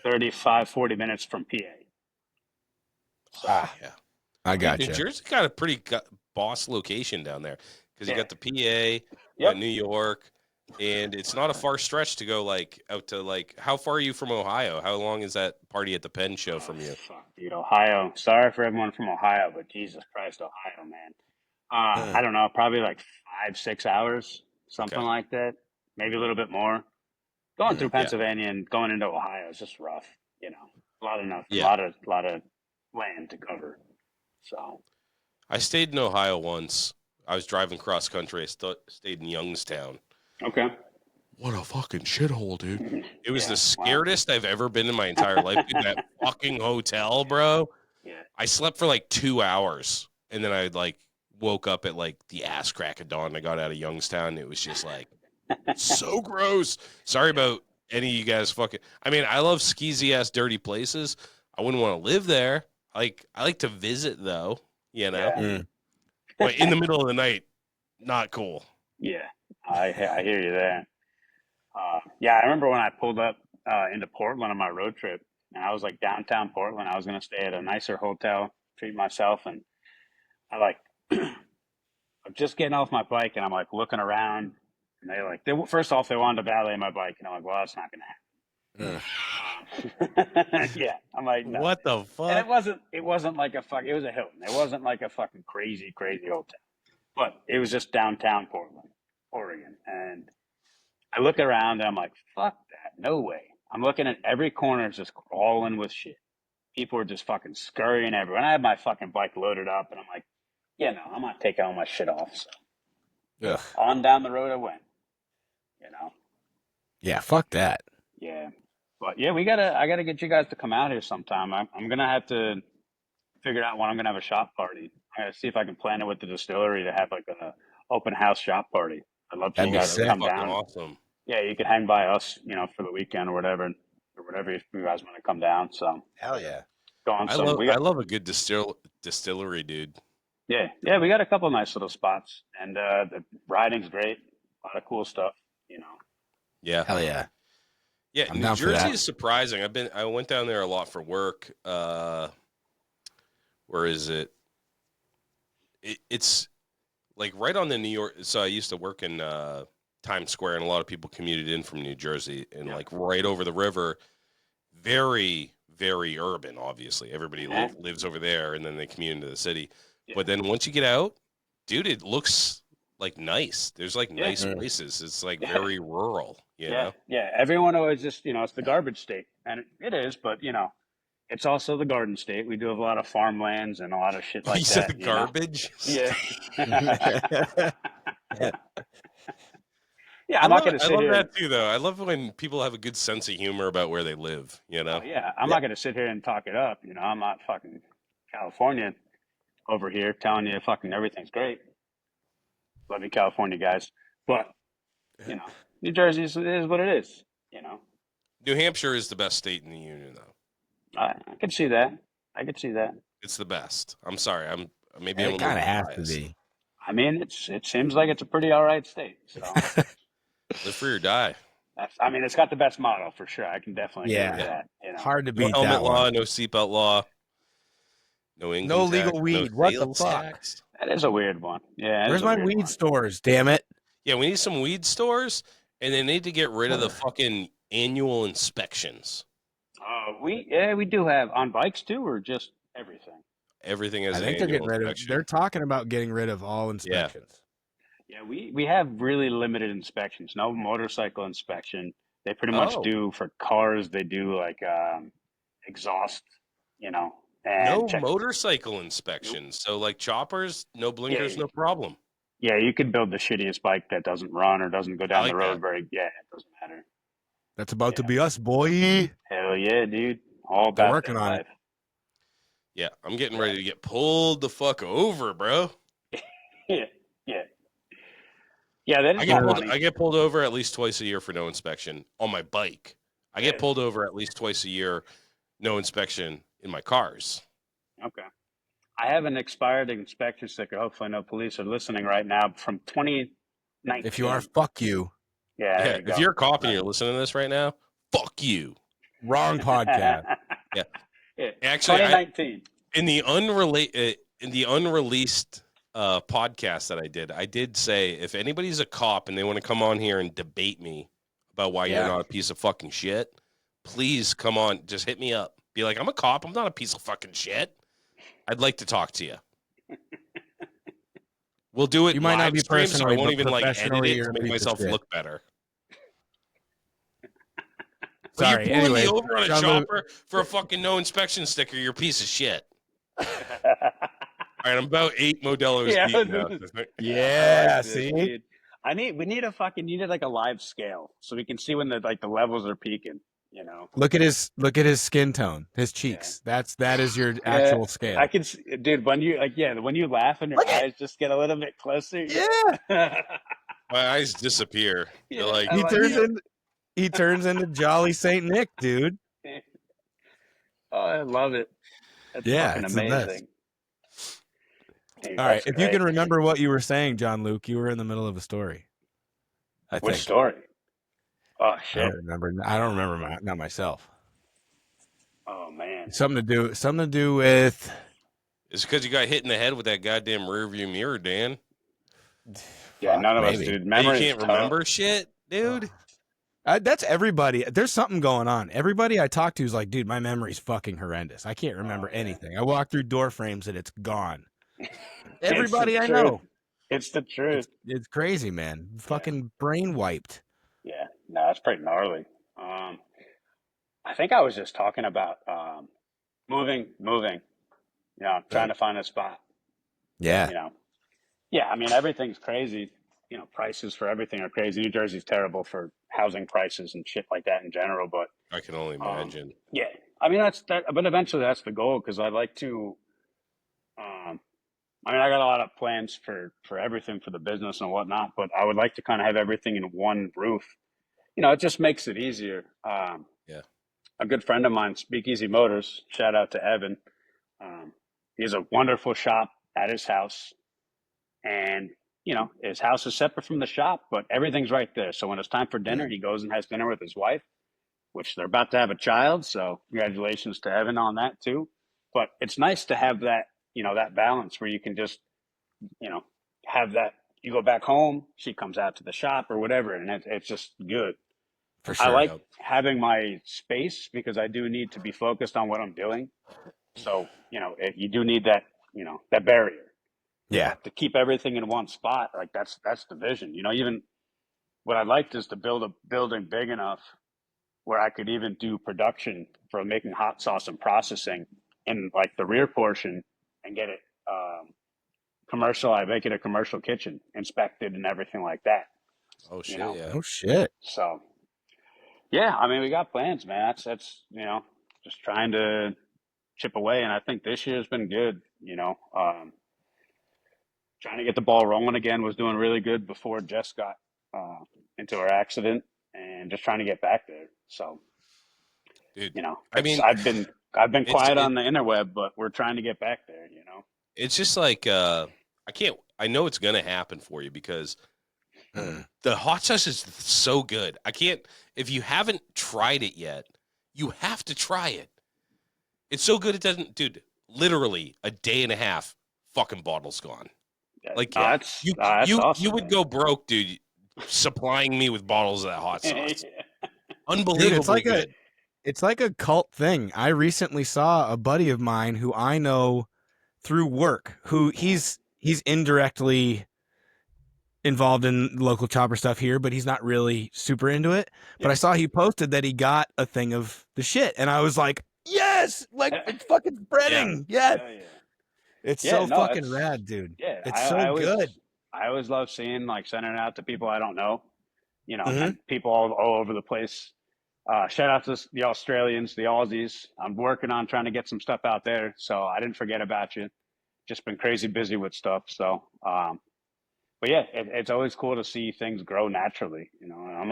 35, 40 minutes from PA. So, Yeah. I got New you. Jersey got a pretty boss location down there because you got the PA, you Yep. got New York, and it's not a far stretch to go like out to like. How far are you from Ohio? How long is that Party at the Pen show from you? Fuck, dude, Ohio. Sorry for everyone from Ohio, but Jesus Christ, Ohio, man. I don't know, probably like 5, 6 hours, something Okay. like that. Maybe a little bit more. Going through Yeah. Pennsylvania and going into Ohio is just rough. A lot Yeah. of land to cover. So I stayed in Ohio once. I was driving cross country. I stayed in Youngstown. okay. What a fucking shithole, dude. It was the Wow. scariest I've ever been in my entire life. Dude, that fucking hotel, bro. Yeah. I slept for like 2 hours, and then I like woke up at like the ass crack of dawn. I got out of Youngstown. It was just like so gross. Sorry about any of you guys fucking. I mean, I love skeezy ass dirty places. I wouldn't want to live there. I like to visit though, Yeah. But in the middle of the night, not cool. Yeah. I hear you there. Yeah, I remember when I pulled up into Portland on my road trip, and I was like downtown Portland. I was going to stay at a nicer hotel, treat myself, and I like I'm just getting off my bike, and I'm like looking around, and first off they wanted to valet my bike, and I'm like, well, that's not going to happen. Yeah, I'm like, no. What the And fuck? it wasn't like it was a Hilton. It wasn't like a fucking crazy hotel, but it was just downtown Portland, Oregon, and I look around and I'm like, fuck that. No way. I'm looking at every corner is just crawling with shit. People are just fucking scurrying everywhere. And I had my fucking bike loaded up and I'm like, yeah, no, I'm not taking all my shit off. So Ugh. on down the road I went, you know? Yeah, fuck that. Yeah. But yeah, I gotta get you guys to come out here sometime. I'm gonna have to figure out when I'm gonna have a shop party. I gotta see if I can plan it with the distillery to have like a open house shop party. I'd love for That'd you be guys to sick. come Fucking down. awesome. Yeah, you can hang by us, for the weekend or whatever if you guys want to come down. So Hell yeah. go on I some. love a good distillery, dude. Yeah, we got a couple nice little spots, and the riding's great. A lot of cool stuff. Yeah. Hell yeah. Yeah, I'm New down for Jersey that. is surprising. I went down there a lot for work. Where is it? It's like right on the New York. So I used to work in Times Square, and a lot of people commuted in from New Jersey, and Yeah. like right over the river. Very, very urban. Obviously, everybody lives over there, and then they commute into the city. Yeah. But then once you get out, dude, it looks like nice. There's like Yeah. nice places. It's like very rural. You know? Yeah. Everyone always just it's the garbage state, and it is, but it's also the garden state. We do have a lot of farmlands and a lot of shit like You that. said garbage. Yeah. Yeah, I I'm not love, going to I sit love here. that too, though. I love when people have a good sense of humor about where they live. You know? Oh, yeah, I'm not going to sit here and talk it up. I'm not fucking California over here telling you fucking everything's great. Love you, California guys, but New Jersey is what it is. New Hampshire is the best state in the union, though. I could see that. I could see that. It's the best. I'm sorry. Maybe I'm a It little kind of has to biased. be. I mean, it seems like it's a pretty all right state. So Live free or die. I mean, it's got the best model for sure. I can definitely agree with Yeah. that. You know, Hard to No beat helmet that law, one. no seatbelt law, no income No tax, legal no weed. What the sales fuck? tax. that is a weird one. Yeah, it Where's is a my weird weed one. stores? Damn it. Yeah, we need some weed stores, and they need to get rid of the fucking annual inspections. We do have on bikes too, or just everything. Everything has I an think they're annual getting rid of. inspection. They're talking about getting rid of all inspections. Yeah, we have really limited inspections. No motorcycle inspection. They pretty much Oh, do for cars. They do like exhaust, you know, and no check. motorcycle Nope. inspections. So like choppers, no Yeah, blinkers, no problem. yeah. You could build the shittiest bike that doesn't run or doesn't go I down the like road that. very. Yeah, it doesn't matter. That's about to Yeah, be us, boy. hell yeah, dude. All They're about working that on it. life. Yeah, I'm getting Yeah, ready to get pulled the fuck over, bro. yeah, yeah. Yeah, that I is get not pulled. money. I get pulled over at least twice a year for no inspection on my bike. I get Really? pulled over at least twice a year, no inspection in my cars. Okay. I have an expired inspection sticker. Hopefully, no police are listening right now from 2019. If you are, fuck you. Yeah, there Yeah, you if go. you're a cop and you're listening to this right now, fuck you. Wrong podcast. Yeah, Yeah, actually, 2019. in the unreleased podcast that I did say if anybody's a cop and they want to come on here and debate me about why you're Yeah. not a piece of fucking shit, please come on, just hit me up. Be like, I'm a cop. I'm not a piece of fucking shit. I'd like to talk to you. We'll do it You might not live be stream, so I personally, won't but even like edit professionally, it you're to a make piece of myself shit. look better. But Sorry. you're pulling Anyway, me over on a Jon-Luke- chopper for a fucking no inspection sticker. You're a piece of shit. All right, I'm about 8 Modelo's Yeah. deep now. Yeah, I like this, see? dude. We need like a live scale so we can see when the levels are peaking, you know. Look at his skin tone, his cheeks. That is your actual scale. I can see, dude, when you when you laugh and your Look at- eyes just get a little bit closer. Yeah. My eyes disappear. Yeah, They're like, I like it. He turns into Jolly Saint Nick, dude. Oh, I love it. That's Yeah, fucking it's the best. amazing. Dude, All right, that's if you great. can remember what you were saying, Jon-Luke, you were in the middle of a story. I Which think. story? Oh I shit. don't remember. I don't remember not myself. Oh man. Something to do with. it's because you got hit in the head with that goddamn rear view mirror, Dan. Yeah, Fuck, none of us, maybe. dude. You Memory can't is remember shit, dude. That's everybody. There's something going on. Everybody I talk to is like, dude, my memory's fucking horrendous. I can't remember anything. I walk through door frames and it's gone. Everybody I know. It's the truth. It's crazy, man. Fucking brain wiped. Yeah, no, that's pretty gnarly. I think I was just talking about moving. You know, trying to find a spot. Yeah. You know, yeah. I mean, everything's crazy. You know, prices for everything are crazy. New Jersey's terrible for housing prices and shit like that in general. But I can only imagine. yeah, I mean that's that. But eventually, that's the goal because I'd like to. I mean, I got a lot of plans for everything for the business and whatnot, but I would like to kind of have everything in one roof. You know, it just makes it easier. Yeah. A good friend of mine, Speakeasy Motors, shout out to Evan. He has a wonderful shop at his house, and you know, his house is separate from the shop, but everything's right there. So when it's time for dinner, he goes and has dinner with his wife, which they're about to have a child. So congratulations to Evan on that too. But it's nice to have that, you know, that balance where you can just, you know, have that. You go back home, she comes out to the shop or whatever, and it's just good. For sure. I like having my space because I do need to be focused on what I'm doing. So, you know, you do need that, you know, that barrier. Yeah. To keep everything in one spot, like that's the vision. You know, even what I'd like is to build a building big enough where I could even do production for making hot sauce and processing in like the rear portion and get it commercial. I make it a commercial kitchen, inspected and everything like that. Oh shit, You know? yeah. Oh shit. So, yeah, I mean, we got plans, man. That's you know, just trying to chip away, and I think this year's been good. You know, trying to get the ball rolling again was doing really good before Jess got into her accident, and just trying to get back there. So, Dude, you know, I mean, I've been I've been It's quiet on the interweb, but we're trying to get back there, you know? it's just like I know it's gonna happen for you because the hot sauce is so good. I can't if you haven't tried it yet, you have to try it. It's so good it doesn't dude, literally a day and a half, fucking bottle's gone. Like That's awesome. you would go broke, dude, supplying me with bottles of that hot sauce. Unbelievably Dude, it's like a cult thing. I recently saw a buddy of mine who I know through work, who he's indirectly involved in local chopper stuff here, but he's not really super into it. But I saw he posted that he got a thing of the shit, and I was like, yes, like it's fucking spreading. Yes. It's so fucking rad, dude. Yeah, It's so good. I always love seeing, like, sending it out to people I don't know, you know, and people all over the place. Shout out to the Australians, the Aussies. I'm working on trying to get some stuff out there, so I didn't forget about you. Just been crazy busy with stuff. So, but yeah, it's always cool to see things grow naturally. You know, and I'm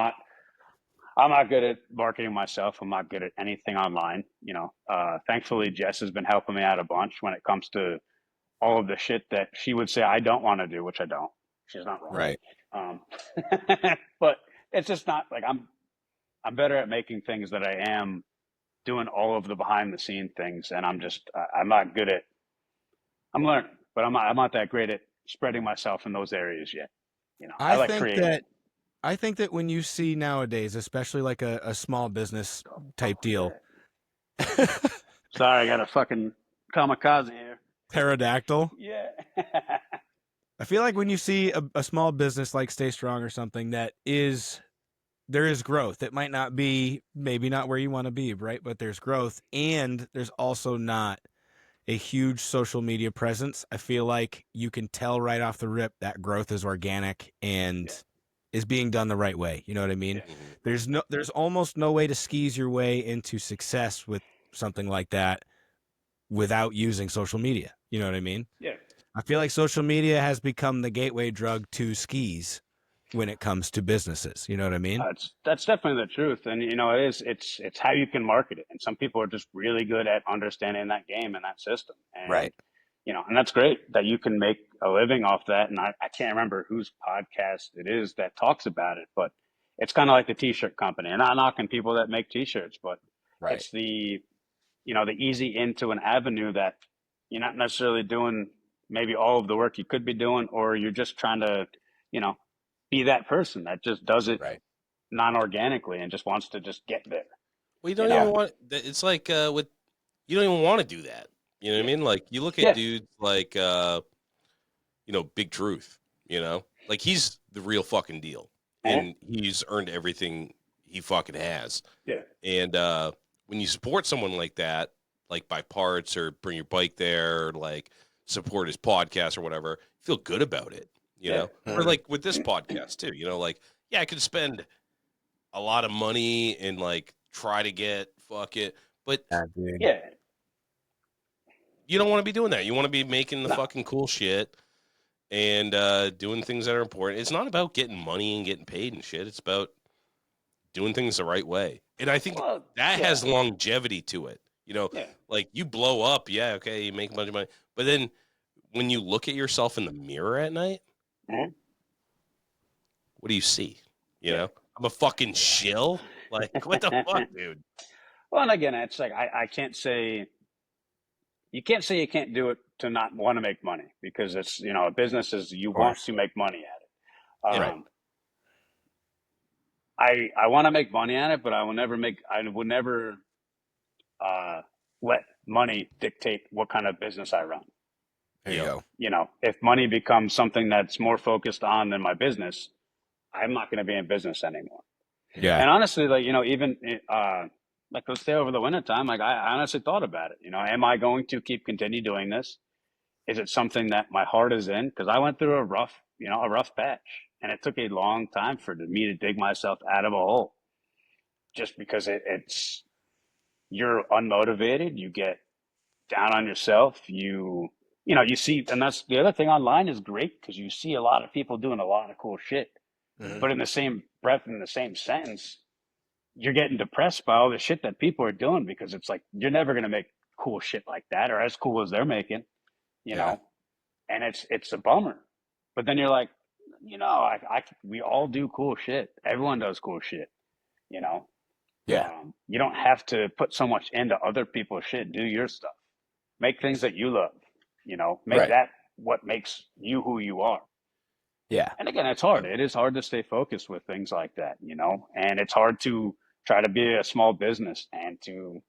not good at marketing myself. I'm not good at anything online. You know, thankfully Jess has been helping me out a bunch when it comes to all of the shit that she would say I don't want to do, which I don't. She's not wrong. Right. But it's just not like I'm better at making things than I am doing all of the behind the scene things, and I'm not good at. I'm learning, but I'm not that great at spreading myself in those areas yet. You know, I like creating. I think that when you see nowadays, especially like a small business type deal. Sorry, I got a fucking kamikaze here. Pterodactyl. Yeah. I feel like when you see a small business like Stay Strong or something there is growth. It might not be, maybe not where you want to be, right? But there's growth, and there's also not a huge social media presence. I feel like you can tell right off the rip that growth is organic and is being done the right way. You know what I mean? Yeah. There's almost no way to skis your way into success with something like that without using social media. You know what I mean? Yeah. I feel like social media has become the gateway drug to skis when it comes to businesses. You know what I mean? That's definitely the truth, and you know it's how you can market it. And some people are just really good at understanding that game and that system, and Right. you know, and that's great that you can make a living off that. And I can't remember whose podcast it is that talks about it, but it's kind of like the t-shirt company. And I'm not knocking people that make t-shirts, but it's the the easy into an avenue that you're not necessarily doing maybe all of the work you could be doing, or you're just trying to you know be that person that just does it non-organically and just wants to just get there. Well, you don't even want. It's like with you don't even want to do that. You know what I mean? Like you look at dudes like Big Truth. You know, like he's the real fucking deal, and he's earned everything he fucking has. Yeah. And when you support someone like that, like buy parts or bring your bike there, or like support his podcast or whatever, feel good about it. You know, or like with this podcast too. You know, like I could spend a lot of money and like try to get but you don't want to be doing that. You want to be making the fucking cool shit and doing things that are important. It's not about getting money and getting paid and shit. It's about doing things the right way. And I think that has longevity to it. You know, like you blow up, okay, you make a bunch of money. But then when you look at yourself in the mirror at night, what do you see? You know, I'm a fucking shill. Like, what the fuck, dude? Well, and again, it's like I can't say you can't do it to not want to make money, because it's a business is you want to make money at it. I want to make money at it, but I would never let money dictate what kind of business I run. There you go. You know, if money becomes something that's more focused on than my business, I'm not going to be in business anymore. Yeah. And honestly, like, even like, let's say over the winter time, like I honestly thought about it. Am I going to continue doing this? Is it something that my heart is in? Because I went through a rough patch, and it took a long time for me to dig myself out of a hole. Just because it's you're unmotivated, you get down on yourself, you see, and that's the other thing. Online is great because you see a lot of people doing a lot of cool shit, but in the same breath, in the same sentence, you're getting depressed by all the shit that people are doing because it's like you're never gonna make cool shit like that or as cool as they're making, you Yeah. know, and it's a bummer. But then you're like, we all do cool shit. Everyone does cool shit, you know. Yeah. You don't have to put so much into other people's shit. Do your stuff. Make things that you love. Make Right. that what makes you who you are. Yeah. And again, it's hard. It is hard to stay focused with things like that, and it's hard to try to be a small business and to,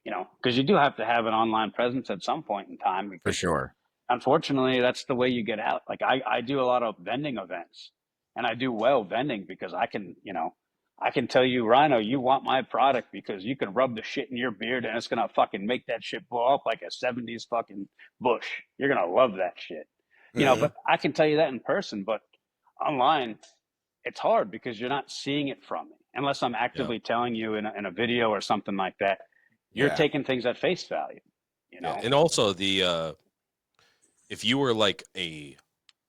because you do have to have an online presence at some point in time For because sure. unfortunately that's the way you get out. Like I do a lot of vending events and I do well vending because I can tell you, Rhino, you want my product because you can rub the shit in your beard and it's going to fucking make that shit blow up like a 70s fucking bush. You're going to love that shit. But I can tell you that in person, but online, it's hard because you're not seeing it from me unless I'm actively telling you in a video or something like that. You're taking things at face value, Yeah. And also if you were like a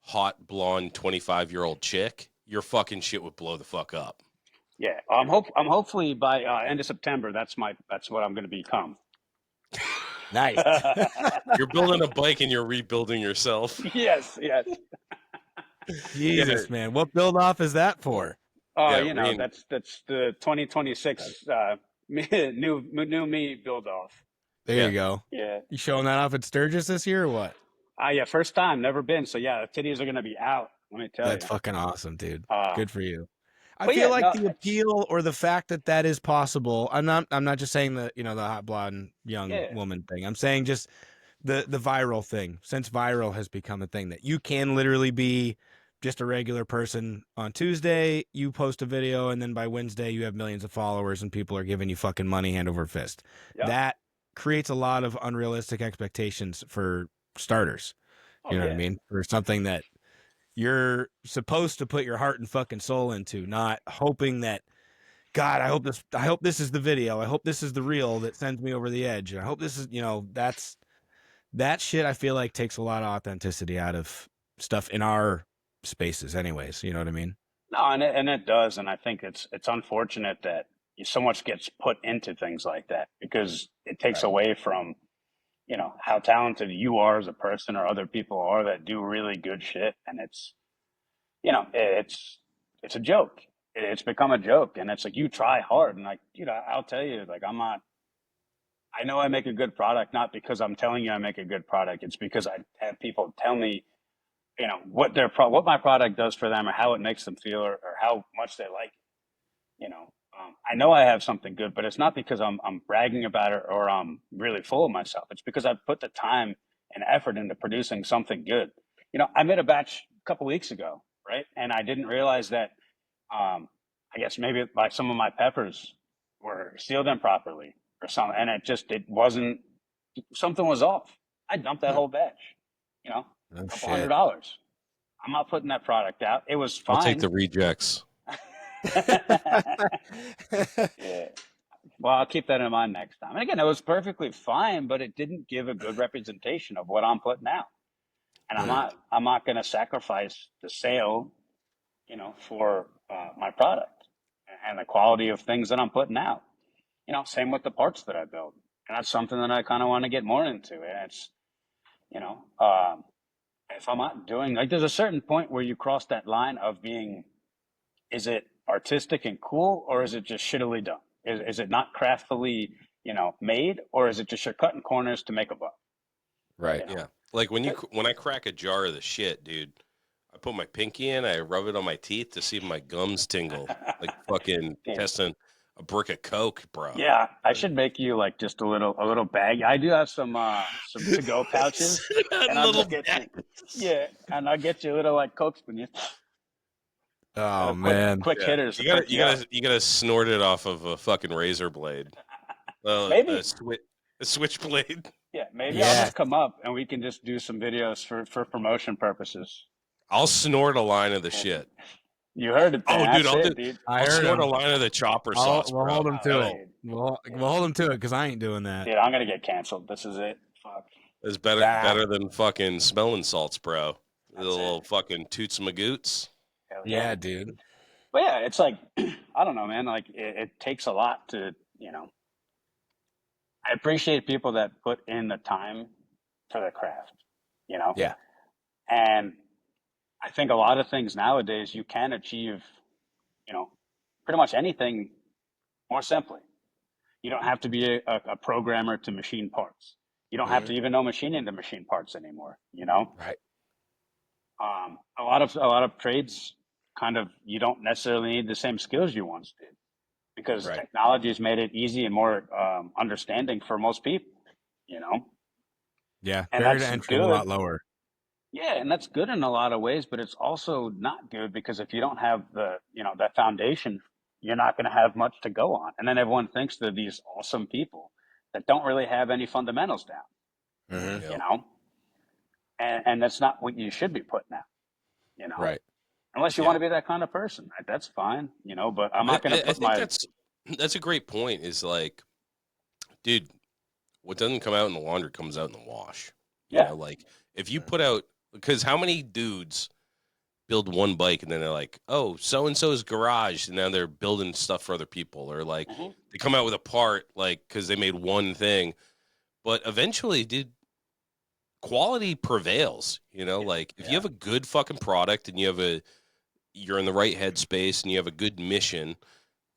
hot blonde 25-year-old chick, your fucking shit would blow the fuck up. Yeah, I'm hopefully by end of September. That's what I'm going to become. Nice. You're building a bike and you're rebuilding yourself. Yes. Jesus, man. What build off is that for? Oh, Yeah, that's the 2026 new me build off. There you go. Yeah. You showing that off at Sturgis this year or what? Yeah, first time, never been. So yeah, the titties are going to be out. Let me tell you. That's fucking awesome, dude. Good for you. I but feel yeah, like no, the appeal or the fact that is possible. I'm not just saying the hot blonde young woman thing. I'm saying just the viral thing. Since viral has become a thing that you can literally be just a regular person on Tuesday, you post a video, and then by Wednesday you have millions of followers and people are giving you fucking money hand over fist. Yeah. That creates a lot of unrealistic expectations for starters. You know what I mean? For something that you're supposed to put your heart and fucking soul into, not hoping that, God, I hope this is the video. I hope this is the reel that sends me over the edge. I hope this is, that shit I feel like takes a lot of authenticity out of stuff in our spaces anyways. You know what I mean? No, and it does. And I think it's unfortunate that so much gets put into things like that because it takes away from, how talented you are as a person or other people are that do really good shit. And it's a joke. It's become a joke. And it's like, you try hard. And like, I'll tell you, like, I know I make a good product, not because I'm telling you I make a good product. It's because I have people tell me, what what my product does for them or how it makes them feel or how much they like it. I know I have something good, but it's not because I'm bragging about it or I'm really full of myself. It's because I've put the time and effort into producing something good. I made a batch a couple weeks ago, right? And I didn't realize that, I guess maybe like some of my peppers were sealed improperly or something. And something was off. I dumped that whole batch, a couple $100. I'm not putting that product out. It was fine. I'll take the rejects. Yeah. Well, I'll keep that in mind next time. And again, it was perfectly fine, but it didn't give a good representation of what I'm putting out. And I'm not going to sacrifice the sale, for my product and the quality of things that I'm putting out. Same with the parts that I build. And that's something that I kind of want to get more into. And it's, if I'm not doing, like, there's a certain point where you cross that line of being, is it artistic and cool, or is it just shittily done? Is it not craftily, made, or is it just you're cutting corners to make a buck? Right. Yeah. Like when I crack a jar of the shit, dude, I put my pinky in, I rub it on my teeth to see if my gums tingle. Like fucking testing a brick of Coke, bro. Yeah, I should make you like just a little bag. I do have some to-go pouches, and I'll just get you, and I'll get you a little like Coke spoon. Oh man, quick hitters. You gotta snort it off of a fucking razor blade. Maybe a switchblade. Yeah, maybe I'll just come up and we can just do some videos for promotion purposes. I'll snort a line of the shit. You heard it. Oh, dude, dude. I'll snort a line of the chopper sauce. We'll bro. hold him to it. We'll hold him to it because I ain't doing that. Dude, I'm gonna get canceled. This is it. Fuck. It's better than fucking smelling salts, bro. The little fucking toots magoots. Yeah, dude. But yeah, it's like, I don't know, man. Like it takes a lot to, I appreciate people that put in the time for the craft, you know, Yeah. and I think a lot of things nowadays you can achieve, you know, pretty much anything more simply. You don't have to be a programmer to machine parts. You don't have Hmm. to even know machining to machine parts anymore. You know, Right. a lot of trades kind of you don't necessarily need the same skills you once did because Right. technology has made it easy and more understanding for most people. You know, Yeah, and barrier to that's entry is a good. lot lower. Yeah, and that's good in a lot of ways, but it's also not good because if you don't have that foundation, you're not going to have much to go on. And then everyone thinks they're these awesome people that don't really have any fundamentals down, Hmm. you Yep. know? And that's not what you should be putting out, Right. unless you want Yeah. to be that kind of person. That's fine, but I'm I, not going to I I put think my, that's a great point. Is like, dude, what doesn't come out in the laundry comes out in the wash. You yeah, know, like if you put out, because how many dudes build one bike and then they're like, oh, so and so's garage, and now they're building stuff for other people, or like hmm they come out with a part like because they made one thing, but eventually, dude, quality prevails. You know, yeah, like if you yeah, have a good fucking product and you're in the right headspace and you have a good mission,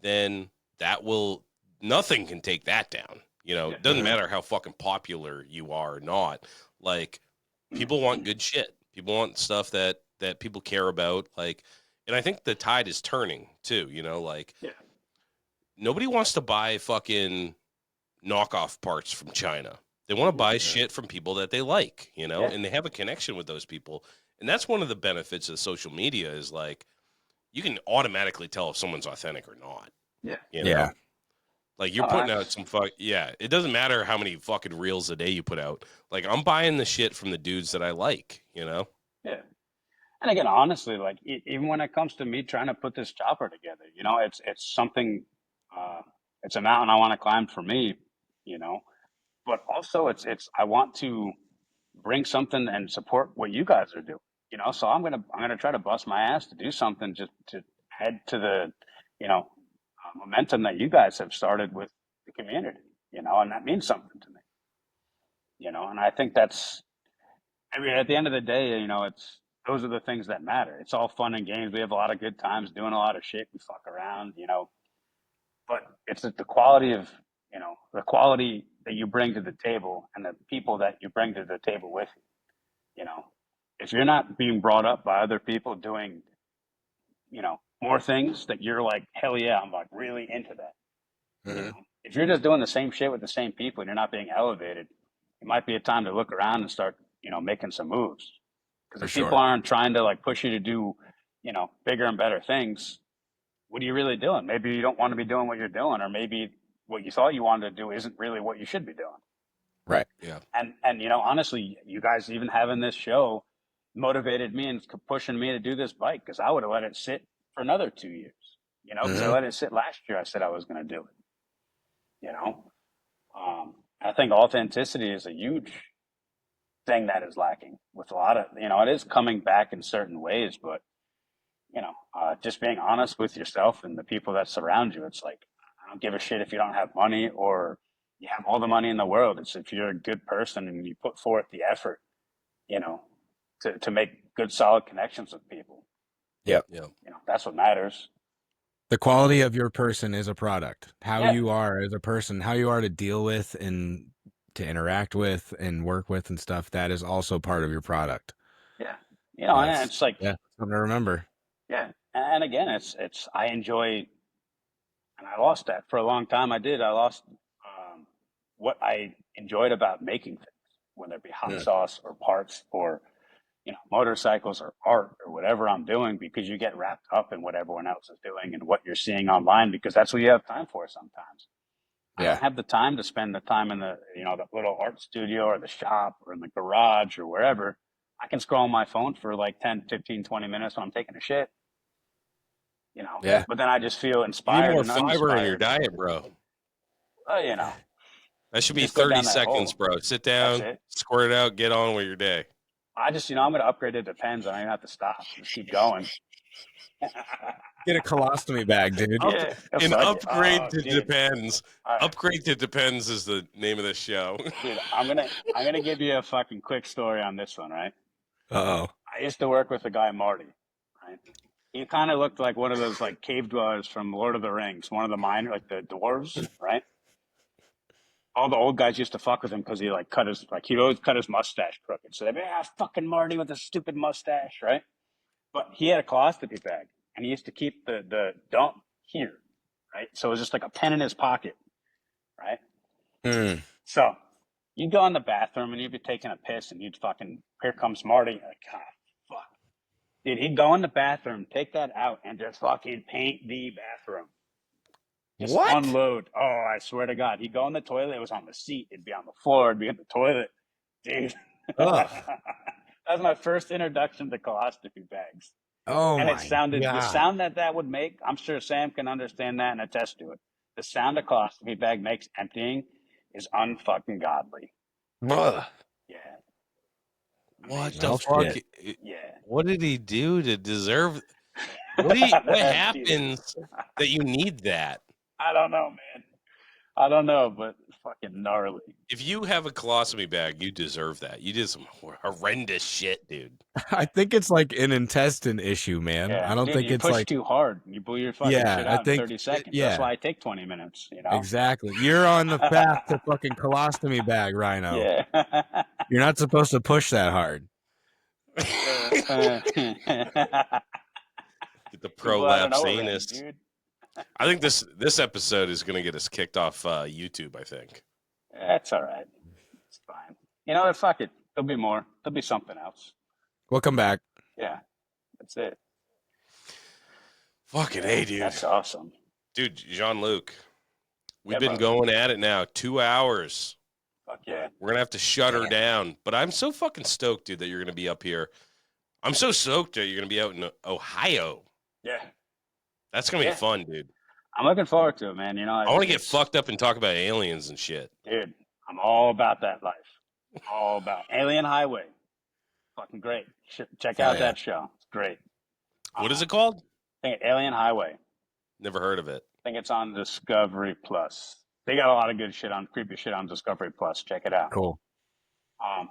then that will nothing can take that down. You know, yeah, it doesn't Hmm. matter how fucking popular you are or not. Like people want good shit. People want stuff that people care about. Like, and I think the tide is turning too. You know, like yeah, nobody wants to buy fucking knockoff parts from China. They want to hmm buy shit from people that they like, you know, yeah, and they have a connection with those people. And that's one of the benefits of social media is like you can automatically tell if someone's authentic or not, yeah. you know? Yeah. Like you're Oh, putting out some yeah, it doesn't matter how many fucking reels a day you put out. Like I'm buying the shit from the dudes that I like, you know? yeah. And again, honestly, like even when it comes to me trying to put this chopper together, it's something, uh, it's a mountain I want to climb for me, you know. But also, it's I want to bring something and support what you guys are doing, So I'm gonna try to bust my ass to do something just to add to the, momentum that you guys have started with the community, and that means something to me, And I think at the end of the day, it's those are the things that matter. It's all fun and games. We have a lot of good times doing a lot of shit. We fuck around, but it's the quality that you bring to the table and the people that you bring to the table with you. If you're not being brought up by other people doing, more things that you're like, hell yeah, I'm like really into that. You know, Hmm. if you're just doing the same shit with the same people and you're not being elevated, it might be a time to look around and start, making some moves. Because For if people sure. aren't trying to like push you to do, bigger and better things, what are you really doing? Maybe you don't want to be doing what you're doing, or maybe what you thought you wanted to do isn't really what you should be doing. Right. Yeah. And honestly, you guys even having this show motivated me and pushing me to do this bike because I would have let it sit for another 2 years. Because I Hmm. let it sit last year. I said I was going to do it. You know, I think authenticity is a huge thing that is lacking with a lot of. It is coming back in certain ways, but just being honest with yourself and the people that surround you. It's like I don't give a shit if you don't have money or you have all the money in the world. It's if you're a good person and you put forth the effort you know, to make good, solid connections with people. Yep. Yeah. That's what matters. The quality of your person is a product. How Yeah, you are as a person, how you are to deal with and to interact with and work with and stuff, that is also part of your product. yeah. And That's it's like, yeah, something to remember. yeah. And again, it's I enjoy, and I lost that for a long time. I did. I lost what I enjoyed about making things, whether it be hot Mm. sauce or parts or motorcycles or art or whatever I'm doing, because you get wrapped up in what everyone else is doing and what you're seeing online because that's what you have time for sometimes. I don't Yeah. have the time to spend the time in the little art studio or the shop or in the garage or wherever. I can scroll on my phone for like 10, 15, 20 minutes when I'm taking a shit, Yeah. but then I just feel You need inspired more and fiber in your uninspired. diet, bro. Uh, That should you be just go 30 down that seconds, hole. bro. Sit That's down, it. squirt it out, get on with your day. I'm going to upgrade the Depends. I don't even have to stop. Just keep going. Get a colostomy bag, dude. Yeah, An upgrade to dude. depends. All right, Upgrade to depends is the name of the show. dude, I'm gonna give you a fucking quick story on this one, right? Uh-oh. I used to work with a guy, Marty, right? He kind of looked like one of those like cave dwellers from Lord of the Rings, one of the minor, like the dwarves, right? All the old guys used to fuck with him because he like he'd always cut his mustache crooked. So they'd be, fucking Marty with a stupid mustache, right? But he had a colostomy bag, and he used to keep the dump here, right? So it was just like a pen in his pocket, right? Mm. So you'd go in the bathroom and you'd be taking a piss, and you'd fucking, here comes Marty, like, fuck. Dude, he'd go in the bathroom, take that out, and just fucking paint the bathroom. Just What? unload. Oh, I swear to God. He'd go in the toilet. It was on the seat. It'd be on the floor. It'd be in the toilet. Dude. Ugh. That was my first introduction to colostomy bags. Oh, And my it sounded, God. the sound that would make, I'm sure Sam can understand that and attest to it. The sound a colostomy bag makes emptying is unfucking godly. Ugh. Yeah. What Well, the fuck? shit. Yeah. What did he do to deserve? What happens that you need that? I don't know, man. I don't know, but fucking gnarly. If you have a colostomy bag, you deserve that. You did some horrendous shit, dude. I think it's like an intestine issue, man. Yeah. I don't Dude, think you it's push like too hard. You blew your fucking Yeah, shit I out think- in 30 seconds. yeah. That's why I take 20 minutes, you know? exactly. You're on the path to fucking colostomy bag, Rhino. Yeah. You're not supposed to push that hard. Get the People out of prolapse nowhere, anus. dude. I think this episode is going to get us kicked off YouTube, I think. That's all right. It's fine. You know what? Fuck it. There'll be more. There'll be something else. We'll come back. Yeah. That's it. Fucking A, dude. That's awesome. Dude, Jon-Luke. We've Yeah, been bud. going at it now. 2 hours. Fuck yeah. We're going to have to shut her down. But I'm so fucking stoked, dude, that you're going to be up here. I'm so stoked that you're going to be out in Ohio. Yeah. That's going to be Yeah. fun, dude. I'm looking forward to it, man. You know, I want to get fucked up and talk about aliens and shit. Dude, I'm all about that life. All about Alien Highway. Fucking great. Check out that show. It's great. What is it called? I think Alien Highway. Never heard of it. I think it's on Discovery Plus. They got a lot of good shit on creepy shit on Discovery Plus. Check it out. Cool.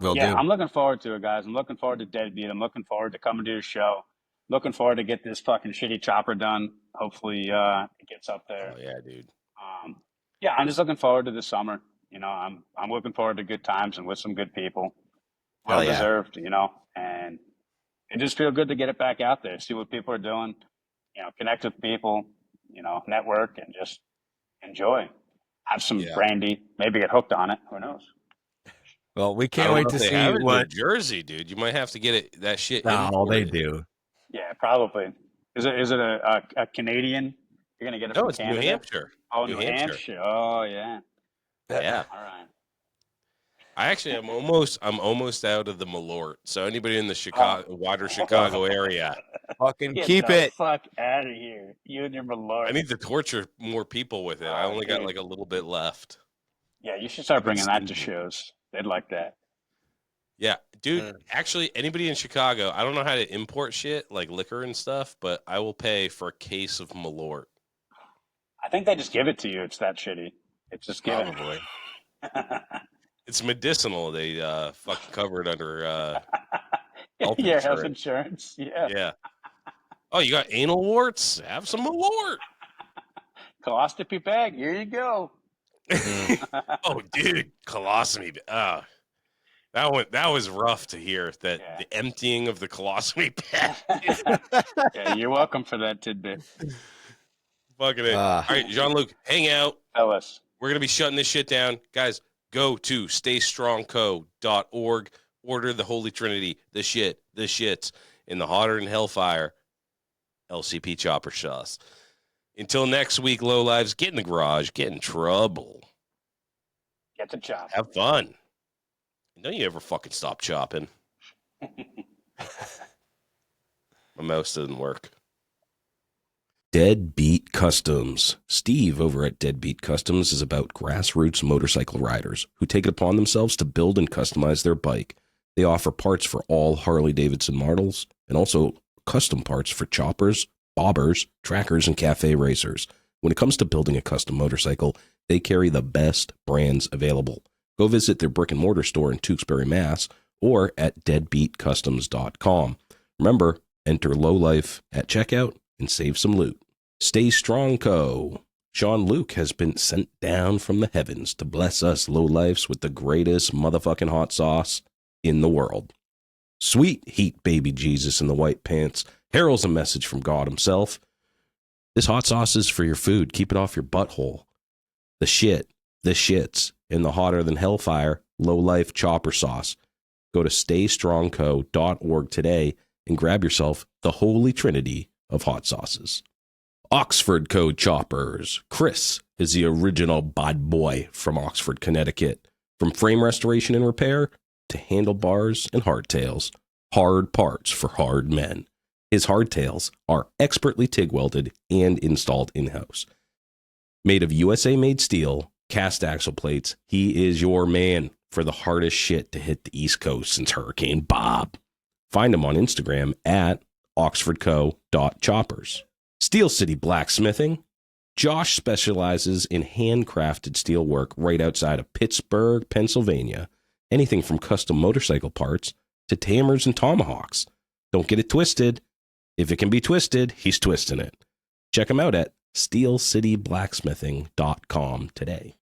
Will yeah, do. I'm looking forward to it, guys. I'm looking forward to Deadbeat. I'm looking forward to coming to your show. Looking forward to get this fucking shitty chopper done. Hopefully, it gets up there. Oh, yeah, dude. Yeah, I'm just looking forward to the summer. You know, I'm looking forward to good times and with some good people. Well Hell yeah. deserved, you know, and it just feels good to get it back out there, see what people are doing, you know, connect with people, you know, network and just enjoy. Have some brandy, maybe get hooked on it. Who knows? Well, we I can't don't wait know to if they see have it in what. New Jersey, dude. You might have to get that shit. No, they imported. do. Yeah, probably. Is it a Canadian? You're gonna get it No, from it's Canada? New Hampshire. Oh, New Hampshire. Oh, yeah. Yeah. All right. I'm almost out of the Malort. So anybody in the Chicago, wider Chicago area, Fucking Get keep the it. fuck out of here. You and your Malort. I need to torture more people with it. I only got dude. like a little bit left. Yeah, you should start bringing that to Stupid. shows. They'd like that. Yeah, dude. Actually, anybody in Chicago, I don't know how to import shit like liquor and stuff, but I will pay for a case of Malort. I think they just give it to you. It's that shitty. It's just given. Probably. It's medicinal. They fucking cover it under health Yeah, health insurance. insurance. Yeah. Yeah. Oh, you got anal warts? Have some Malort. Colostomy bag. Here you go. Oh, dude, colostomy. That was rough to hear. That the emptying of the colostomy bag. Yeah, you're welcome for that tidbit. Fucking it. All right, Jon-Luke, hang out. Ellis. We're gonna be shutting this shit down, guys. Go to staystrongco.org. Order the Holy Trinity, the shits in the hotter than hellfire LCP Chopper Sauce. Until next week, low lives, get in the garage, get in trouble, Get the chop. have fun. And don't you ever fucking stop chopping. My mouse doesn't work. Deadbeat Customs. Steve over at Deadbeat Customs is about grassroots motorcycle riders who take it upon themselves to build and customize their bike. They offer parts for all Harley-Davidson models and also custom parts for choppers, bobbers, trackers, and cafe racers. When it comes to building a custom motorcycle, they carry the best brands available. Go visit their brick-and-mortar store in Tewksbury, Mass., or at deadbeatcustoms.com. Remember, enter Lowlife at checkout and save some loot. Stay Strong Co. Jon-Luke has been sent down from the heavens to bless us lowlifes with the greatest motherfucking hot sauce in the world. Sweet heat baby Jesus in the white pants heralds a message from God himself. This hot sauce is for your food. Keep it off your butthole. The shits in the hotter than hellfire Lowlife Chopper Sauce. Go to staystrongco.org today and grab yourself the holy trinity of hot sauces. Oxford Code Choppers. Chris is the original bad boy from Oxford, Connecticut. From frame restoration and repair to handlebars and hardtails. Hard parts for hard men. His hardtails are expertly TIG welded and installed in-house. Made of USA-made steel, cast axle plates, he is your man for the hardest shit to hit the East Coast since Hurricane Bob. Find him on Instagram at oxfordco.choppers. Steel City Blacksmithing. Josh specializes in handcrafted steel work right outside of Pittsburgh, Pennsylvania. Anything from custom motorcycle parts to hammers and tomahawks. Don't get it twisted. If it can be twisted, he's twisting it. Check him out at steelcityblacksmithing.com today.